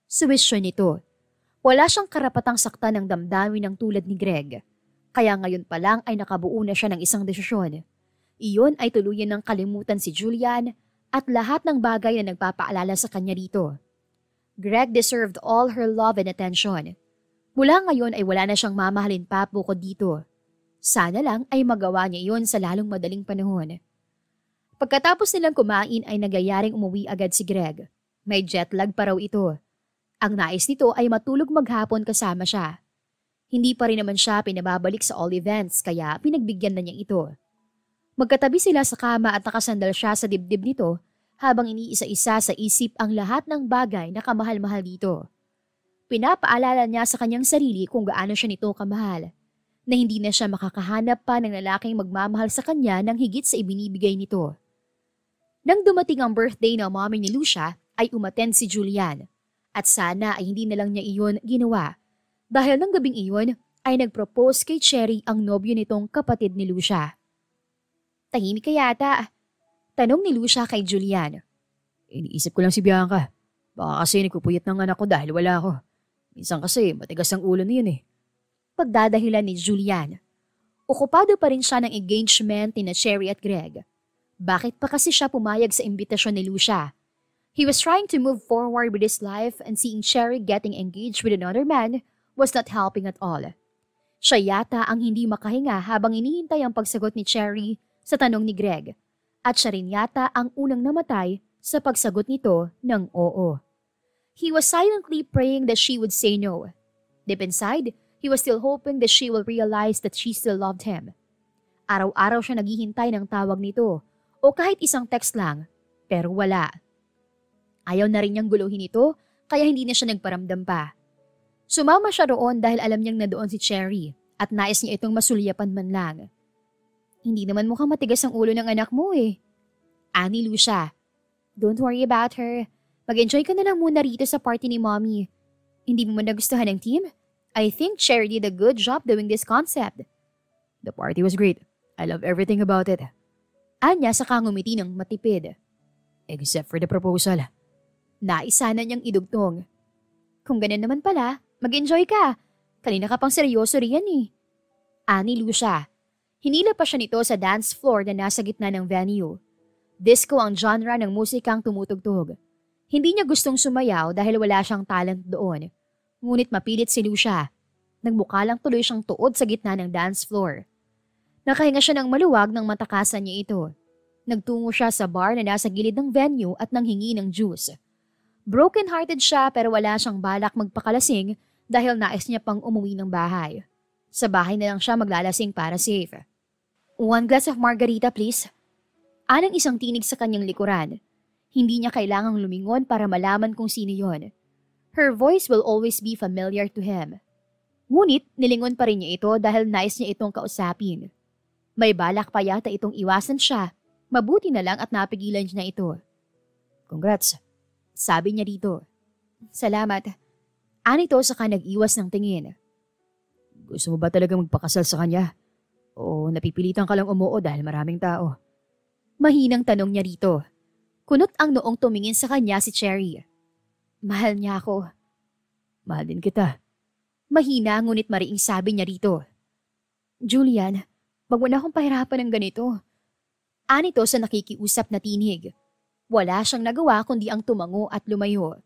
[SPEAKER 1] Suwisyon nito. Wala siyang karapatang saktan ng damdamin ng tulad ni Greg. Kaya ngayon pa lang ay nakabuo na siya ng isang desisyon. Iyon ay tuluyan ng kalimutan si Julian at lahat ng bagay na nagpapaalala sa kanya rito. Greg deserved all her love and attention. Mula ngayon ay wala na siyang mamahalin pa bukod dito. Sana lang ay magawa niya iyon sa lalong madaling panahon. Pagkatapos nilang kumain ay nagyayaring umuwi agad si Greg. May jet lag pa raw ito. Ang nais nito ay matulog maghapon kasama siya. Hindi pa rin naman siya pinababalik sa all events kaya pinagbigyan na niya ito. Magkatabi sila sa kama at nakasandal siya sa dibdib nito habang iniisa-isa sa isip ang lahat ng bagay na kamahal-mahal dito. Pinapaalala niya sa kanyang sarili kung gaano siya nito kamahal, na hindi na siya makakahanap pa ng lalaking magmamahal sa kanya ng higit sa ibinibigay nito. Nang dumating ang birthday ng mommy ni Lucia, ay umattend si Julian. At sana ay hindi na lang niya iyon ginawa. Dahil ng gabing iyon ay nagpropose kay Cherry ang nobyo nitong kapatid ni Lucia. Tahimik ka yata. Tanong ni Lucia kay Julian. Iniisip ko lang si Bianca. Baka kasi nagpupuyat ng anak ko dahil wala ako. Minsan kasi matigas ang ulo na yun eh. Pagdadahilan ni Julian. Okupado pa rin siya ng engagement ni Cherry at Greg. Bakit pa kasi siya pumayag sa imbitasyon ni Lucia? He was trying to move forward with his life and seeing Cherry getting engaged with another man was not helping at all. Siya yata ang hindi makahinga habang inihintay ang pagsagot ni Cherry sa tanong ni Greg. At siya rin yata ang unang namatay sa pagsagot nito ng oo. He was silently praying that she would say no. Deep inside, he was still hoping that she will realize that she still loved him. Araw-araw siya naghihintay ng tawag nito o kahit isang text lang, pero wala. Ayaw na rin niyang guluhin ito kaya hindi na siya nagparamdam pa. Sumama siya roon dahil alam niyang na doon si Cherry at nais niya itong masulyapan man lang. Hindi naman mukhang matigas ang ulo ng anak mo eh. Ani Lucia. Don't worry about her. Mag-enjoy ka na lang muna rito sa party ni Mommy. Hindi mo man nagustuhan ng team? I think Cherry did a good job doing this concept. The party was great. I love everything about it. Anya sa kangumiti ng matipid. Except for the proposal. Naisa na niyang idugtong. Kung ganun naman pala, mag-enjoy ka. Kanina ka pang seryoso riyan eh. Ani Lucia. Hinila pa siya nito sa dance floor na nasa gitna ng venue. Disco ang genre ng musikang tumutugtog. Hindi niya gustong sumayaw dahil wala siyang talent doon. Ngunit mapilit si Lucia. Nagmukha lang tuloy siyang tuod sa gitna ng dance floor. Nakahinga siya ng maluwag nang matakasan niya ito. Nagtungo siya sa bar na nasa gilid ng venue at nanghingi ng juice. Broken-hearted siya pero wala siyang balak magpakalasing dahil nais niya pang umuwi ng bahay. Sa bahay na lang siya maglalasing para safe. 1 glass of margarita please. Anang isang tinig sa kanyang likuran. Hindi niya kailangang lumingon para malaman kung sino yon. Her voice will always be familiar to him. Ngunit nilingon pa rin niya ito dahil nais niya itong kausapin. May balak pa yata itong iwasan siya. Mabuti na lang at napigilan niya na ito.
[SPEAKER 2] Congrats,
[SPEAKER 1] sabi niya dito. Salamat. Anito saka nag-iwas ng tingin.
[SPEAKER 2] Gusto mo ba talaga magpakasal sa kanya? O napipilitan ka lang umuo dahil maraming tao?
[SPEAKER 1] Mahinang tanong niya dito. Kunot ang noong tumingin sa kanya si Cherry. Mahal niya ako.
[SPEAKER 2] Mahal din kita.
[SPEAKER 1] Mahina ngunit mariing sabi niya rito. Julian, wag mo na akong pahirapan ng ganito. Anito sa nakikiusap na tinig. Wala siyang nagawa kundi ang tumango at lumayo.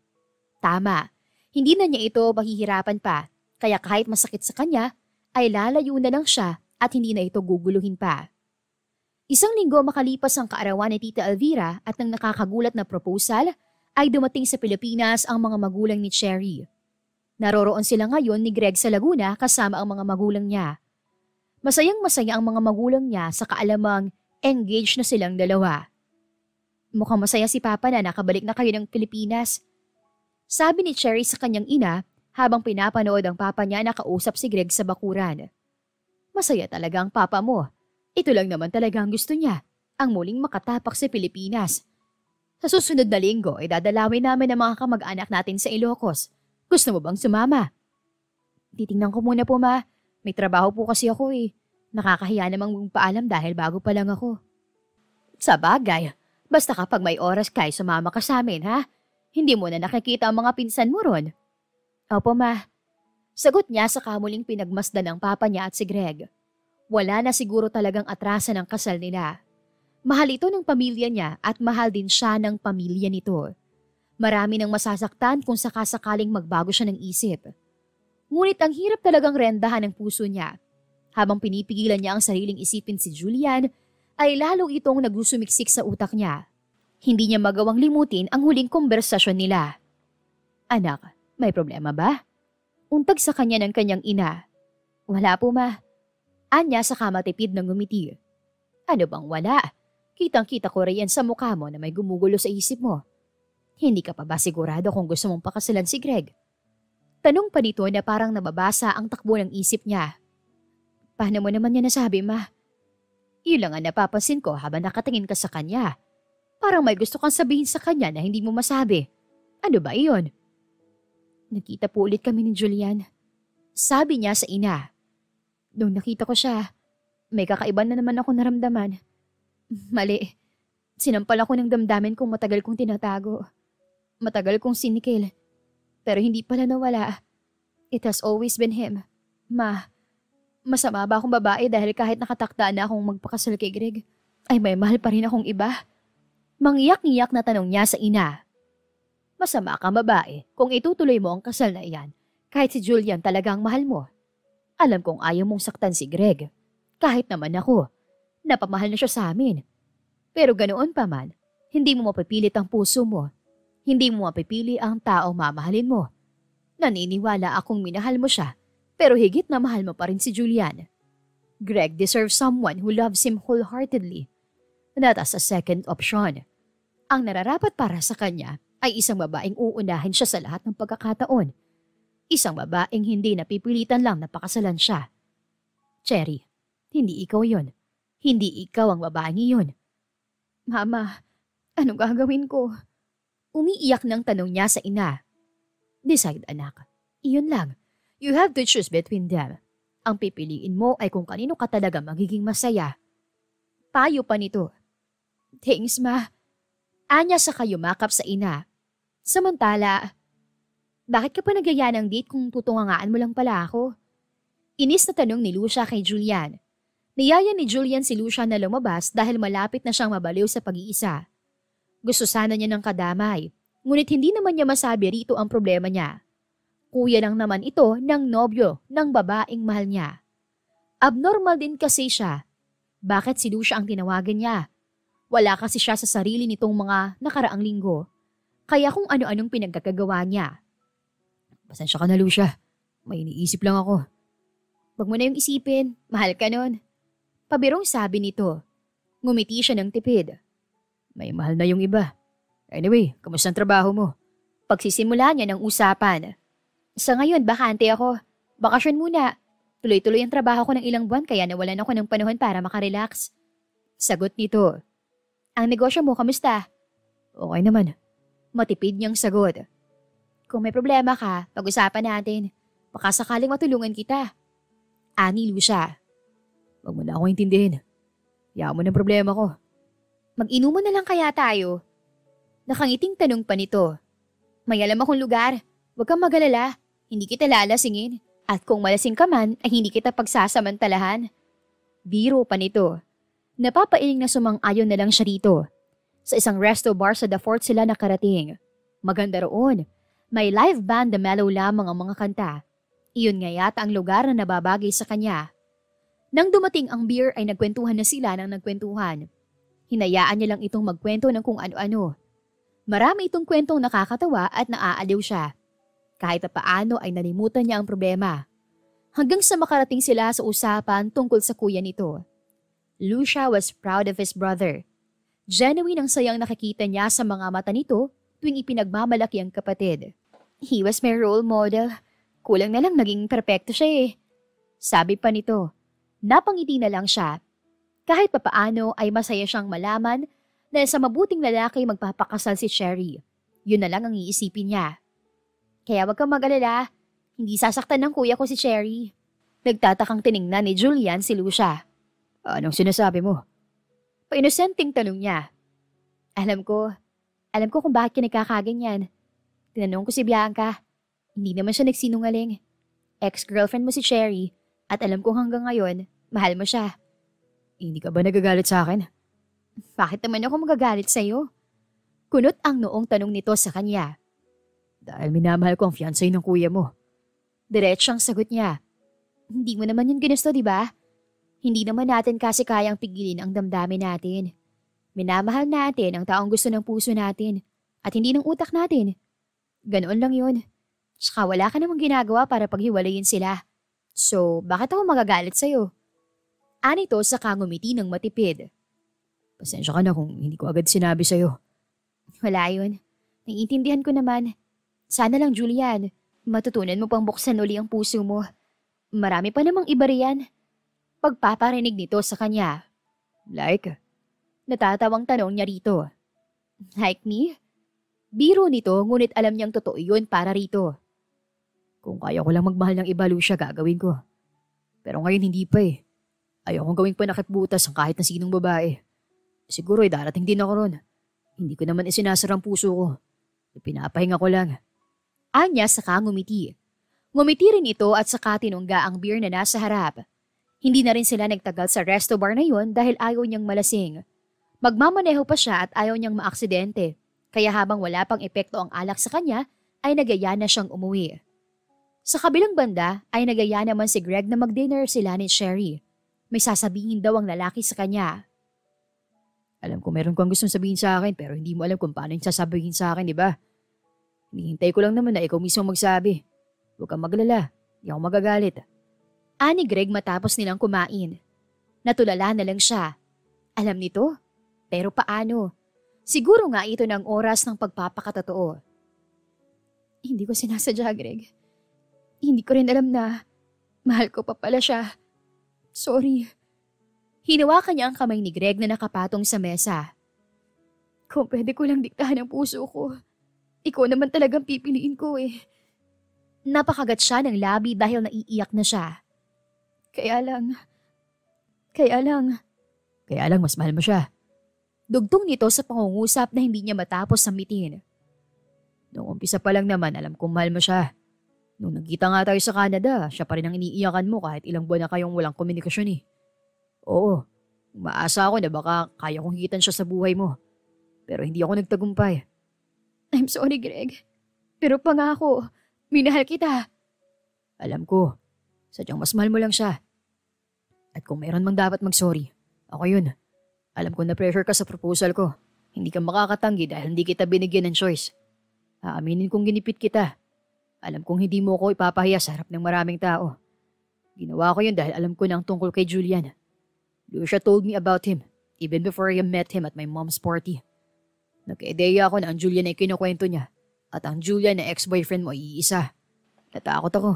[SPEAKER 1] Tama, hindi na niya ito mahihirapan pa, kaya kahit masakit sa kanya, ay lalayo na lang siya at hindi na ito guguluhin pa. Isang linggo makalipas ang kaarawan ni Tita Elvira at nang nakakagulat na proposal, ay dumating sa Pilipinas ang mga magulang ni Cherry. Naroroon sila ngayon ni Greg sa Laguna kasama ang mga magulang niya. Masayang-masaya ang mga magulang niya sa kaalamang engaged na silang dalawa. Mukhang masaya si Papa na nakabalik na kayo ng Pilipinas. Sabi ni Cherry sa kanyang ina habang pinapanood ang papa niya na kausap si Greg sa bakuran. Masaya talaga ang papa mo. Ito lang naman talaga ang gusto niya, ang muling makatapak sa Pilipinas. Sa susunod na linggo ay dadalawin namin ang mga kamag-anak natin sa Ilocos. Gusto mo bang sumama? Titingnan ko muna po ma. May trabaho po kasi ako eh. Nakakahiya namang paalam dahil bago pa lang ako. Sa bagay, basta kapag may oras ka ay sumama ka sa amin ha? Hindi mo na nakikita ang mga pinsan mo ron. Opo ma. Sagot niya sa kamuling pinagmasdan ng papa niya at si Greg. Wala na siguro talagang atrasan ang kasal nila. Mahal ito ng pamilya niya at mahal din siya ng pamilya nito. Marami nang masasaktan kung sakasakaling magbago siya ng isip. Ngunit ang hirap talagang rendahan ng puso niya. Habang pinipigilan niya ang sariling isipin si Julian, ay lalo itong nagsusumiksik sa utak niya. Hindi niya magawang limutin ang huling konversasyon nila. Anak, may problema ba? Untag sa kanya ng kanyang ina. Wala po ma. Anya sa kamatipid ng ngumiti. Ano bang wala? Kitang-kita ko riyan sa mukha mo na may gumugulo sa isip mo. Hindi ka pa ba sigurado kung gusto mong pakasalan si Greg? Tanong pa nito na parang nababasa ang takbo ng isip niya. Paano mo naman niya nasabi, ma? Yun lang ang napapansin ko habang nakatingin ka sa kanya. Parang may gusto kang sabihin sa kanya na hindi mo masabi. Ano ba iyon? Nakita po ulit kami ni Julian. Sabi niya sa ina. Nung nakita ko siya, may kakaiba na naman ako naramdaman. Mali. Sinampal ako ng damdamin kung matagal kong tinatago. Matagal kong sinikil. Pero hindi pala nawala. It has always been him. Ma, masama ba akong babae dahil kahit nakatakda na akong magpakasal kay Greg, ay may mahal pa rin akong iba? Mangiyak-ngiyak na tanong niya sa ina. Masama kang babae kung itutuloy mo ang kasal na iyan kahit si Julian talagang mahal mo. Alam kong ayaw mong saktan si Greg. Kahit naman ako, napamahal na siya sa amin. Pero ganoon pa man, hindi mo mapipilit ang puso mo. Hindi mo mapipili ang taong mamahalin mo. Naniniwala akong minahal mo siya, pero higit na mahal mo pa rin si Julian. Greg deserves someone who loves him wholeheartedly. That as a second option. Ang nararapat para sa kanya ay isang babaeng uunahin siya sa lahat ng pagkakataon. Isang babaeng hindi napipilitan lang na pakasalan siya. Cherry, hindi ikaw yon. Hindi ikaw ang babaeng iyon. Mama, anong gagawin ko? Umiiyak ng tanong niya sa ina. Decide anak, iyon lang. You have to choose between them. Ang pipiliin mo ay kung kanino ka talaga magiging masaya. Payo pa nito. Thanks ma. Anya sa kayumakap sa ina. Samantala, bakit ka pa nagyaya ng date kung tutungangaan mo lang pala ako? Inis na tanong ni Lucia kay Julian. Niyaya ni Julian si Lucia na lumabas dahil malapit na siyang mabaliw sa pag-iisa. Gusto sana niya ng kadamay, ngunit hindi naman niya masabi rito ang problema niya. Kuya lang naman ito ng nobyo ng babaeng mahal niya. Abnormal din kasi siya. Bakit si Lucia ang tinawagan niya? Wala kasi siya sa sarili nitong mga nakaraang linggo. Kaya kung ano-anong pinagkakagawa niya.
[SPEAKER 2] Pasensya ka na, Lucia. May iniisip lang ako.
[SPEAKER 1] Wag mo na yung isipin, mahal ka nun. Pabirong sabi nito. Ngumiti siya ng tipid.
[SPEAKER 2] May mahal na yung iba. Anyway, kamusta ang trabaho mo?
[SPEAKER 1] Pagsisimula niya ng usapan. Sa ngayon, bakante ako. Bakasyon muna. Tuloy-tuloy ang trabaho ko ng ilang buwan kaya nawalan ako ng panahon para makarelax. Sagot nito. Ang negosyo mo, kamusta?
[SPEAKER 2] Okay naman.
[SPEAKER 1] Matipid niyang sagot. Kung may problema ka, pag-usapan natin. Baka sakaling matulungan kita. Ani Lucia.
[SPEAKER 2] Huwag mo na akong intindihin. Hayaan mo ng problema ko.
[SPEAKER 1] Mag-inuman na lang kaya tayo? Nakangiting tanong pa nito. May alam akong lugar. Huwag kang magalala. Hindi kita lalasingin. At kung malasing ka man, ay hindi kita pagsasamantalahan. Biro pa nito. Napapailing na sumang-ayon na lang siya rito. Sa isang resto bar sa The Fort sila nakarating. Maganda roon. May live band na mellow lamang ang mga kanta. Iyon nga yata ang lugar na nababagay sa kanya. Nang dumating ang beer ay nagkwentuhan na sila ng nagkwentuhan. Hinayaan niya lang itong magkwento ng kung ano-ano. Marami itong kwentong nakakatawa at naaaliw siya. Kahit na paano ay nalimutan niya ang problema. Hanggang sa makarating sila sa usapan tungkol sa kuya nito. Lucia was proud of his brother. Genuine ang sayang nakikita niya sa mga mata nito tuwing ipinagmamalaki ang kapatid. He was my role model. Kulang na lang naging perpekto siya eh. Sabi pa nito, napangiti na lang siya. Kahit papaano ay masaya siyang malaman na sa mabuting lalaki magpapakasal si Cherry. Yun na lang ang iisipin niya. Kaya wag kang mag-alala, hindi sasaktan ng kuya ko si Cherry. Nagtatakang tiningnan ni Julian si Lucia.
[SPEAKER 2] Anong sinasabi mo?
[SPEAKER 1] Painosenteng tanong niya. Alam ko kung bakit ka nagkakaganyan. Tinanong ko si Bianca. Hindi naman siya nagsinungaling. Ex-girlfriend mo si Cherry at alam ko hanggang ngayon, mahal mo siya.
[SPEAKER 2] Hindi ka ba nagagalit sa akin?
[SPEAKER 1] Bakit naman ako magagalit sa'yo? Kunot ang noong tanong nito sa kanya.
[SPEAKER 2] Dahil minamahal ko ang fiancé ng kuya mo.
[SPEAKER 1] Diretsyang sagot niya. Hindi mo naman yun ginusto, di ba? Hindi naman natin kasi kayang pigilin ang damdamin natin. Minamahal natin ang taong gusto ng puso natin at hindi ng utak natin. Ganoon lang yun. Tsaka wala ka namang ginagawa para paghiwalayin sila. So, bakit ako magagalit sa'yo? Anito sa kangumiti ng matipid.
[SPEAKER 2] Pasensya ka na kung hindi ko agad sinabi sa'yo.
[SPEAKER 1] Wala yun. Naiintindihan ko naman. Sana lang, Julian, matutunan mo pang buksan uli ang puso mo. Marami pa namang iba riyan. Pagpaparinig nito sa kanya.
[SPEAKER 2] Like?
[SPEAKER 1] Natatawang tanong niya rito. Like me? Biro nito ngunit alam niyang totoo yun para rito.
[SPEAKER 2] Kung kaya ko lang magmahal ng iba, Lucia, gagawin ko. Pero ngayon hindi pa eh. Ayokong gawing panakipbutas ang kahit na sinong babae. Siguro ay darating din ako ron. Hindi ko naman isinasara ang puso ko. Ipinapahinga ko lang.
[SPEAKER 1] Anya saka ngumiti. Ngumiti rin ito at saka tinungga ang beer na nasa harap. Hindi na rin sila nagtagal sa resto bar na yun dahil ayaw niyang malasing. Magmamaneho pa siya at ayaw niyang maaksidente. Kaya habang wala pang epekto ang alak sa kanya, ay nagaya na siyang umuwi. Sa kabilang banda ay nagaya naman si Greg na mag-dinner sila ni Cherry. May sasabihin daw ang lalaki sa kanya.
[SPEAKER 2] Alam ko meron kang gustong sabihin sa akin pero hindi mo alam kung paano yung sasabihin sa akin, di ba? Hinihintay ko lang naman na ikaw mismo magsabi. Huwag kang maglala, hindi ako magagalit.
[SPEAKER 1] Ani Greg matapos nilang kumain. Natulala na lang siya. Alam nito? Pero paano? Siguro nga ito ng oras ng pagpapakatotoo. Hindi ko sinasadya, Greg. Hindi ko rin alam na mahal ko pa pala siya. Sorry. Hinawakan niya ang kamay ni Greg na nakapatong sa mesa. Kung pwede ko lang diktahan ang puso ko, ikaw naman talagang pipiliin ko eh. Napakagat siya ng labi dahil naiiyak na siya. Kaya lang
[SPEAKER 2] mas mahal mo siya.
[SPEAKER 1] Dugtong nito sa pangungusap na hindi niya matapos sambitin.
[SPEAKER 2] Noong umpisa pa lang naman alam kong mahal mo siya. Nung nagkita nga tayo sa Canada, siya pa rin ang iniiyakan mo kahit ilang buwan na kayong walang komunikasyon eh. Oo, umaasa ako na baka kaya kong higitan siya sa buhay mo. Pero hindi ako nagtagumpay.
[SPEAKER 1] I'm sorry, Greg. Pero pangako, Minahal kita.
[SPEAKER 2] Alam ko, sadyang mas mahal mo lang siya. At kung meron mang dapat mag-sorry, ako yun. Alam ko na pressure ka sa proposal ko. Hindi ka makakatanggi dahil hindi kita binigyan ng choice. Aaminin kong ginipit kita. Alam kong hindi mo ko ipapahiya sa harap ng maraming tao. Ginawa ko yun dahil alam ko na ang tungkol kay Julian. Lucia told me about him, even before I met him at my mom's party. Nagka-ideya ako na ang Julian ay kinukwento niya at ang Julian na ex-boyfriend mo ay iisa. Natakot ako.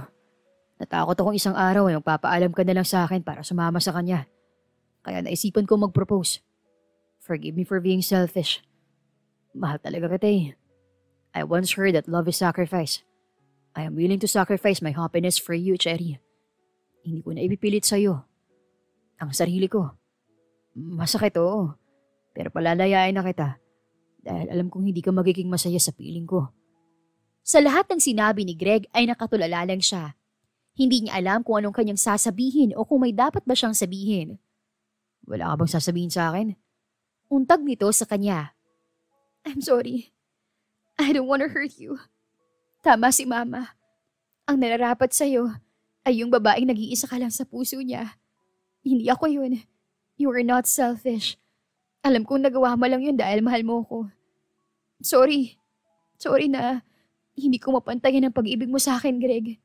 [SPEAKER 2] Natakot akong isang araw ay magpapaalam ka na lang sa akin para sumama sa kanya. Kaya naisipan ko mag-propose. Forgive me for being selfish. Mahal talaga kita eh. I once heard that love is sacrifice. I am willing to sacrifice my happiness for you, Cherry. Hindi ko na ipipilit sa'yo. Ang sarili ko. Masakit oo. Pero palalayain na kita. Dahil alam kong hindi ka magiging masaya sa piling ko.
[SPEAKER 1] Sa lahat ng sinabi ni Greg ay nakatulala lang siya. Hindi niya alam kung anong kanyang sasabihin o kung may dapat ba siyang sabihin.
[SPEAKER 2] Wala ka bang sasabihin sa akin?
[SPEAKER 1] Untag nito sa kanya. I'm sorry. I don't want to hurt you. Tama si Mama. Ang nararapat sa'yo ay yung babaeng nag-iisa ka lang sa puso niya. Hindi ako yun. You are not selfish. Alam kong nagawa mo lang yun dahil mahal mo ko. Sorry. Sorry na hindi ko mapantayan ang pag-ibig mo sa akin, Greg.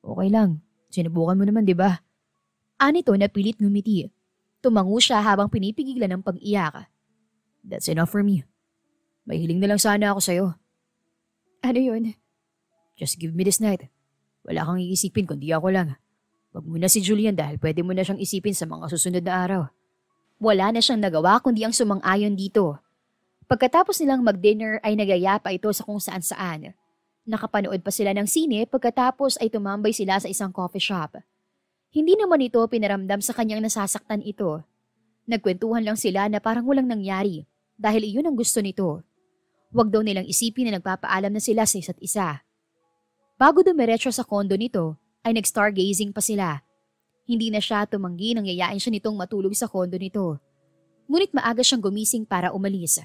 [SPEAKER 2] Okay lang. Sinubukan mo naman, di ba?
[SPEAKER 1] Anito na pilit ngumiti. Tumango siya habang pinipigilan ng pag-iyak.
[SPEAKER 2] That's enough for me. May hiling na lang sana ako sa'yo.
[SPEAKER 1] Ano yun?
[SPEAKER 2] Just give me this night. Wala kang iisipin kundi ako lang. Wag mo na si Julian dahil pwede mo na siyang isipin sa mga susunod na araw.
[SPEAKER 1] Wala na siyang nagawa kundi ang sumang-ayon dito. Pagkatapos nilang mag-dinner ay nagyayapa ito sa kung saan-saan. Nakapanood pa sila ng sine pagkatapos ay tumambay sila sa isang coffee shop. Hindi naman ito pinaramdam sa kanyang nasasaktan ito. Nagkwentuhan lang sila na parang walang nangyari dahil iyon ang gusto nito. Huwag daw nilang isipin na nagpapaalam na sila sa isa't isa. Bago dumiretso sa kondo nito, ay nag-stargazing pa sila. Hindi na siya tumanggi nang yayain siya nitong matulog sa kondo nito. Ngunit maaga siyang gumising para umalis.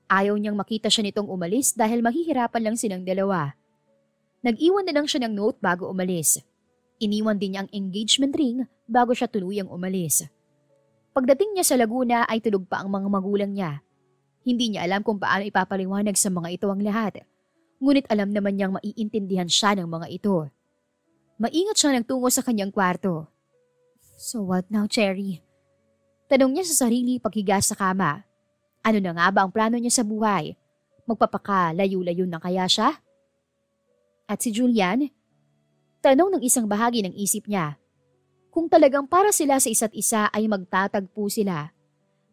[SPEAKER 1] Ayaw niyang makita siya nitong umalis dahil mahihirapan lang silang dalawa. Nag-iwan na lang siya ng note bago umalis. Iniwan din niya ang engagement ring bago siya tuluyang umalis. Pagdating niya sa Laguna ay tulog pa ang mga magulang niya. Hindi niya alam kung paano ipapaliwanag sa mga ito ang lahat. Ngunit alam naman niyang maiintindihan siya ng mga ito. Maingat siya nagtungo sa kanyang kwarto. So what now, Cherry? Tanong niya sa sarili paghiga sa kama. Ano na nga ba ang plano niya sa buhay? Magpapakalayo-layo na kaya siya? At si Julian? Tanong ng isang bahagi ng isip niya. Kung talagang para sila sa isa't isa ay magtatagpo sila.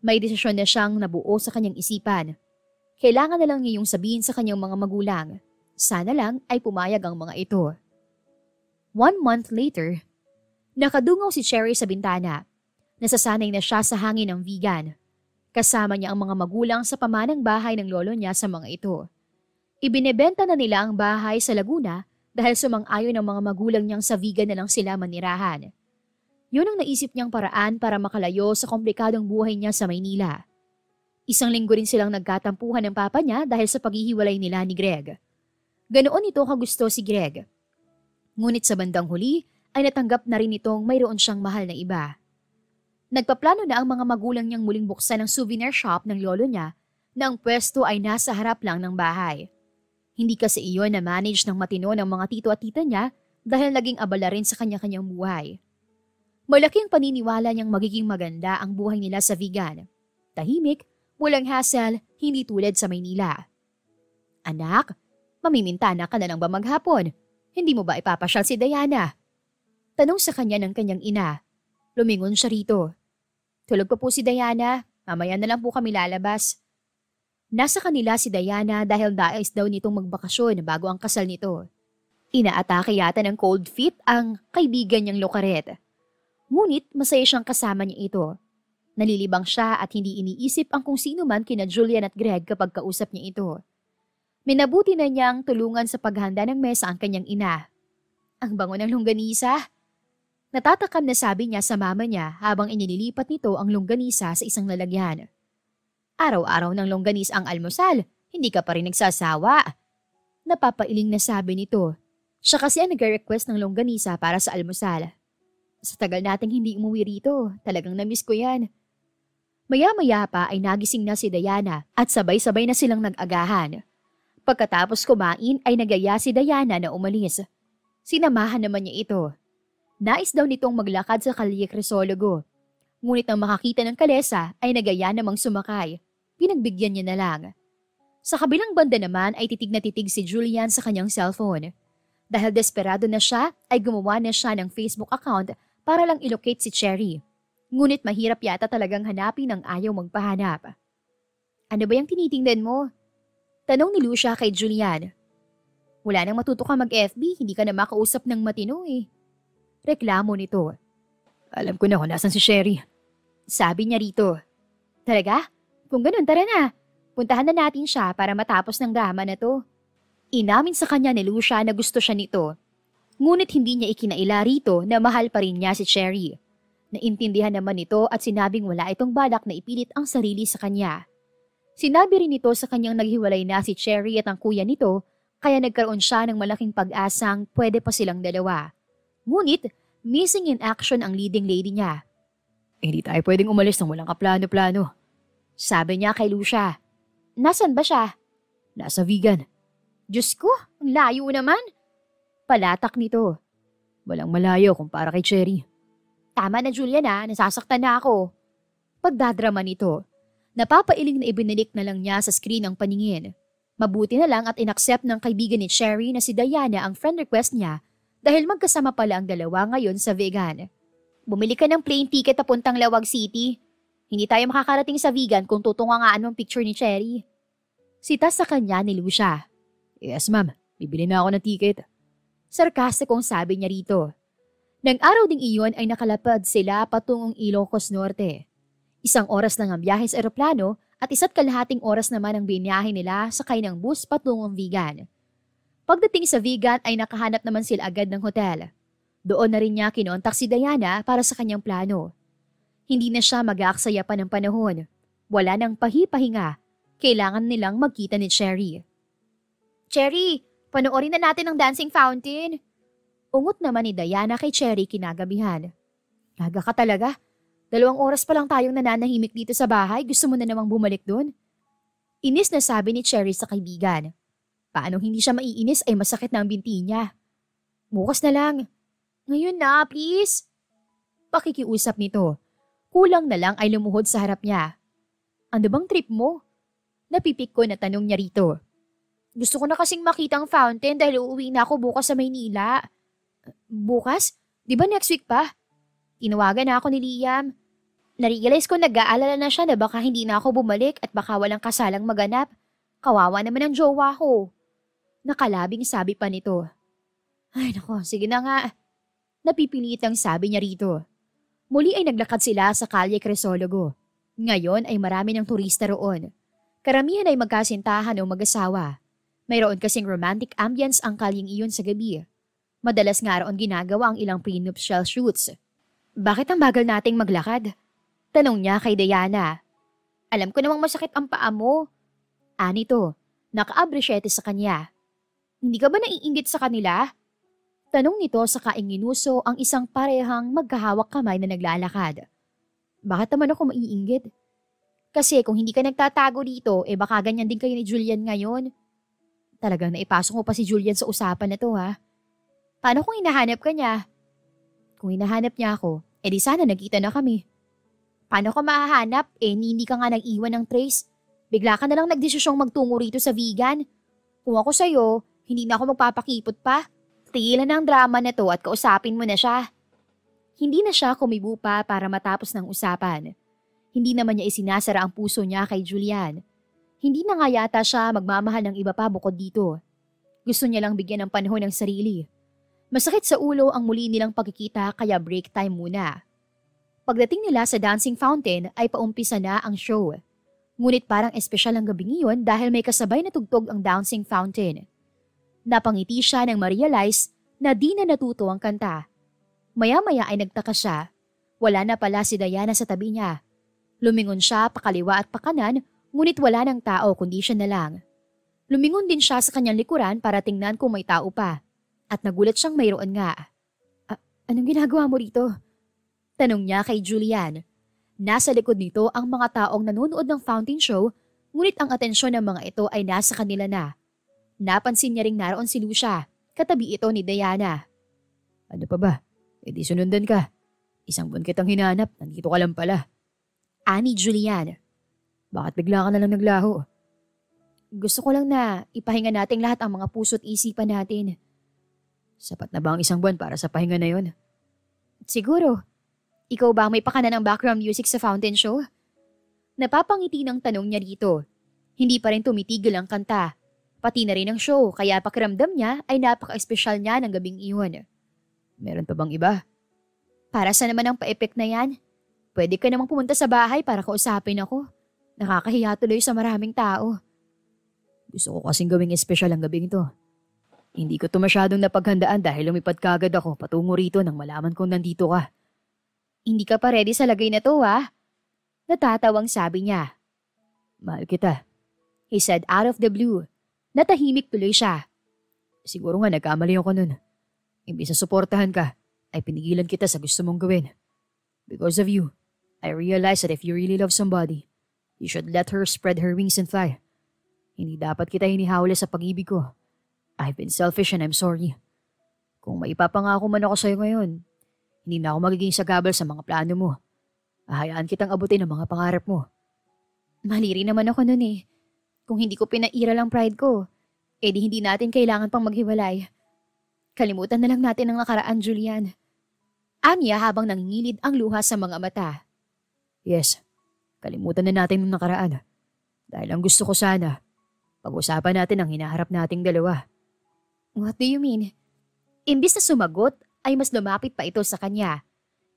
[SPEAKER 1] May desisyon na siyang nabuo sa kanyang isipan. Kailangan na lang niya yung sabihin sa kanyang mga magulang. Sana lang ay pumayag ang mga ito. 1 month later, nakadungaw si Cherry sa bintana. Nasasanay na siya sa hangin ng vegan. Kasama niya ang mga magulang sa pamanang bahay ng lolo niya sa mga ito. Ibinebenta na nila ang bahay sa Laguna dahil sumang-ayon ng mga magulang niyang sa vegan na lang sila manirahan. Yun ang naisip niyang paraan para makalayo sa komplikadong buhay niya sa Maynila. Isang linggo rin silang nagkatampuhan ng papa niya dahil sa paghihiwalay nila ni Greg. Ganoon ito kagusto si Greg. Ngunit sa bandang huli ay natanggap na rin itong mayroon siyang mahal na iba. Nagpaplano na ang mga magulang niyang muling buksan ang souvenir shop ng lolo niya na ang pwesto ay nasa harap lang ng bahay. Hindi kasi iyon na manage ng matino ng mga tito at tita niya dahil naging abala rin sa kanya-kanyang buhay. Malaking paniniwala niyang magiging maganda ang buhay nila sa vegan. Tahimik, walang hassle, hindi tulad sa Maynila. Anak, mamimintana ka na lang ba maghapon? Hindi mo ba ipapasyal si Diana? Tanong sa kanya ng kanyang ina. Lumingon siya rito. Tulog pa po si Diana, mamaya na lang po kami lalabas. Nasa kanila si Diana dahil nais daw nitong magbakasyon bago ang kasal nito. Inaatake yata ng cold feet ang kaibigan niyang Locaret. Ngunit masaya siyang kasama niya ito. Nalilibang siya at hindi iniisip ang kung sino man kina Julian at Greg kapag kausap niya ito. Minabuti na niyang tulungan sa paghanda ng mesa ang kanyang ina. Ang bango ng longganisa. Natatakam na sabi niya sa mama niya habang inililipat nito ang longganisa sa isang lalagyan. Araw-araw ng longganis ang almusal, hindi ka pa rin nagsasawa. Napapailing na sabi nito. Siya kasi ang nag-request ng longganisa para sa almusal. Sa tagal nating hindi umuwi rito, talagang namiss ko yan. Maya-maya pa ay nagising na si Diana at sabay-sabay na silang nag-agahan. Pagkatapos kumain ay nagaya si Diana na umalis. Sinamahan naman niya ito. Nais daw nitong maglakad sa Calle Crisologo. Ngunit nang makakita ng kalesa ay nagaya namang sumakay. Pinagbigyan niya na lang. Sa kabilang banda naman ay titig na titig si Julian sa kanyang cellphone. Dahil desperado na siya ay gumawa na siya ng Facebook account para lang ilocate si Cherry. Ngunit mahirap yata talagang hanapin ang ayaw magpahanap. Ano ba yung tinitingnan mo? Tanong ni Lucia kay Julian. Wala nang matuto ka mag-FB, hindi ka na makausap ng matino eh. Reklamo nito.
[SPEAKER 2] Alam ko na kung nasan si Sherry.
[SPEAKER 1] Sabi niya rito. Talaga? Kung ganun, tara na. Puntahan na natin siya para matapos ng drama na to. Inamin sa kanya ni Lucia na gusto siya nito. Ngunit hindi niya ikinaila rito na mahal pa rin niya si Cherry. Naintindihan naman ito at sinabing wala itong balak na ipilit ang sarili sa kanya. Sinabi rin ito sa kanyang naghiwalay na si Cherry at ang kuya nito kaya nagkaroon siya ng malaking pag-asang pwede pa silang dalawa. Ngunit missing in action ang leading lady niya.
[SPEAKER 2] Hindi tayo pwedeng umalis nang walang kaplano-plano.
[SPEAKER 1] Sabi niya kay Lucia. Nasaan ba siya?
[SPEAKER 2] Nasa vegan.
[SPEAKER 1] Diyos ko, ang layo naman. Palatak nito.
[SPEAKER 2] Walang malayo kung para kay Cherry.
[SPEAKER 1] Tama na Julia na, nasasaktan na ako. Pagdadrama nito. Napapailing na ibinalik na lang niya sa screen ang paningin. Mabuti na lang at inaccept ng kaibigan ni Cherry na si Diana ang friend request niya dahil magkasama pala ang dalawa ngayon sa vegan. Bumili ka ng plane ticket papuntang Lawag City. Hindi tayo makakarating sa vegan kung tutungangaan mong picture ni Cherry. Sita sa kanya ni Lucia.
[SPEAKER 2] Yes ma'am, bibili na ako ng ticket.
[SPEAKER 1] Sarkastikong sabi niya rito. Nang araw ding iyon ay nakalapad sila patungong Ilocos Norte. 1 oras lang ang biyahe sa eroplano at 1.5 oras naman ang biniyahe nila sakay ng bus patungong vegan. Pagdating sa vegan ay nakahanap naman sila agad ng hotel. Doon na rin niya kinontak si Diana para sa kanyang plano. Hindi na siya mag-aaksaya pa ng panahon. Wala nang pahipahinga. Kailangan nilang magkita ni Cherry. Cherry, panoorin na natin ang dancing fountain. Ungot naman ni Diana kay Cherry kinagabihan. Gaga ka talaga. 2 oras pa lang tayong nananahimik dito sa bahay. Gusto mo na namang bumalik doon? Inis na sabi ni Cherry sa kaibigan. Paanong hindi siya maiinis ay masakit na ang binti niya. Bukas na lang. Ngayon na, please. Pakikiusap nito. Kulang na lang ay lumuhod sa harap niya. Ano bang trip mo? Napipik ko na tanong niya rito. Gusto ko na kasing makita ang fountain dahil uuwi na ako bukas sa Maynila. Bukas? Di ba next week pa? Tinawagan na ako ni Liam. Narealize ko nag-aalala na siya na baka hindi na ako bumalik at baka walang kasalang maganap. Kawawa naman ang jowa ko. Nakalabing sabi pa nito. Ay nako, sige na nga. Napipilitang sabi niya rito. Muli ay naglakad sila sa Calle Crisologo. Ngayon ay marami ng turista roon. Karamihan ay magkasintahan o mag-asawa. Mayroon kasing romantic ambience ang kalyeng iyon sa gabi. Madalas nga roon ginagawa ang ilang prenuptial shoots. Bakit ang bagal nating maglakad? Tanong niya kay Diana. Alam ko namang masakit ang paa mo. Anito, naka-abresyete sa kanya. Hindi ka ba naiinggit sa kanila? Tanong nito sa kainginuso ang isang parehang magkahawak kamay na naglalakad. Bakit naman ako maiinggit? Kasi kung hindi ka nagtatago dito, baka ganyan din kayo ni Julian ngayon. Talagang naipasok mo pa si Julian sa usapan na to ha. Paano kung hinahanap ka niya? Kung hinahanap niya ako, di sana nagkita na kami. Paano ko mahahanap? Hindi ka nga nag-iwan ng trace. Bigla ka na lang nagdesisyong magtungo rito sa vegan. Kung ako sa'yo, hindi na ako magpapakipot pa. Tigilan ang drama na to at kausapin mo na siya. Hindi na siya kumibo pa para matapos ng usapan. Hindi naman niya isinasara ang puso niya kay Julian. Hindi na nga yata siya magmamahal ng iba pa bukod dito. Gusto niya lang bigyan ng panahon ng sarili. Masakit sa ulo ang muli nilang pagkikita kaya break time muna. Pagdating nila sa dancing fountain ay paumpisa na ang show. Ngunit parang espesyal ang gabing iyon dahil may kasabay na tugtog ang dancing fountain. Napangiti siya nang ma-realize na di na natuto ang kanta. Maya-maya ay nagtaka siya. Wala na pala si Diana sa tabi niya. Lumingon siya pakaliwa at pakanan ngunit wala ng tao kundi siya na lang. Lumingon din siya sa kanyang likuran para tingnan kung may tao pa. At nagulat siyang mayroon nga. Anong ginagawa mo rito? Tanong niya kay Julian. Nasa likod nito ang mga taong nanonood ng fountain show, ngunit ang atensyon ng mga ito ay nasa kanila na. Napansin niya ring naroon si Lucia, katabi ito ni Diana.
[SPEAKER 2] Ano pa ba? E di sunundan ka. Isang buwan kitang hinanap, nandito ka lang pala.
[SPEAKER 1] Ani Julian.
[SPEAKER 2] Bakit bigla ka na lang naglaho?
[SPEAKER 1] Gusto ko lang na ipahinga nating lahat ang mga puso't isipan natin.
[SPEAKER 2] Sapat na ba ang isang buwan para sa pahinga na yon?
[SPEAKER 1] Siguro. Ikaw ba may pakana ng background music sa fountain show? Napapangiti ng tanong niya dito. Hindi pa rin tumitigil ang kanta. Pati na rin ang show, kaya pakiramdam niya ay napaka-espesyal niya ng gabing iyon.
[SPEAKER 2] Meron pa bang iba?
[SPEAKER 1] Para sa naman ang pa-effect na yan? Pwede ka namang pumunta sa bahay para kausapin ako. Nakakahiya tuloy sa maraming tao.
[SPEAKER 2] Gusto ko kasing gawing espesyal ang gabing ito. Hindi ko to masyadong napaghandaan dahil lumipad kagad ako patungo rito nang malaman kong nandito ka.
[SPEAKER 1] Hindi ka pa ready sa lagay na to, ha? Natatawang sabi niya.
[SPEAKER 2] Mahal kita.
[SPEAKER 1] He said out of the blue. Natahimik tuloy siya.
[SPEAKER 2] Siguro nga nagkamali ako nun. Imbis na suportahan ka, ay pinigilan kita sa gusto mong gawin. Because of you, I realized that if you really love somebody, you should let her spread her wings and fly. Hindi dapat kita hinihawla sa pag-ibig ko. I've been selfish and I'm sorry. Kung maipapangako man ako sa'yo ngayon, hindi na ako magiging sagabal sa mga plano mo. Ahayaan kitang abutin ang mga pangarap mo.
[SPEAKER 1] Mali rin naman ako nun eh. Kung hindi ko pinairal ang pride ko, edi hindi natin kailangan pang maghiwalay. Kalimutan na lang natin ang nakaraan, Julian. Anya habang nangingilid ang luha sa mga mata.
[SPEAKER 2] Yes, kalimutan na natin ang nakaraan. Dahil ang gusto ko sana, pag-usapan natin ang hinaharap nating dalawa.
[SPEAKER 1] What do you mean? Imbis na sumagot, ay mas lumapit pa ito sa kanya.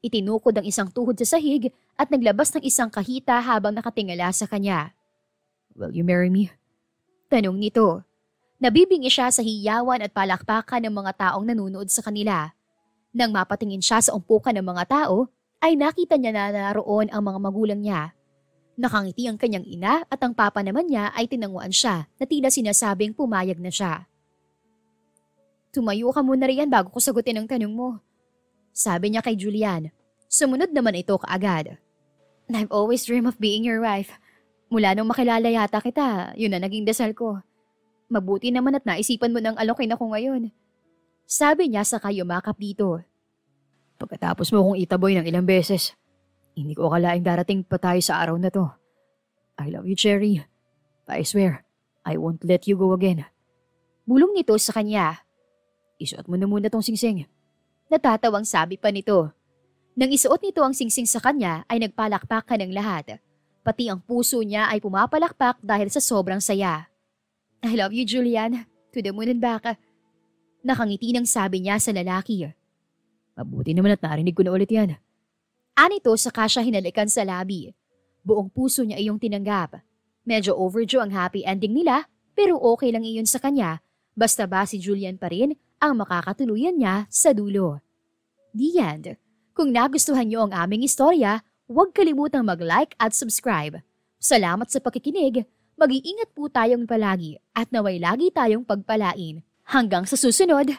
[SPEAKER 1] Itinukod ang isang tuhod sa sahig at naglabas ng isang kahita habang nakatingala sa kanya.
[SPEAKER 2] Will you marry me?
[SPEAKER 1] Tanong nito. Nabibingi siya sa hiyawan at palakpakan ng mga taong nanunood sa kanila. Nang mapatingin siya sa umpukan ng mga tao, ay nakita niya na naroon ang mga magulang niya. Nakangiti ang kanyang ina at ang papa naman niya ay tinanguan siya na tila sinasabing pumayag na siya. Tumayo ka muna riyan bago ko sagutin ang tanong mo. Sabi niya kay Julian. Sumunod naman ito kaagad. I've always dreamed of being your wife. Mula nung makilala yata kita, yun na naging dasal ko. Mabuti naman at naisipan mo nang alokin ako ngayon. Sabi niya sa yumakap dito.
[SPEAKER 2] Pagkatapos mo kong itaboy ng ilang beses, hindi ko akalaing darating pa tayo sa araw na to. I love you, Cherry. I swear, I won't let you go again.
[SPEAKER 1] Bulong nito sa kanya.
[SPEAKER 2] Isuot mo na muna tong singsing.
[SPEAKER 1] Natatawang sabi pa nito. Nang isuot nito ang singsing sa kanya ay nagpalakpakan ng lahat. Pati ang puso niya ay pumapalakpak dahil sa sobrang saya. I love you, Julian. To the moon and back. Nakangiti ng sabi niya sa lalaki.
[SPEAKER 2] Mabuti naman at narinig ko na ulit yan.
[SPEAKER 1] Anito saka siya hinalikan sa labi. Buong puso niya iyong tinanggap. Medyo overdue ang happy ending nila pero okay lang iyon sa kanya. Basta ba si Julian pa rin ang makakatuluyan niya sa dulo. The end. Kung nagustuhan niyo ang aming istorya, huwag kalimutang mag-like at subscribe. Salamat sa pakikinig. Mag-iingat po tayong palagi at naway lagi tayong pagpalain. Hanggang sa susunod!